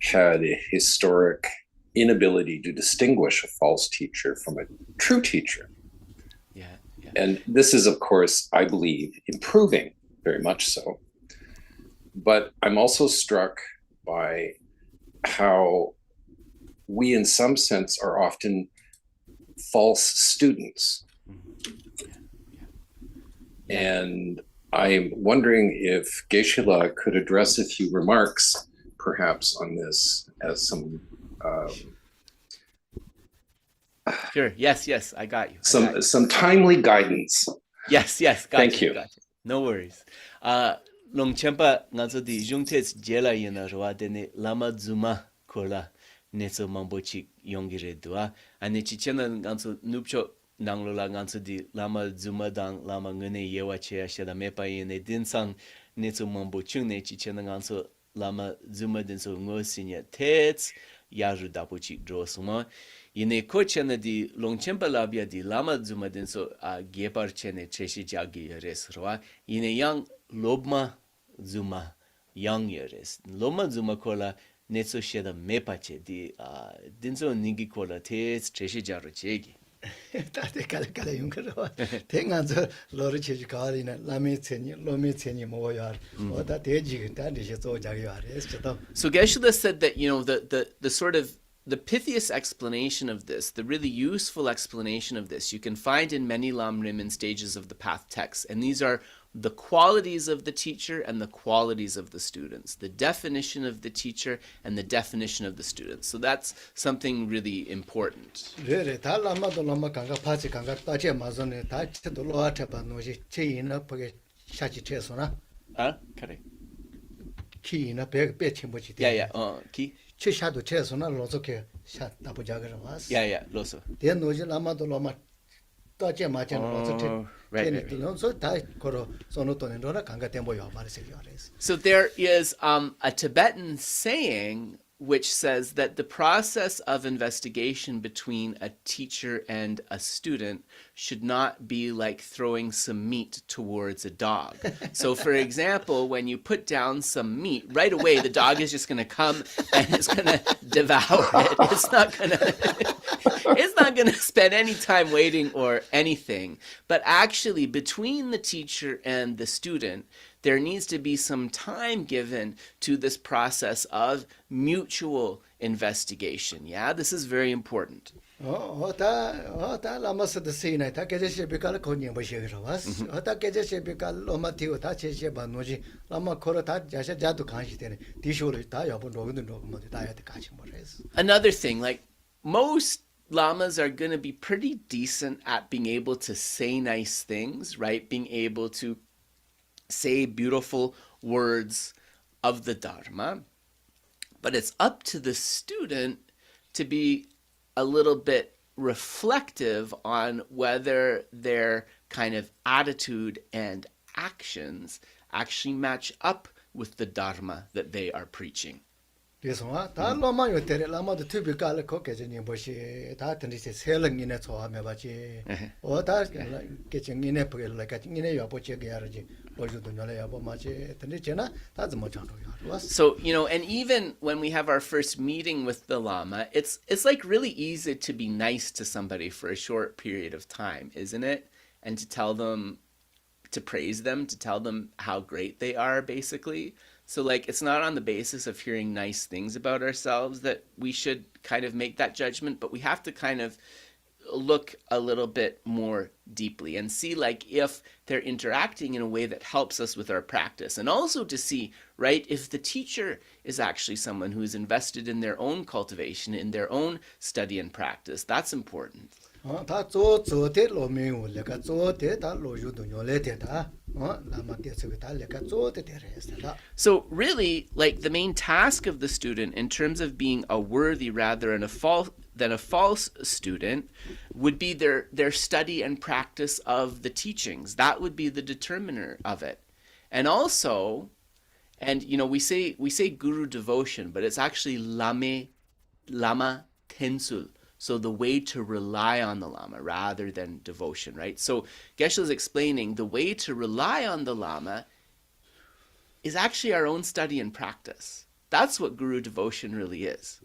had a historic inability to distinguish a false teacher from a true teacher. Yeah. And this is, of course, I believe, improving, very much so. But I'm also struck by how we, in some sense, are often false students. And I'm wondering if Geshe could address a few remarks, perhaps, on this as some... Sure. Yes, I got you. Some timely guidance. Yes, got Thank you. Got you. No worries. Longchenpa ngazo di jungtets jela yena rwa dene lama zuma kola netso mambochi yongire dua ane chichena ngazo nupcho nanglola ngansu di lama zumadang lama ngune yewa che sheda mepa yene dinsang netsu mambo chungne chi chen ngansu lama zumadin so ngosinya tets yaru dapo chi drosuma yene ko chen di longchempa labia di lama zumadin so gepar chene cheshi jagi resrwa yene yang lobma zuma yang yeres loma zuma kola netsu sheda mepa che di dinso ningi kola tets cheshi jaru chegi 다들 갈갈에 용거로 대간서 로르 체지 가리나 라메 체니 로메 체니 뭐야 어다 대지 다리시 조작이야 그래서 So Geshe said that, you know, the sort of the pithiest explanation of this, the really useful explanation of this, you can find in many Lam Rim stages of the path texts, and these are the qualities of the teacher and the qualities of the students, the definition of the teacher and the definition of the students. So that's something really important. 그래 달라마도 라마 강가 파치 강가 따제 마존에 다 치도 로아테 바노지 체이나 버게 샤지 체소나 Kare. 키나 배 침보지 Yeah, ki. 체샤도 체소나 로조케 샤 나보자거라 와스 Yeah, loso. 대 노지 라마도 라마 따제 마찬 로조테 Right. so 다 거로 소노토네 로라 강가 템보요 말세요 So there is a Tibetan saying which says that the process of investigation between a teacher and a student should not be like throwing some meat towards a dog. So for example, when you put down some meat, right away the dog is just going to come and it's going to devour it. It's not going to spend any time waiting or anything. But actually, between the teacher and the student, there needs to be some time given to this process of mutual investigation. Yeah, this is very important. 다 라마스도 세이나 다 계제시 비칼 코니 버시기로 와스 다 계제시 비칼 로마티오 다 제시 바노지 라마 코로 다 자샤 자도 간시 되네 디쇼를 다 여본 로그는 로그 다 해야 돼 같이 뭐래서 Another thing, like most lamas are going to be pretty decent at being able to say nice things, right? Being able to say beautiful words of the dharma. But it's up to the student to be a little bit reflective on whether their kind of attitude and actions actually match up with the dharma that they are preaching. 그래서 다 로마 요테레 라마도 투비칼 코케제니 버시 다 던지세 셀릉이네 좋아하며 봐지 어다 계정이네 버gel라 같이네 여보체게 야르지 버주도 녀래 여보 마지 던지잖아 다 좀 장로야. So, you know, and even when we have our first meeting with the Lama, it's like really easy to be nice to somebody for a short period of time, isn't it? And to tell them, to praise them, to tell them how great they are, basically. So, like, it's not on the basis of hearing nice things about ourselves that we should kind of make that judgment, but we have to kind of look a little bit more deeply and see, like, if they're interacting in a way that helps us with our practice. And also to see, right, if the teacher is actually someone who's invested in their own cultivation, in their own study and practice. That's important. 다 조조데 로미오 레가 조데 다 로유도 녀레데다 라마 데스가 다 레가 조데 데레스다. So really, like, the main task of the student in terms of being a worthy rather than a false student would be their study and practice of the teachings. That would be the determiner of it. And also, and you know, we say guru devotion, but it's actually lama tensul. So the way to rely on the Lama rather than devotion, right? So Geshe is explaining the way to rely on the Lama is actually our own study and practice. That's what guru devotion really is.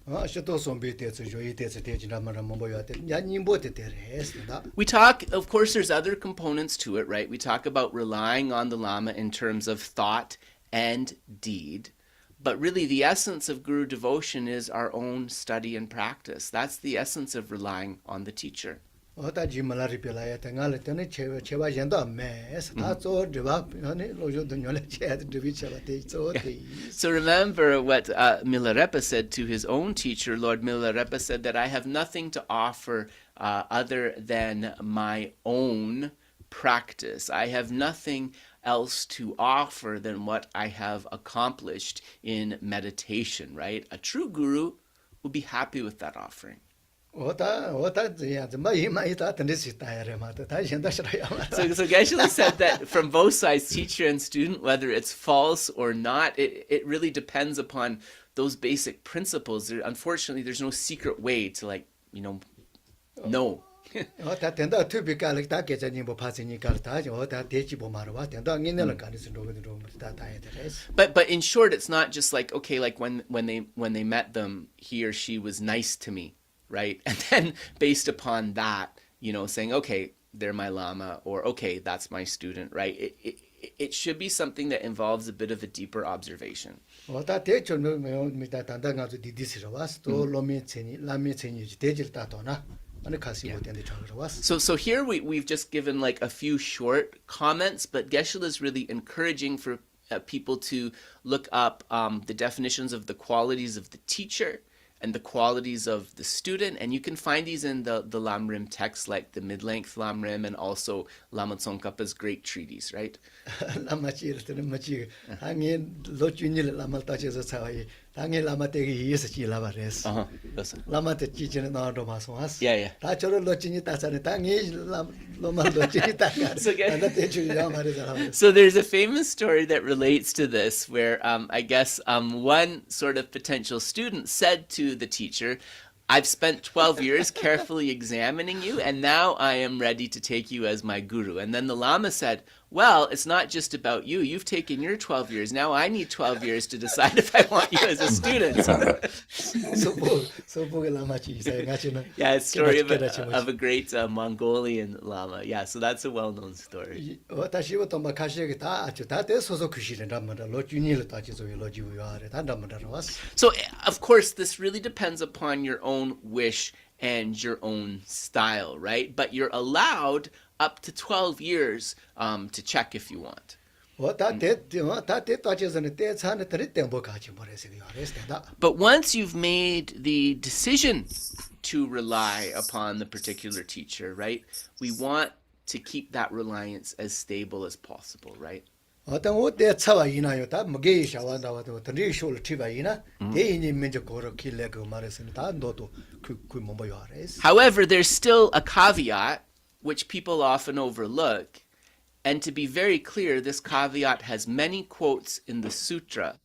We talk, of course, there's other components to it, right? We talk about relying on the Lama in terms of thought and deed. But really, the essence of guru devotion is our own study and practice. That's the essence of relying on the teacher. So remember what Milarepa said to his own teacher. Lord Milarepa said that I have nothing to offer other than my own practice. I have nothing else to offer than what I have accomplished in meditation, right? A true guru will be happy with that offering. So Geshe said that from both sides, teacher and student, whether it's false or not, it really depends upon those basic principles. Unfortunately, there's no secret way to know. But in short, it's not just like, okay, like when they met them, he or she was nice to me, right? And then based upon that, saying, okay, they're my lama, or okay, that's my student, right? It should be something that involves a bit of a deeper observation. So here we've just given like a few short comments, but Geshe is really encouraging for people to look up the definitions of the qualities of the teacher and the qualities of the student, and you can find these in the Lamrim texts, like the mid-length Lamrim and also Lama Tsongkhapa's great treatise, right? Listen. Yeah. So there's a famous story that relates to this, where I guess one sort of potential student said to the teacher, I've spent 12 years carefully examining you, and now I am ready to take you as my guru. And then the Lama said, well, it's not just about you. You've taken your 12 years. Now I need 12 years to decide if I want you as a student. Yeah, it's a story of a great Mongolian Lama. Yeah, so that's a well-known story. So, of course, this really depends upon your own wish and your own style, right? But you're allowed up to 12 years to check if you want. But once you've made the decision to rely upon the particular teacher, right, we want to keep that reliance as stable as possible, right? However, there's still a caveat which people often overlook, and to be very clear, this caveat has many quotes in the sutra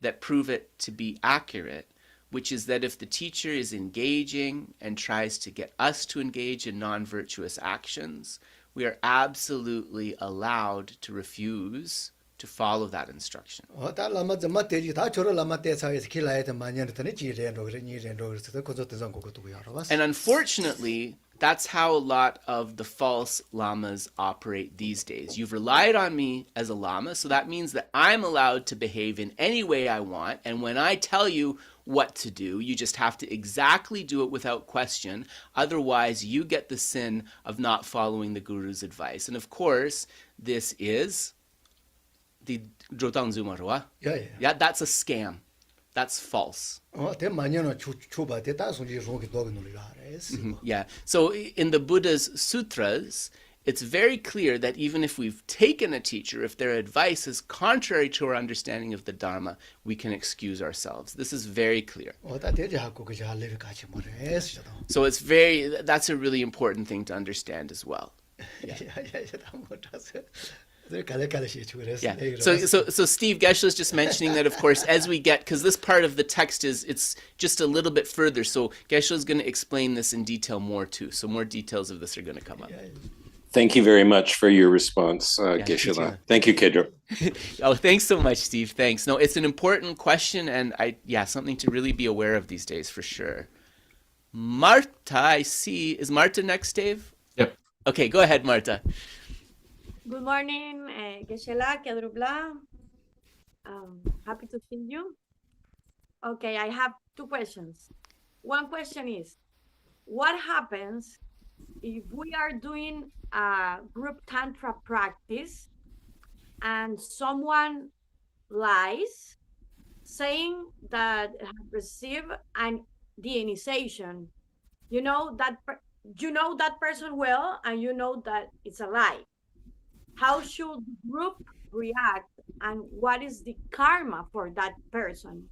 that prove it to be accurate, which is that if the teacher is engaging and tries to get us to engage in non-virtuous actions, we are absolutely allowed to refuse to follow that instruction. And unfortunately, that's how a lot of the false lamas operate these days. You've relied on me as a lama, so that means that I'm allowed to behave in any way I want, and when I tell you what to do, you just have to exactly do it without question. Otherwise, you get the sin of not following the guru's advice. And of course, this is the Drotang Zumarwa. Yeah, that's a scam. That's false. Yeah. So in the Buddha's sutras, it's very clear that even if we've taken a teacher, if their advice is contrary to our understanding of the Dharma, we can excuse ourselves. This is very clear. So that's a really important thing to understand as well. Yeah. Yeah. So Steve, Geshe is just mentioning that, of course, as we get, because this part of the text it's just a little bit further, so Geshe is going to explain this in detail more too. So more details of this are going to come up. Thank you very much for your response, Geshe. Thank you, Ngodrup. Oh, thanks so much, Steve. Thanks. No, it's an important question, and something to really be aware of these days for sure. Marta, I see. Is Marta next, Dave? Yep. Okay, go ahead, Marta. Good morning, Geshe, Ngodrup. Happy to see you. Okay, I have two questions. One question is, what happens if we are doing a group tantra practice and someone lies saying that have received the initiation? You know that person well, and you know that it's a lie. How should the group react, and what is the karma for that person?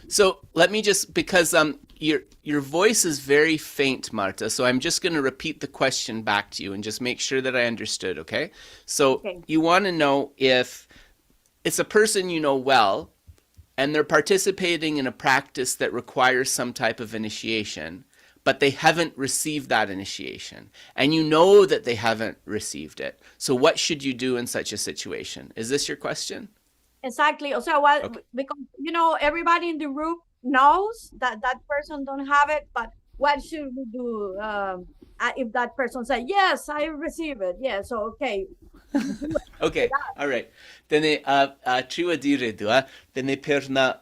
So let me just, because your voice is very faint, Marta, so I'm just going to repeat the question back to you and just make sure that I understood, okay? So Okay. you want to know if it's a person you know well, and they're participating in a practice that requires some type of initiation, but they haven't received that initiation, and you know that they haven't received it. So what should you do in such a situation? Is this your question? Exactly. So because everybody in the group knows that that person don't have it, but what should we do if that person say yes, I receive it? Yeah. So okay. Okay, all right. Then triwa dire dua. Then perna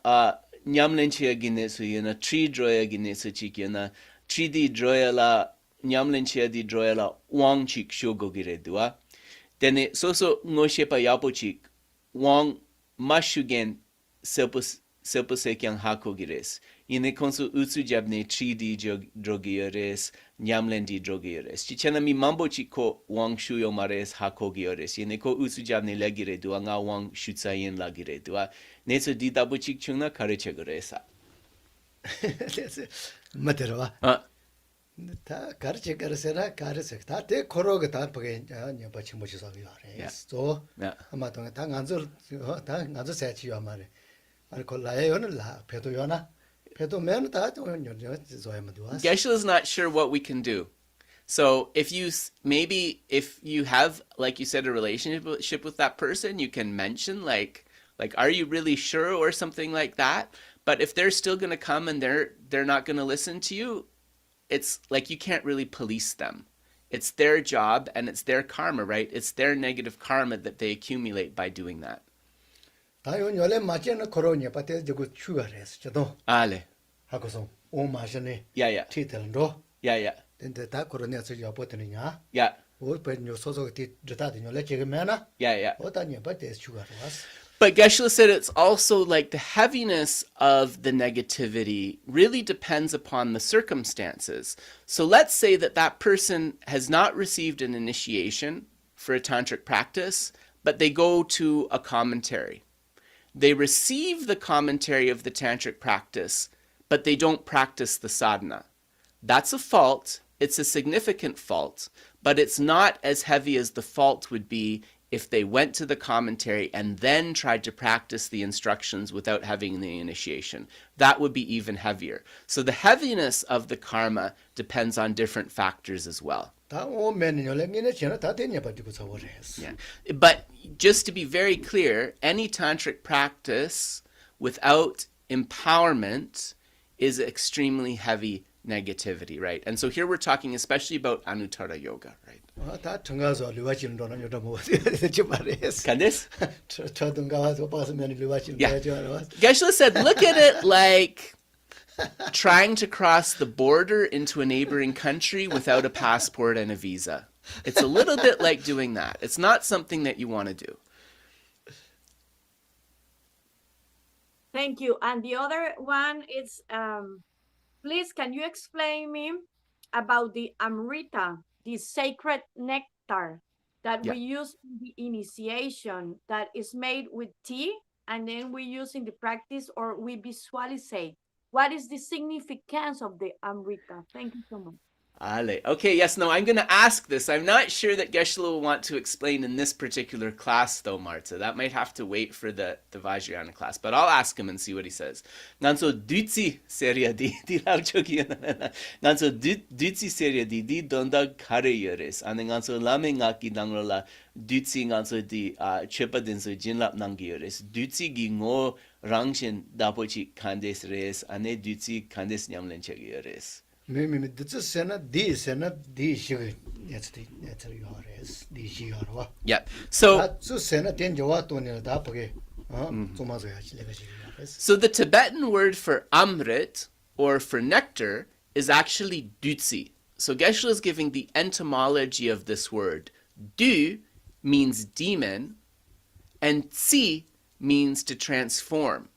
nyamlenchia ginesu yena tri droya ginesu chikina tri di droya la nyamlenchia di droya la wang chik shogo gire dua. Then soso ngoshepa yapo chik wang mashugen sepus sekyang hako gires. Yene konsu utsu jabne tri di drogiyores nyamlendi drogiyores. Chichena mi mambo chiko wang shuyo mares hako giyores. Yene ko utsu jabne legire dua nga wang shutsayen lagire dua. Netsu di dabu chik chungna kareche goresa. Materwa. 다 가르쳐 가르세라 가르세 다대 코로가 다 보게 냐 침모지 사기하래. 또 아마 동안 다 안저 세치요 말에. 말 콜라에 오늘 라 배도 요나 배도 매는 다 저야만 도와. Geshe is not sure what we can do. So if you have, like you said, a relationship with that person, you can mention like are you really sure or something like that. But if they're still going to come and they're not going to listen to you, it's like you can't really police them. It's their job and it's their karma, right? It's their negative karma that they accumulate by doing that. 다요 요래 맞잖아 코로냐 빠테 저거 추가래서 저도 Ale. 하고서 오 마셔네. Yeah. 티텔로. Yeah. 근데 다 코로냐서 여보더니냐. Yeah. 오 배뇨 소소 티 저다디 요래 지금에나. Yeah. 오다냐 빠테 추가래서. But Geshe said it's also like the heaviness of the negativity really depends upon the circumstances. So let's say that person has not received an initiation for a tantric practice, but they go to a commentary. They receive the commentary of the tantric practice, but they don't practice the sadhana. That's a fault. It's a significant fault, but it's not as heavy as the fault would be if they went to the commentary and then tried to practice the instructions without having the initiation. That would be even heavier. So the heaviness of the karma depends on different factors as well. 다 Yeah. But just to be very clear, any tantric practice without empowerment is extremely heavy negativity, right? And so here we're talking especially about Anuttara yoga, right? 다 정가서 리와치는 돈은 요다 뭐 되지 말이었어. Candice? 저든 가서 봐서면 리와치는 되죠. Geshe said, look at it like trying to cross the border into a neighboring country without a passport and a visa. It's a little bit like doing that. It's not something that you want to do. Thank you. And the other one is, please, can you explain me about the Amrita, the sacred nectar that we use in the initiation, that is made with tea, and then we use in the practice or we visualize? What is the significance of the Amrita? Thank you so much. Ale. Okay, yes, no, I'm going to ask this. I'm not sure that Geshe will want to explain in this particular class, though, Marta. That might have to wait for the Vajrayāna class, but I'll ask him and see what he says. Nanso dutsi seria di lauchoki. Nanso dutsi seria di donda kare yores. And nanso lame ngaki dangrola dutsi nanso di chepa denso jinlap nangi yores. Dutsi gi ngo rangshin dapochi kandes res. Ane dutsi kandes nyamlenchegi yores. Yeah. So the Tibetan word for amrit or for nectar is actually dutsi. So Geshe is giving the etymology of this word. Du means demon and tsi means to transform.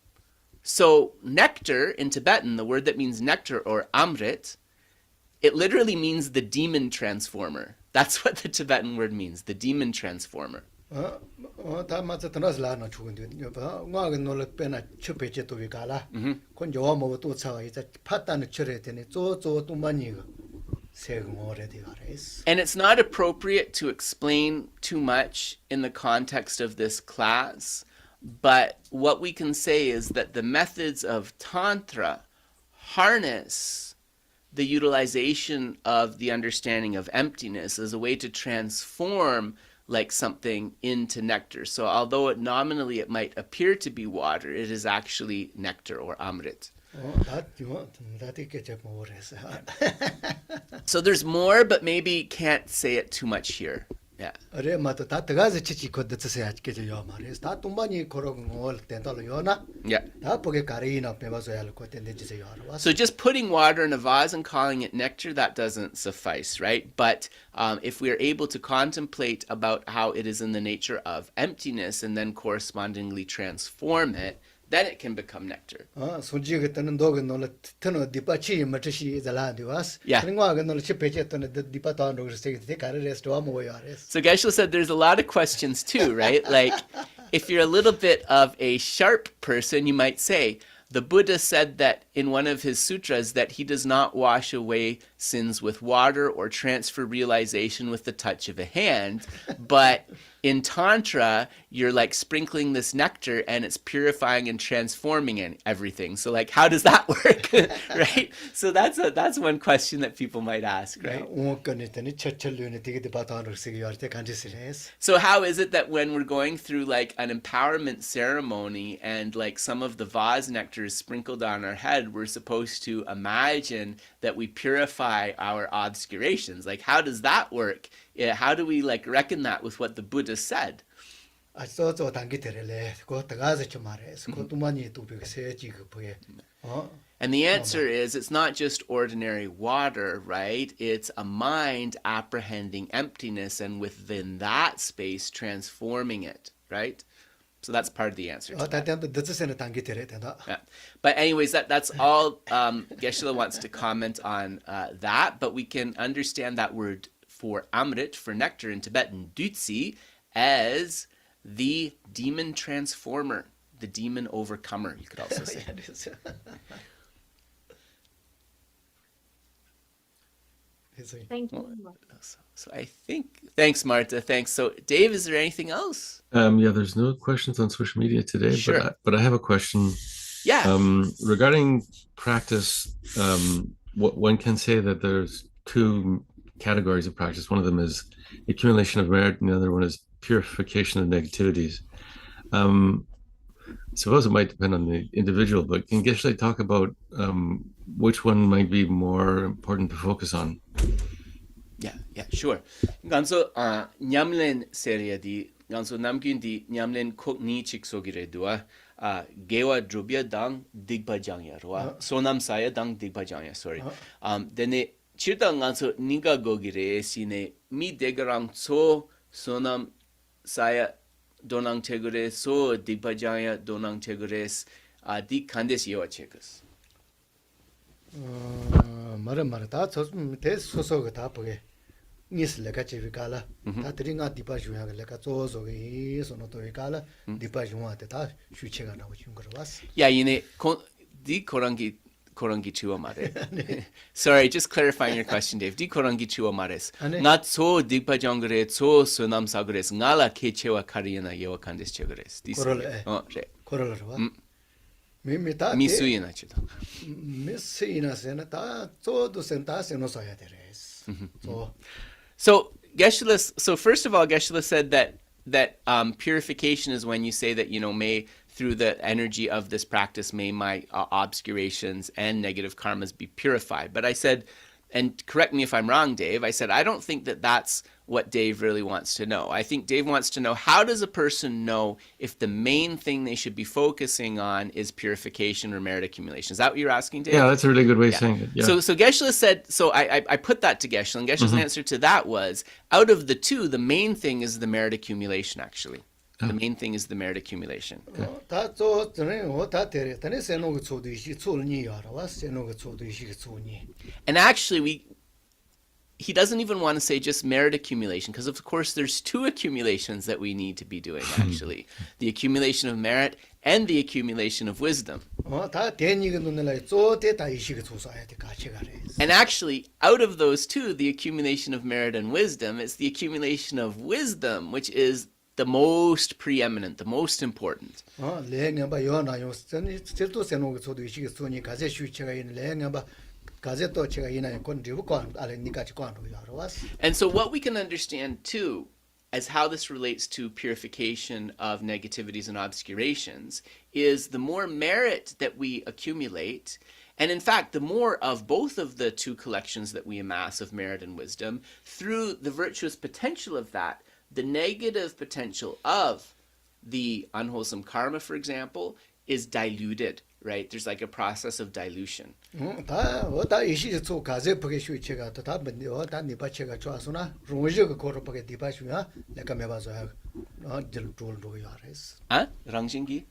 So nectar in Tibetan, the word that means nectar or amrit, it literally means the demon transformer. That's what the Tibetan word means, the demon transformer. 다 맞아 드나슬라나 죽은데 뭐가 놀라 빼나 첩배제 또 위가라 건조와 뭐또 차가 이제 파다는 처리해 되네 또 많이 세금 오래돼 가래스. And it's not appropriate to explain too much in the context of this class, but what we can say is that the methods of Tantra harness the utilization of the understanding of emptiness as a way to transform like something into nectar. So although nominally it might appear to be water, it is actually nectar or amrit. So there's more, but maybe can't say it too much here. Yeah. Yeah. So just putting water in a vase and calling it nectar, that doesn't suffice, right? But if we are able to contemplate about how it is in the nature of emptiness and then correspondingly transform it, then it can become nectar. Yeah. So Geshe said there's a lot of questions too, right? Like, if you're a little bit of a sharp person, you might say, the Buddha said that in one of his sutras that he does not wash away sins with water or transfer realization with the touch of a hand, but in Tantra, you're like sprinkling this nectar and it's purifying and transforming everything. So like, how does that work, right? So that's one question that people might ask, right? So how is it that when we're going through like an empowerment ceremony and like some of the vase nectar is sprinkled on our head, we're supposed to imagine that we purify our obscurations? Like, how does that work? Yeah, how do we like reckon that with what the Buddha said? And the answer is it's not just ordinary water, right? It's a mind apprehending emptiness and within that space transforming it, right? So that's part of the answer to that. Yeah. But anyways, that's all Geshe wants to comment on that, but we can understand that word for amrit, for nectar in Tibetan, Dutsi, as the demon transformer, the demon overcomer, you could also say. Thank you. So I think, thanks Marta, thanks. So Dave, is there anything else? Yeah, there's no questions on social media today, Sure. but I have a question. Yeah. Regarding practice, one can say that there's two categories of practice. One of them is accumulation of merit, and the other one is purification of negativities. I suppose it might depend on the individual, but can Geshe talk about which one might be more important to focus on? Yeah, sure. Ganso nyamlen seria di ganso namgyun di nyamlen kokni chiksogire dua gewa drubya dang digbajangya roa sonam saya dang digbajangya, sorry. Dene chirta ganso ninga gogire sine mi degarang so sonam saya donang tegure so digbajangya donang tegures di kandes yewa chekas. Mara ta so ta poge nis lega chevigala ta tringa dipa juya lega zo ge so no to vigala dipa juwa ta shuchega na uchungras. Yeah, yine di korangi chua mare. Sorry, just clarifying your question, Dave. Di korangi chua mares. Not so dipa jangre so sonam sagres ngala kechewa kariyana yewa kandes chegres. Korol. Misuyina chita. Misuyina sena ta todo senta seno saya teres. So Geshe, so first of all, Geshe said that purification is when you say that, may through the energy of this practice, may my obscurations and negative karmas be purified. But I said, and correct me if I'm wrong, Dave, I said, I don't think that that's what Dave really wants to know. I think Dave wants to know, how does a person know if the main thing they should be focusing on is purification or merit accumulation? Is that what you're asking, Dave? Yeah, that's a really good way of saying it. Yeah. So Geshe said, so I put that to Geshe, and Geshe's answer to that was, out of the two, the main thing is the merit accumulation, actually. The main thing is the merit accumulation. And actually, he doesn't even want to say just merit accumulation, because of course there's two accumulations that we need to be doing, actually. The accumulation of merit and the accumulation of wisdom. 다 대니가 눈을 쪼대 다 이식을 조사해야 돼 같이 가래. And actually, out of those two, the accumulation of merit and wisdom, it's the accumulation of wisdom, which is the most preeminent, the most important. 레ኛ 봐 요나요. 전이 절도 세노고 저도 이식을 손이 가제 슈치가 있는 레냐 봐. 가제도 제가 이나요 건디고 관 알니까지 관로 여러 왔어. And so what we can understand too, as how this relates to purification of negativities and obscurations, is the more merit that we accumulate, and in fact, the more of both of the two collections that we amass of merit and wisdom, through the virtuous potential of that, the negative potential of the unwholesome karma, for example, is diluted, right? There's like a process of dilution. 다 이식을 조 가제 보게 슈치가 다 뭔데요? 다 니바체가 좋아서나 롱지가 고로하게 디바슈야 내가 매봐서 들도록 요아레스. 랑신기?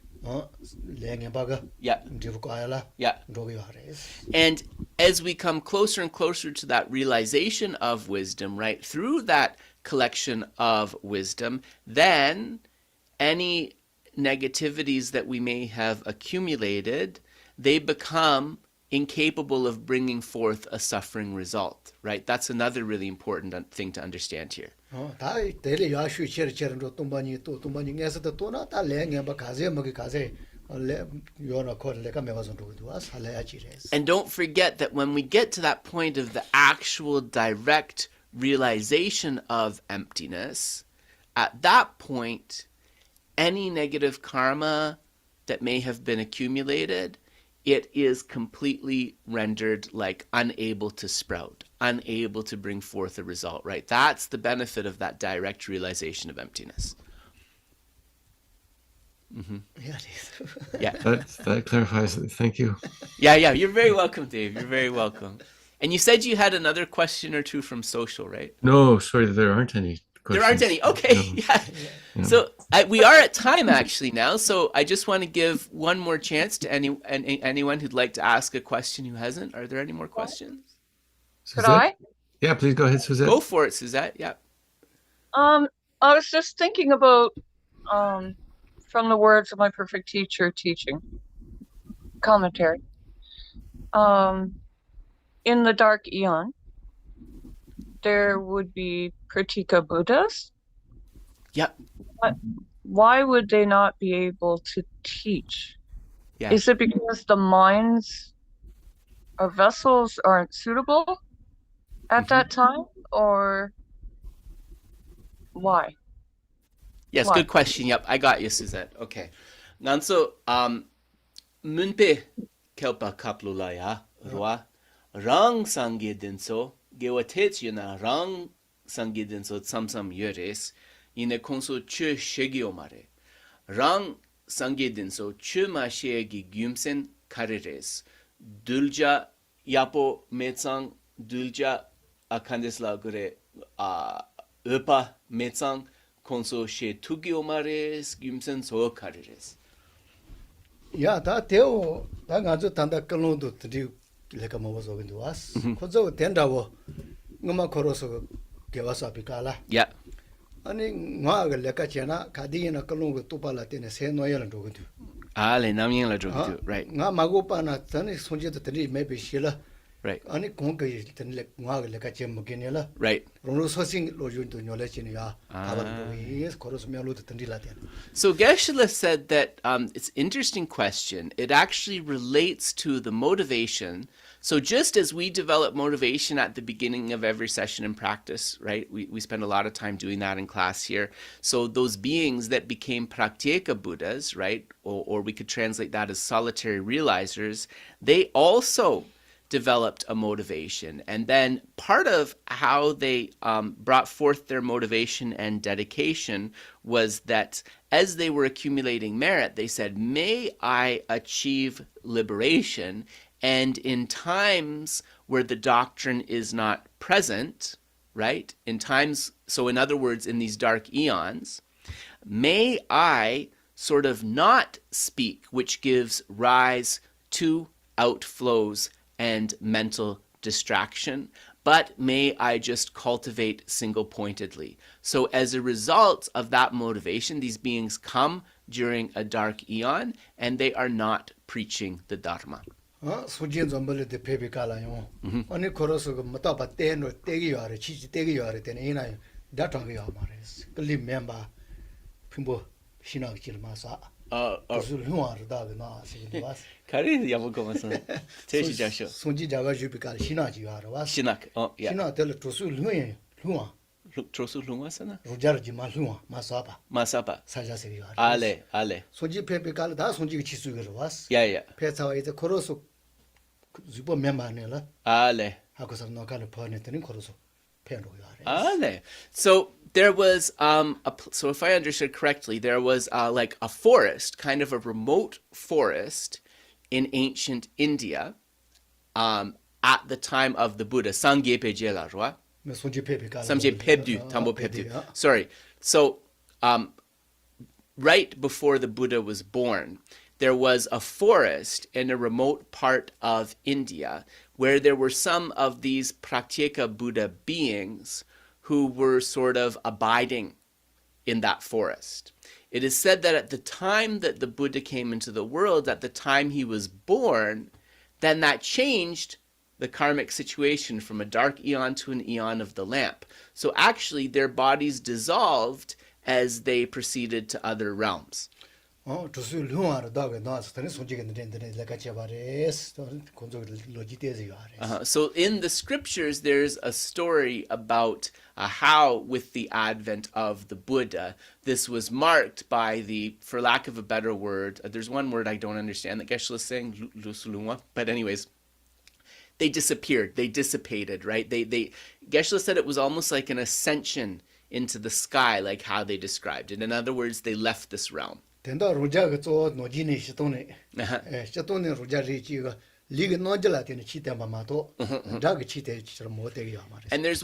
레냐 바가 Yeah. 디부고 아야라. Yeah. 로고 요아레스. And as we come closer and closer to that realization of wisdom, right, through that collection of wisdom, then any negativities that we may have accumulated, they become incapable of bringing forth a suffering result, right? That's another really important thing to understand here. 다 데리 야슈 체르체르로 똥바니 또 똥바니 에서도 또나 다 레냐 바 가제 먹이 가제 레 요나 콜 내가 매봐서 로고 왔어 할래야지레스. And don't forget that when we get to that point of the actual direct realization of emptiness, at that point, any negative karma that may have been accumulated, it is completely rendered like unable to sprout, unable to bring forth a result, right? That's the benefit of that direct realization of emptiness. Yeah. That clarifies it. Thank you. Yeah, you're very welcome, Dave. You're very welcome. And you said you had another question or two from social, right? No, sorry, there aren't any questions. There aren't any. Okay, No. yeah. So we are at time actually now. So I just want to give one more chance to anyone who'd like to ask a question who hasn't. Are there any more questions? Could I? Yeah, please go ahead, Suzette. Go for it, Suzette. Yeah. I was just thinking about from the words of my perfect teacher teaching commentary. In the dark eon, there would be Pratika Buddhas. Yep. Why would they not be able to teach? Yeah. Is it because the minds or vessels aren't suitable at that time, or why? Yes, Why? good question. Yep, I got you, Suzette. Okay. Nanso munpe kelpa kaplulaya roa rang sangye dinso gewatetsuna rang sangye dinso samsam yores ine konso che shegiomare rang sangye dinso che ma shegi gyumsen kareres dulja yapo metsang dulja akandesla gure öpa metsang konso she tugiomares gyumsen so kareres. 야, 다 대오 다 가져 단다 끌로도 드리 레가 먹어서 근데 왔어. 코저 된다고 엄마 걸어서 개와서 비가라. Yeah. 아니 나가 레가 제나 가디나 끌로고 또발라 때네 세노야는 도거든. Ale namyen la jogu, right. 나 마고파나 전에 손제도 드리 매비 실라. Right. 아니 공게 드리 나가 레가 제 먹기네라. Right. 로로 소싱 로준도 녀레치니야. 가방도 이 걸어서 멸로도 드리라 돼. So Geshe said that it's an interesting question. It actually relates to the motivation. So just as we develop motivation at the beginning of every session in practice, right? We spend a lot of time doing that in class here. So those beings that became pratyeka Buddhas, right? Or we could translate that as solitary realizers, they also developed a motivation. And then part of how they brought forth their motivation and dedication was that as they were accumulating merit, they said, may I achieve liberation, and in times where the doctrine is not present, right? In times, so in other words, in these dark eons, may I sort of not speak, which gives rise to outflows and mental distraction, but may I just cultivate single-pointedly. So as a result of that motivation, these beings come during a dark eon, and they are not preaching the dharma. 수진 좀벌 때 페비칼아요. 아니 코로스 그 못아바 때노 때기요아래 치치 때기요아래 때네 이나 다탕이요 말레스. 클리 멤버 핀보 신학질 마사. 무슨 흉아르다 나 시기바스. 가리 야보고마서 제시자쇼. 손지 자가 주비칼 신학지요아래 와. 신학. 야. 신학들 조수 흉이 흉아. trosu hlungwasana? 로자르지 마흉아 마사바. Masapa. 사자세요. Ale. 손지 페비칼 다 손지가 치수거로 왔어. Yeah. 페차와 이제 코로스 주보 멤버네라. Ale. 하고서 너가는 퍼네더니 코로스 펜로요. Ale. So there was so if I understood correctly, there was like a forest, kind of a remote forest in ancient India at the time of the Buddha. Sangye Pejela, right? Samje Pebdu, Tambo Pebdu. Sorry. So right before the Buddha was born, there was a forest in a remote part of India where there were some of these Pratyeka Buddha beings who were sort of abiding in that forest. It is said that at the time that the Buddha came into the world, at the time he was born, then that changed the karmic situation from a dark eon to an eon of the lamp. So actually their bodies dissolved as they proceeded to other realms. So in the scriptures, there's a story about how, with the advent of the Buddha, this was marked by the, for lack of a better word, there's one word I don't understand that Geshe is saying, lusulungwa, but anyways, they disappeared, they dissipated, right? Geshe said it was almost like an ascension into the sky, like how they described it. In other words, they left this realm. And there's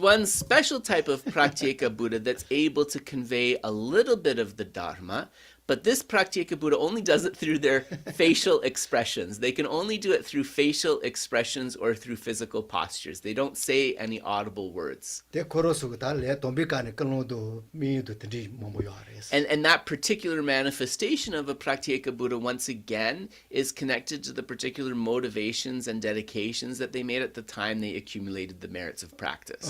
one special type of Pratyeka Buddha that's able to convey a little bit of the Dharma, but this Pratyeka Buddha only does it through their facial expressions. They can only do it through facial expressions or through physical postures. They don't say any audible words. And that particular manifestation of a Pratyeka Buddha, once again, is connected to the particular motivations and dedications that they made at the time they accumulated the merits of practice.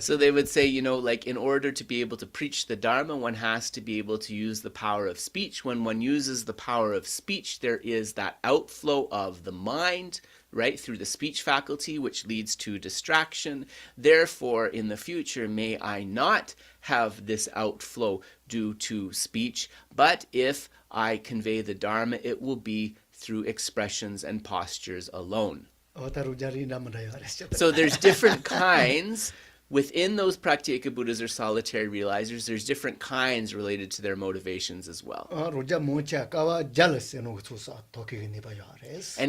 So they would say, like in order to be able to preach the Dharma, one has to be able to use the power of speech. When one uses the power of speech, there is that outflow of the mind, right, through the speech faculty, which leads to distraction. Therefore, in the future, may I not have this outflow due to speech, but if I convey the Dharma, it will be through expressions and postures alone. So there's different kinds within those Pratyeka Buddhas or solitary realizers. There's different kinds related to their motivations as well. And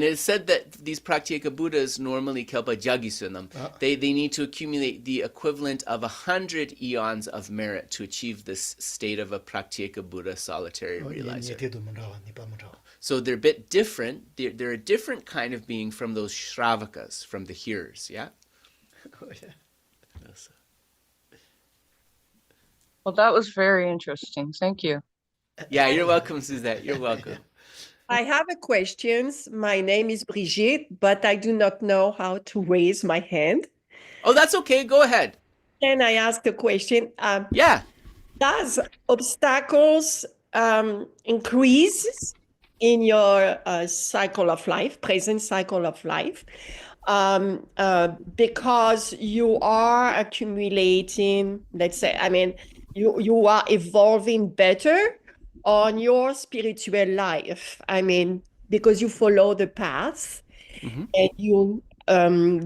it is said that these Pratyeka Buddhas normally kelpa jagisunam. They need to accumulate the equivalent of 100 eons of merit to achieve this state of a Pratyeka Buddha solitary realizer. So they're a bit different. They're a different kind of being from those Shravakas, from the hearers, yeah? Well, that was very interesting. Thank you. Yeah, you're welcome, Suzette. You're welcome. I have a question. My name is Brigitte, but I do not know how to raise my hand. Oh, that's okay. Go ahead. Can I ask a question? Yeah. Does obstacles increase in your cycle of life, present cycle of life, because you are accumulating, let's say, you are evolving better on your spiritual life. Because you follow the path and you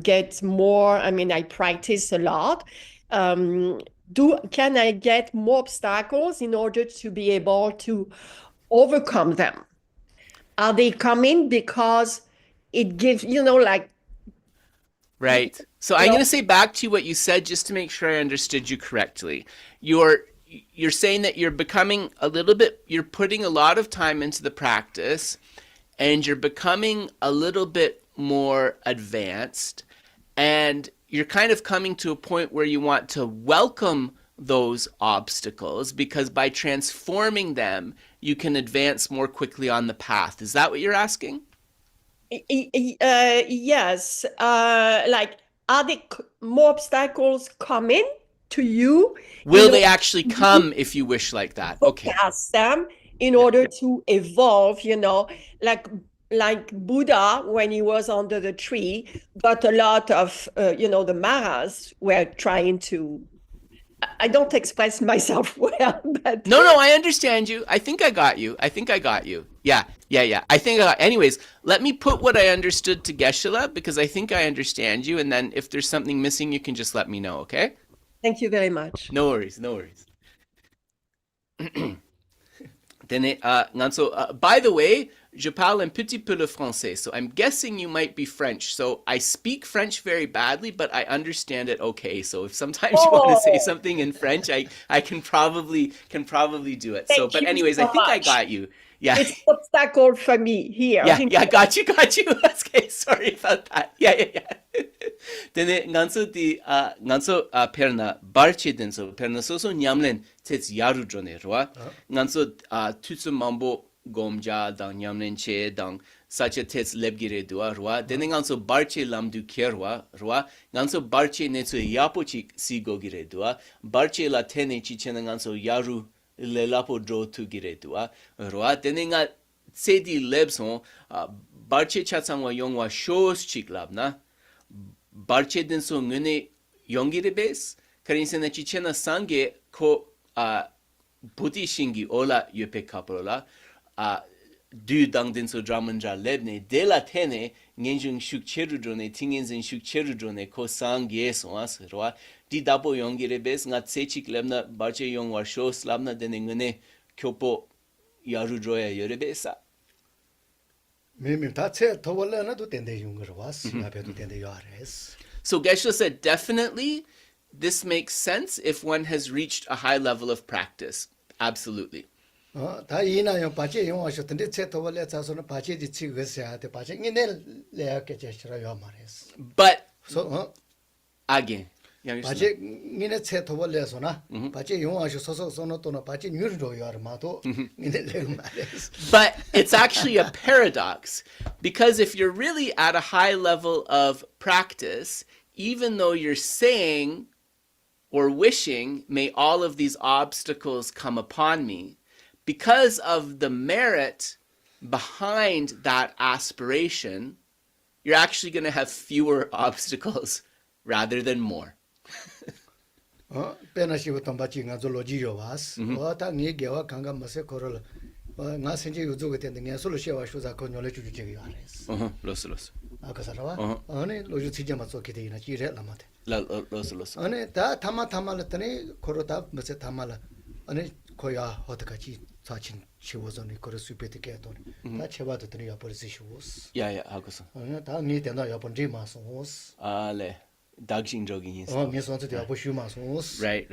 get more, I practice a lot. Can I get more obstacles in order to be able to overcome them? Are they coming because it gives, Right. So I'm going to say back to you what you said just to make sure I understood you correctly. Your you're saying that you're becoming a little bit, you're putting a lot of time into the practice, and you're becoming a little bit more advanced, and you're kind of coming to a point where you want to welcome those obstacles, because by transforming them, you can advance more quickly on the path. Is that what you're asking? Yes. Like, are there more obstacles coming to you? Will in they order actually come if you wish like that? to Okay. pass them in order to evolve, like Buddha, when he was under the tree, got a lot of, the Maras were trying to, I don't express myself well, but No, I understand you. I think I got you. Yeah. Anyways, let me put what I understood to Geshe, because I think I understand you. And then if there's something missing, you can just let me know, okay? thank you very much. No worries. Then, by the way, je parle un petit peu le français, so I'm guessing you might be French. So I speak French very badly, but I understand it okay. So if sometimes you want to say something in French, I can probably do it. Thank But you anyways, so I think I much. got you. Yeah. It's an obstacle for me here. Yeah, got you. Okay, sorry about that. Yeah. Then nganso perna barche denso perna soso nyamlen tets yaru drone roa. Nganso tutsu mambo gomja dang nyamlen che dang sacha tets lebgire dua roa. Then nganso barche lamdu kerwa roa. Nganso barche netsu yapo chik sigo gire dua. Barche la tene chichena nganso yaru le lapo dro tu gire dua roa. Then ngat sedi lebson barche chatsangwa yongwa shows chik labna. Barche denso ngune yongire bes karinsena chichena sange ko buti shingi ola yope kaprola du dang denso dramandra lebne de la tene ngenjung shuk cheru drone tingenzen shuk cheru drone ko sange so as roa di dabo yongire bes nga tsechik lebna barche yongwa shows labna dene ngune kyopo yaru droya yore besa. So Geshe said, definitely, this makes sense if one has reached a high level of practice. Absolutely. But so again, But it's actually a paradox, because if you're really at a high level of practice, even though you're saying or wishing, may all of these obstacles come upon me, because of the merit behind that aspiration, you're actually going to have fewer obstacles rather than more. Dagshin jogging is. Right.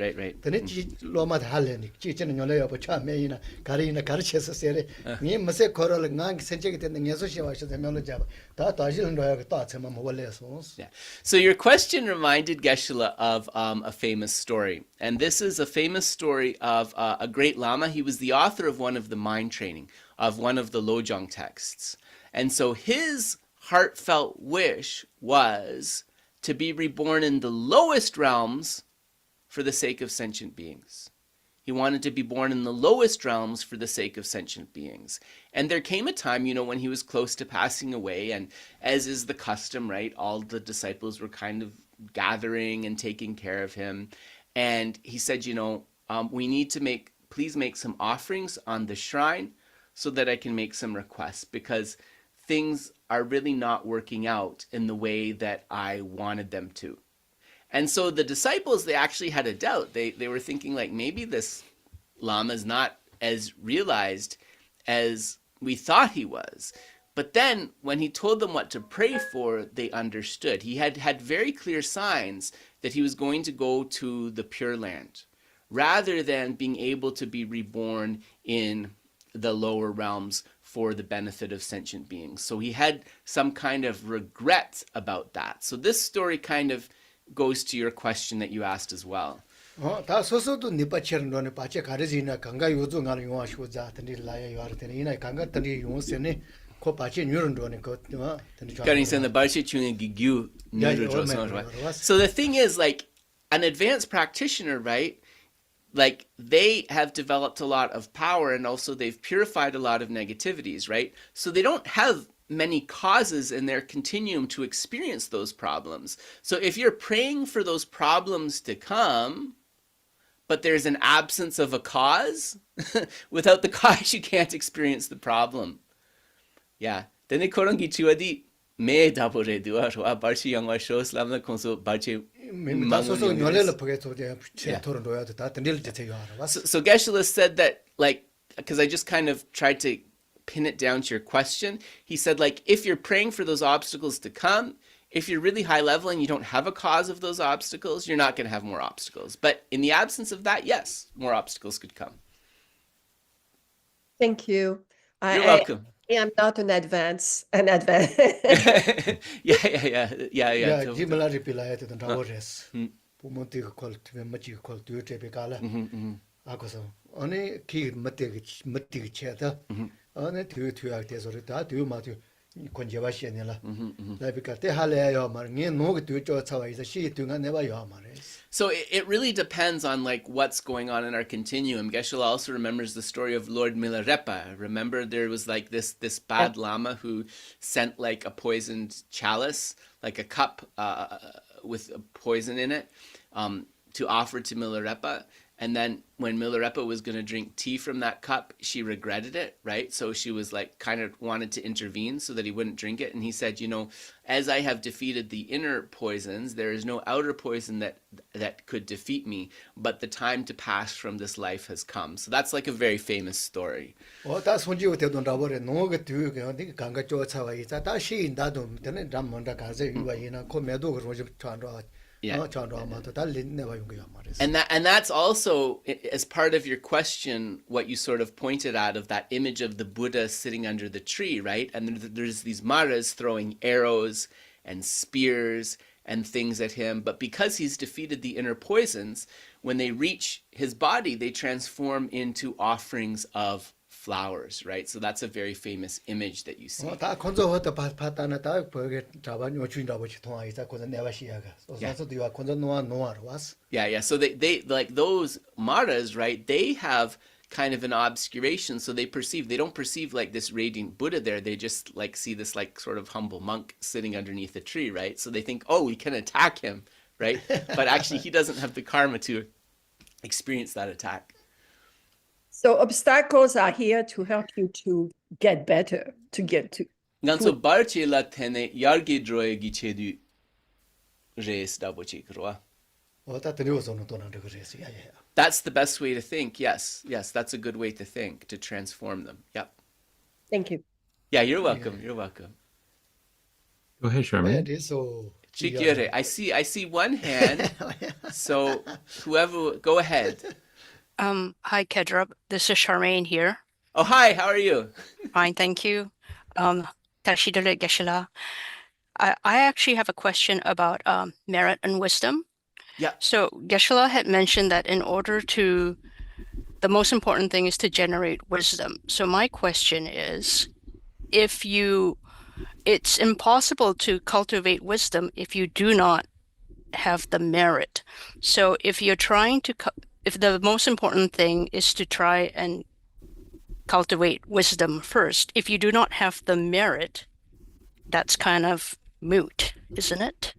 Yeah. So your question reminded Geshe of a famous story. And this is a famous story of a great Lama. He was the author of one of the mind training, of one of the Lojong texts. And so his heartfelt wish was to be reborn in the lowest realms for the sake of sentient beings. He wanted to be born in the lowest realms for the sake of sentient beings. And there came a time, when he was close to passing away, and as is the custom, right, all the disciples were kind of gathering and taking care of him. And he said, we need to please make some offerings on the shrine so that I can make some requests, because things are really not working out in the way that I wanted them to. And so the disciples, they actually had a doubt. They were thinking, like, maybe this Lama is not as realized as we thought he was. But then when he told them what to pray for, they understood. He had very clear signs that he was going to go to the Pure Land, rather than being able to be reborn in the lower realms for the benefit of sentient beings. So he had some kind of regret about that. So this story kind of goes to your question that you asked as well. 다 소소도 니빠처럼도네 빠체 가르지나 강가 요중을 용하시고 자더니 라야 요르더니 이나 강가더니 용세네 코 빠체 뉴런도네 그 So the thing is, like, an advanced practitioner, right? Like, they have developed a lot of power, and also they've purified a lot of negativities, right? So they don't have many causes in their continuum to experience those problems. So if you're praying for those problems to come, but there's an absence of a cause, without the cause you can't experience the problem. Yeah. Then korangi chuadi me dabore dua ro barchi yangwa shows lamna konso barchi. So Geshe said that, like, because I just kind of tried to pin it down to your question. He said, like, if you're praying for those obstacles to come, if you're really high level and you don't have a cause of those obstacles, you're not going to have more obstacles. But in the absence of that, yes, more obstacles could come. Thank you. You're welcome. I am not an advance. Yeah. Jimala reply to the Tawres. Pumonti called Machi called to Tepicala. Akoso. Only key Mati Cheta. Only two actors or that you Matu Conjavashianella. Like Hale Marine, no to Jotawa is a sheet to never Yamares. So it really depends on, like, what's going on in our continuum. Geshe also remembers the story of Lord Milarepa. Remember, there was like this bad lama who sent like a poisoned chalice, like a cup with a poison in it, to offer to Milarepa. And then when Milarepa was going to drink tea from that cup, she regretted it, right? So she was like kind of wanted to intervene so that he wouldn't drink it. And he said, you know, as I have defeated the inner poisons, there is no outer poison that could defeat me, but the time to pass from this life has come. So that's like a very famous story. Oh, that's when you don't know what no get to I think Ganga Jotawa is that she in that then Ramanda Kaze, you are in a Comedo Roger Chandra. Yeah. And that's also, as part of your question, what you sort of pointed at of that image of the Buddha sitting under the tree, right? And there's these maras throwing arrows and spears and things at him. But because he's defeated the inner poisons, when they reach his body, they transform into offerings of flowers, right? So that's a very famous image that you see. Yeah. So they like those maras, right? They have kind of an obscuration, so they don't perceive like this radiant Buddha there. They just like see this like sort of humble monk sitting underneath a tree, right? So they think, oh, we can attack him, right? But actually he doesn't have the karma to experience that attack. So obstacles are here to help you to get better, to get to. Ganso barche la tene yargi droye gichedu res dabochi kroa. That's the best way to think. Yes, that's a good way to think, to transform them. Yep. Thank you. Yeah, you're welcome. You're welcome. Go ahead, Charmaine. Chikyore, I see one hand. So whoever, go ahead. Hi, Ngodrup. This is Charmaine here. Oh, hi. How are you? Fine, thank you. Tashidole Geshe. I actually have a question about merit and wisdom. Yeah. So Geshe had mentioned that the most important thing is to generate wisdom. So my question is, it's impossible to cultivate wisdom if you do not have the merit. So if the most important thing is to try and cultivate wisdom first, if you do not have the merit, that's kind of moot, isn't it?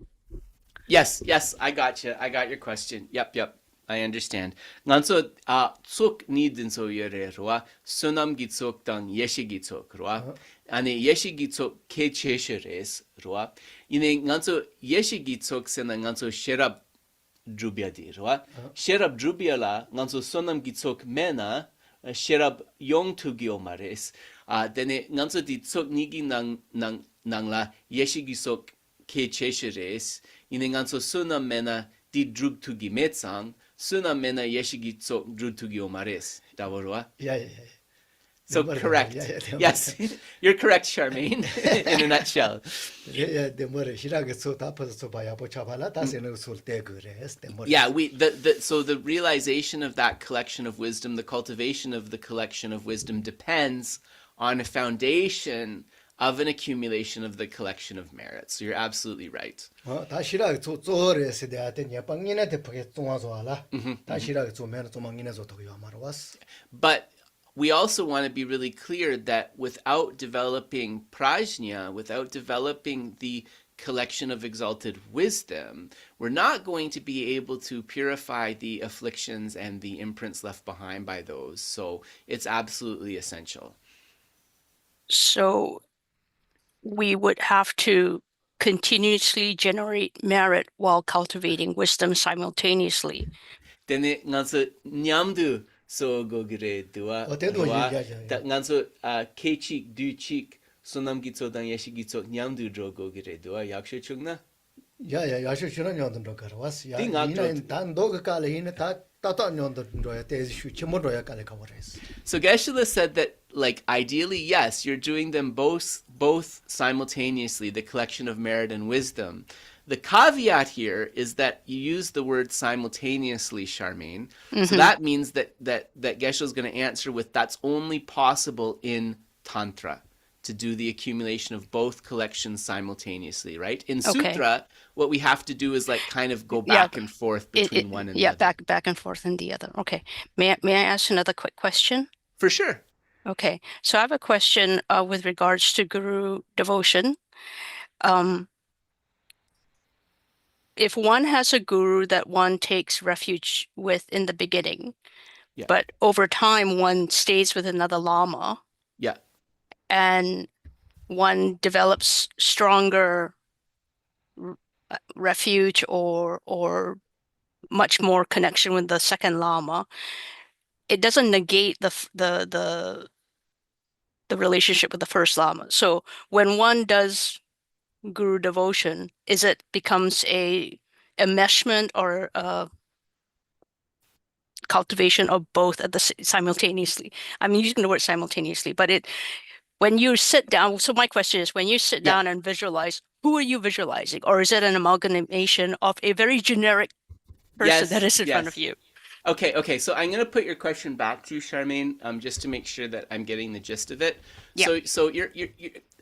Yes, I got you. I got your question. Yep. I understand. Nganso tsok nidin so yore roa sunam gi tsok tang yeshi gi tsok roa ane yeshi gi tsok ke chesheres roa ine nganso yeshi gi tsok sena nganso sherab drubya di roa sherab drubya la nganso sunam gi tsok mena sherab yong tu gi omares dene nganso di tsok nigi nang la yeshi gi tsok ke chesheres ine nganso sunam mena di drub tu gi metsang Suna mena yeshigi tso drutugi omares. Dawarua. Yeah. So Demore, correct. yeah, demore. Yes, you're correct, Charmaine, in a nutshell. Yeah, demore. Shirage so tapas so baya pochabala taseno sul tegures. Demore. Yeah, so the realization of that collection of wisdom, the cultivation of the collection of wisdom depends on a foundation of an accumulation of the collection of merits. So you're absolutely right. 다 shirage so zores de atenya pangina de pake zonzo ala. 다 shirage so men so mangina zo to yamarwas. But we also want to be really clear that without developing prajna, without developing the collection of exalted wisdom, we're not going to be able to purify the afflictions and the imprints left behind by those. So it's absolutely essential. So we would have to continuously generate merit while cultivating wisdom simultaneously. Dene nganso nyamdu so go gire dua. Nganso kechik duchik sonam gitso dan yeshi gitso nyamdu dro go gire dua yakshe chungna. Yeah, yashu shiran yondon do karwas. Ya, Di nga ina dro- tan dog kale hina ta yondon do ya te shu chimo do ya kale kawres. So Geshe said that, like, ideally, yes, you're doing them both simultaneously, the collection of merit and wisdom. The caveat here is that you use the word simultaneously, Charmaine. So that means that Geshe is going to answer with that's only possible in Tantra, to do the accumulation of both collections simultaneously, right? In Okay. Sutra, what we have to do is like kind of go Yeah, back and forth between one and the yeah, other. back and forth and the other. Okay. May I ask another quick question? For sure. Okay. So I have a question with regards to guru devotion. If one has a guru that one takes refuge with in the beginning, Yeah. but over time one stays with another lama Yeah. and one develops stronger refuge or much more connection with the second lama, it doesn't negate the relationship with the first lama. So when one does guru devotion, it becomes a enmeshment or a cultivation of both at the simultaneously. I'm using the word simultaneously, but when you sit down. So my question is, when you sit Yeah. down and visualize, who are you visualizing, or is it an amalgamation of a very generic person that is in front of you? Okay. So I'm going to put your question back to you, Charmaine, just to make sure that I'm getting the gist of it. Yeah. So you're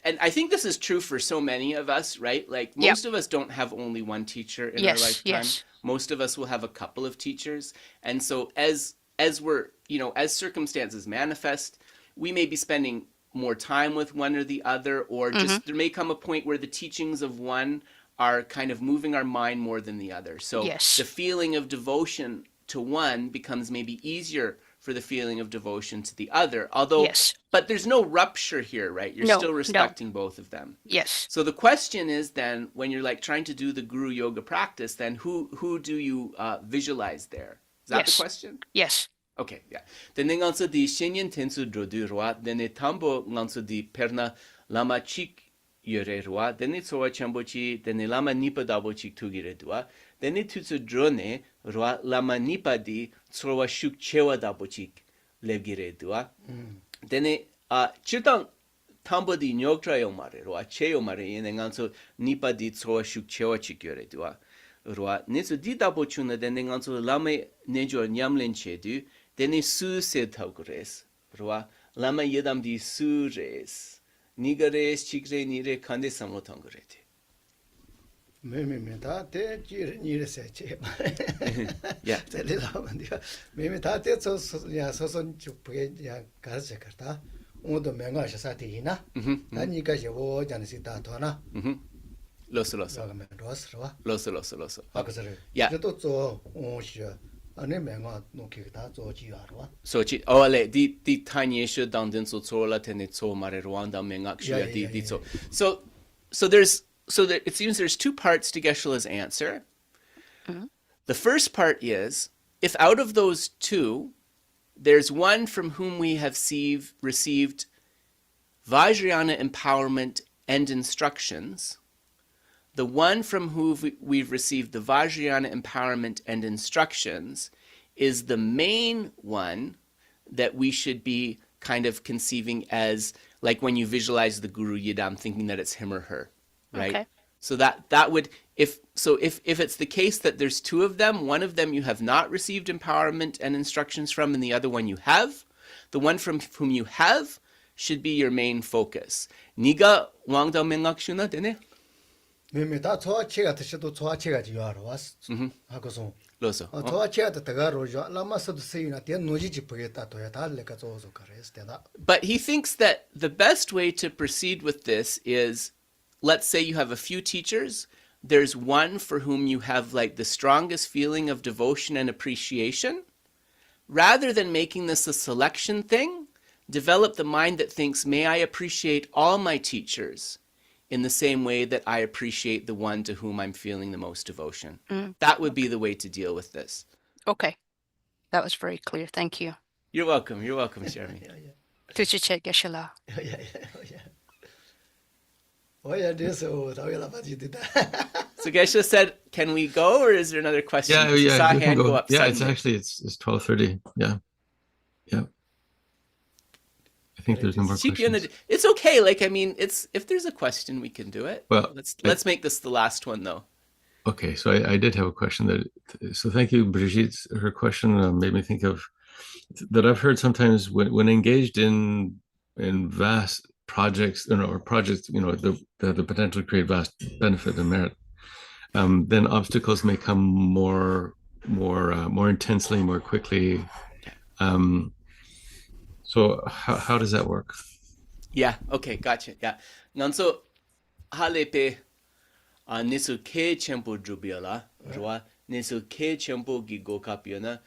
and I think this is true for so many of us, right? Like most of us don't have only one teacher in our lifetime. Yes. Most of us will have a couple of teachers. And so as we're, as circumstances manifest, we may be spending more time with one or the other, or just there may come a point where the teachings of one are kind of moving our mind more than the other. So Yes. the feeling of devotion to one becomes maybe easier for the feeling of devotion to the other. Although, Yes. but there's no rupture here, right? You're No, still no. respecting both of them. Yes. So the question is then, when you're like trying to do the guru yoga practice, then who do you visualize there? Is that Yes. the question? Yes. Okay, yeah. Then nganso di shenyen tensu drodu roa, then tambo nganso di perna lama chik yore roa, then tsowa chambo chi, then lama nipa dabo chik tugire doa, then tutsu drone roa lama nipa di tsowa shuk chewa dabo chik levgire doa. Then chirtang tambo di nyoktra yomare roa, che yomare yene nganso nipa di tsowa shuk chewa chik yore doa. Roa, netsu di dabo chuna, then nganso lama nejo nyamlen che du, Dene su se taugres, roa, lama yedam di su res, nigares, chigre, nire, kande samlo tangurete. Me ta te nire se che. Yeah. Te le la mandia. Me ta te so ya so chupe ya karse karta. Undo menga sa te ina. Ta ni ka je wo jan si ta to na. Loso. Sa me ros ro. Loso. Akasare. Yeah. Je to zo o shi. Ane menga no ki ta zo ji ya ro. So chi, ole, di tanya shu dang den so tsola tene tso mare rwanda mengak shuya di tso. So it seems there's two parts to Geshe-la's answer. The first part is, if out of those two, there's one from whom we have received Vajrayāna empowerment and instructions, the one from whom we've received the Vajrayāna empowerment and instructions is the main one that we should be kind of conceiving as like when you visualize the Guru Yidam, thinking that it's him or her, right? Okay. So that would, if it's the case that there's two of them, one of them you have not received empowerment and instructions from, and the other one you have, the one from whom you have should be your main focus. Niga wangdao mengak shuna dene? 다 초아치가 뜻도 초아치가 지요하러 왔어. 하고서 Loso. 초아치가 뜻가로죠. 라마서도 세이나 대 노지지 보겠다 도야 달래가 줘서 그랬다. But he thinks that the best way to proceed with this is, let's say you have a few teachers. There's one for whom you have like the strongest feeling of devotion and appreciation. Rather than making this a selection thing, develop the mind that thinks, may I appreciate all my teachers in the same way that I appreciate the one to whom I'm feeling the most devotion. That would be the way to deal with this. Okay. That was very clear. Thank you. You're welcome, Jeremy. Tuchiche Geshe-la. So Geshe said, can we go, or is there another question? Yeah, I saw a you can hand go. go up Yeah, it's suddenly. actually it's 12:30. Yeah. I think there's no more Keep you in questions. it's okay. Like, I mean, it's, if there's a question, we can do it. Well, let's make this the last one though. Okay, so I did have a question so thank you, Brigitte. Her question made me think of that I've heard sometimes when engaged in vast projects, or projects, that have the potential to create vast benefit and merit, then obstacles may come more intensely, more quickly. So how does that work? Yeah. Okay. Gotcha. Yeah. Nanso halepe nisu ke chenpo drubiala rwa nisu ke chenpo gi gokap yana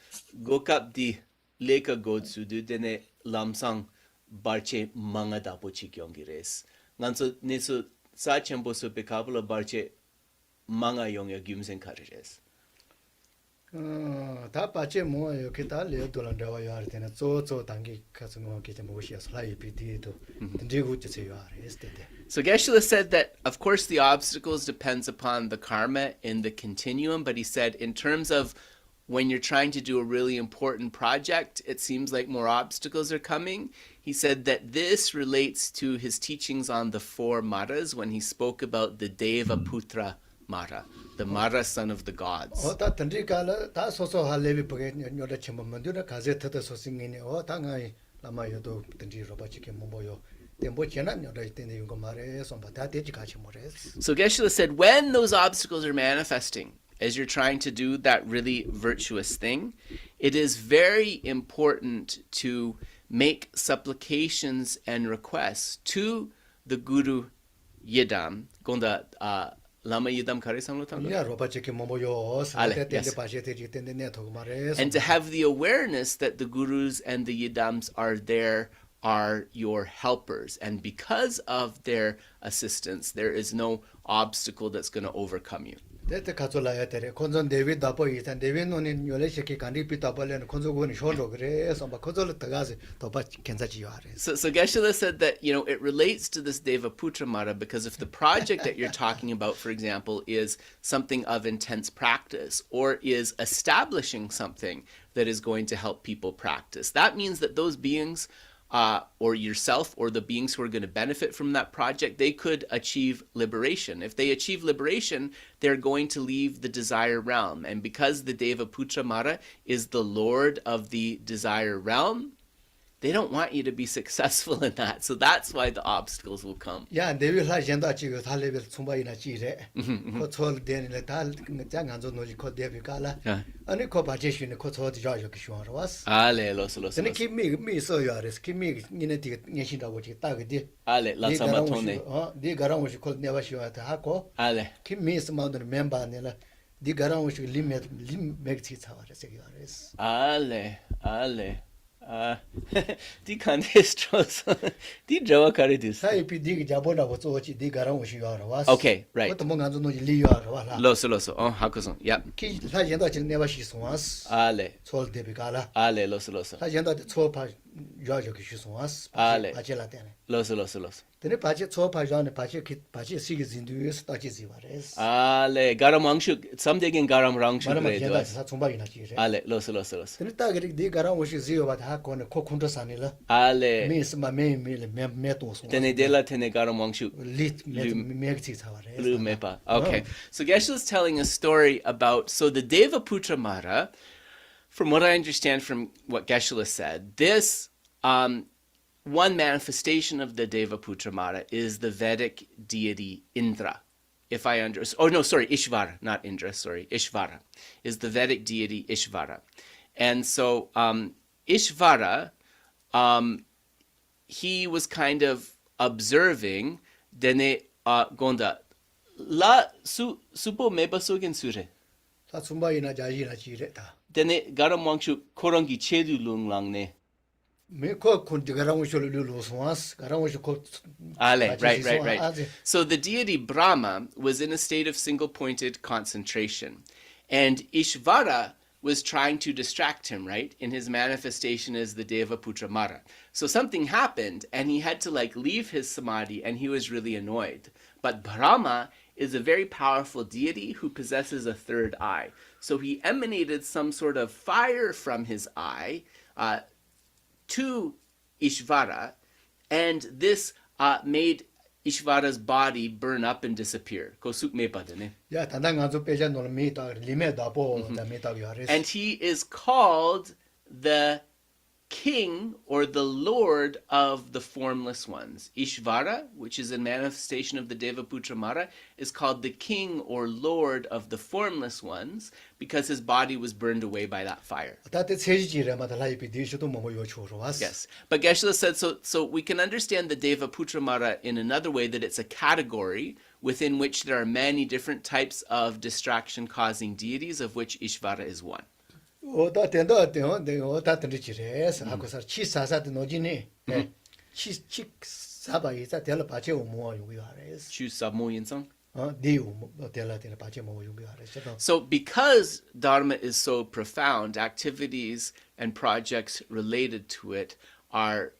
gokap di leka godsu du dene lamsang barche manga dapo chikyongi res. Nanso nisu sa chenpo su pekapula barche manga yongya gyumsen karires. 다 빠체 뭐요 기타 레도란다와 야르테나 쪼쪼 단기 가서 뭐 기타 뭐시야서 라이피디도 된지고 지세요 아레스테데. So Geshe said that, of course, the obstacles depends upon the karma in the continuum, but he said in terms of when you're trying to do a really important project, it seems like more obstacles are coming. He said that this relates to his teachings on the four maras when he spoke about the Deva Putra Mara, the Mara son of the gods. 다 던지가라 다 소소 할레비 보게 녀다 쳔만두나 가제트도 소싱이네 당아이 라마요도 던지로 바치게 뭐요 템보 쳔나 녀다 이때네 이거 말에 som바 다 되지 같이 뭐래. So Geshe said when those obstacles are manifesting, as you're trying to do that really virtuous thing, it is very important to make supplications and requests to the Guru Yidam. Gonda Lama Yidam Kare Samlo Tangdo? 야 로바치게 뭐요 Ale, yes. 바제테지 텐데네 더 말에. And to have the awareness that the gurus and the yidams are there, are your helpers. And because of their assistance, there is no obstacle that's going to overcome you. 데트 가솔라야 되래. 콘존 데비 다보 이탄 데비 노니 요레시키 간디 피타발레는 콘조고니 쇼로 그래. som바 콘졸 더가지 더바 괜찮지요 아레. So Geshe said that, it relates to this Deva Putra Mara because if the project that you're talking about, for example, is something of intense practice or is establishing something that is going to help people practice, that means that those beings or yourself or the beings who are going to benefit from that project, they could achieve liberation. If they achieve liberation, they're going to leave the desire realm. And because the Deva Putra Mara is the lord of the desire realm, they don't want you to be successful in that. So that's why the obstacles will come. 야 데비 하젠다 지고 탈레벨 충분히나 지래. 코철 데니레 달 장한조 노지 코 데비 갈라. 아니 코 바제시네 코 저디 자죠 기쇼하러 왔어. Ale, loso. 근데 김미 있어요 아레스 김미 니네 되게 녀신다고 지금 딱이디. Ale, la samatone. 네 가랑 오시 콜 네바시와타 하고. Ale. 김미 스마운드 멤버 아니라 네 가랑 오시 림맥티 차와레스 아레스. Ale. Die kann distros. Die Jawa Karidis. 사이피 네 자보라고 쪼치 네 가랑 오시 와러 왔어. Okay, right. 그것도 뭔가 좀 노지 리와러 와라. Loso. Oh, hakuson. Yep. 키 사jen다 지금 네바시 송왔어. Ale. sol debi gala loso. ta jenda de chopa 요아저 기슈송아스 Ale. 바제라 되네 Los. 되네 바제 초파자네 바제 시기 진두에서 따지지 말레스 Ale, garam wangshu, some digging garam rangshu 말만 grade 얘다 was. 다 총박이나 지래 Ale, los. 되네 따그리 네 가랑 오시 지요 바다 코네 코콘트산이라 Ale, 메스 메토스 tene dela tene garam wangshu. lit 메기 차와레 Lumepa. Okay. So Geshe is telling a story about, so the Devaputra Mara, from what I understand from what Geshe said, this one manifestation of the Devaputra Mara is the Vedic deity Indra. If I Ishvara, not Indra, sorry, Ishvara is the Vedic deity Ishvara. And so Ishvara, he was kind of observing Dene Gonda. La supo meba sogen sure. 다 총박이나 자지나 지래 다 Dene garam wangshu korangi chedu lung lang ne. 메코 콘디 가랑 오시 루루송아스 가랑 오시 코 Ale, right. So the deity Brahma was in a state of single-pointed concentration. And Ishvara was trying to distract him, right? In his manifestation as the Devaputra Mara. So something happened and he had to leave his samadhi and he was really annoyed. But Brahma is a very powerful deity who possesses a third eye. So he emanated some sort of fire from his eye to Ishvara, and this made Ishvara's body burn up and disappear. 야 단단 간조 빼자 놀 메다 리메다 보 메다 요아레스 And he is called the king or the lord of the formless ones. Ishvara, which is a manifestation of the Devaputra Mara, is called the king or lord of the formless ones because his body was burned away by that fire. 다때 세지지래 마다 라이피 디슈도 뭐 요초로 왔어 Yes. But Geshe said, so we can understand the Devaputra Mara in another way, that it's a category within which there are many different types of distraction-causing deities, of which Ishvara is one. 오다 된다 돼요 내가 오다 들지래서 하고서 치사사도 노지네 치 사바이자 될 바체 오모 요아레스 Chu Sabmo Yinsang. 디우 될 바체 뭐 요아레스 So because dharma is so profound, activities and projects related to it are,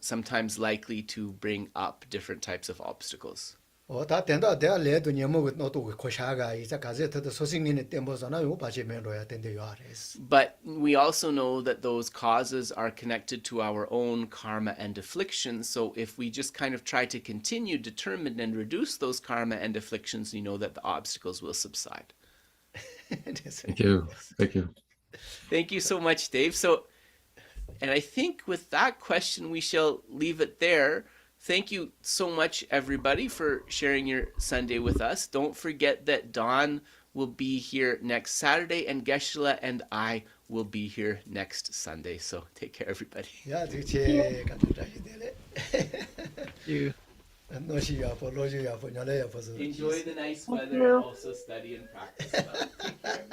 sometimes likely to bring up different types of obstacles. 다 된다 내가 레도 녀모 너도 코샤가 이자 가제트도 소싱니네 템보잖아 요 바체 메로야 된대 요아레스 But we also know that those causes are connected to our own karma and afflictions. So if we just kind of try to continue determined and reduce those karma and afflictions, you know that the obstacles will subside. Thank you. Thank you so much, Dave. And I think with that question, we shall leave it there. Thank you so much, everybody, for sharing your Sunday with us. Don't forget that Dawn will be here next Saturday, and Geshe and I will be here next Sunday. So take care, everybody. 야 대체 같은 자기들에 You. 너시야 볼로지야 보냐래야 보서 Enjoy the nice weather and also study and practice well. Take care.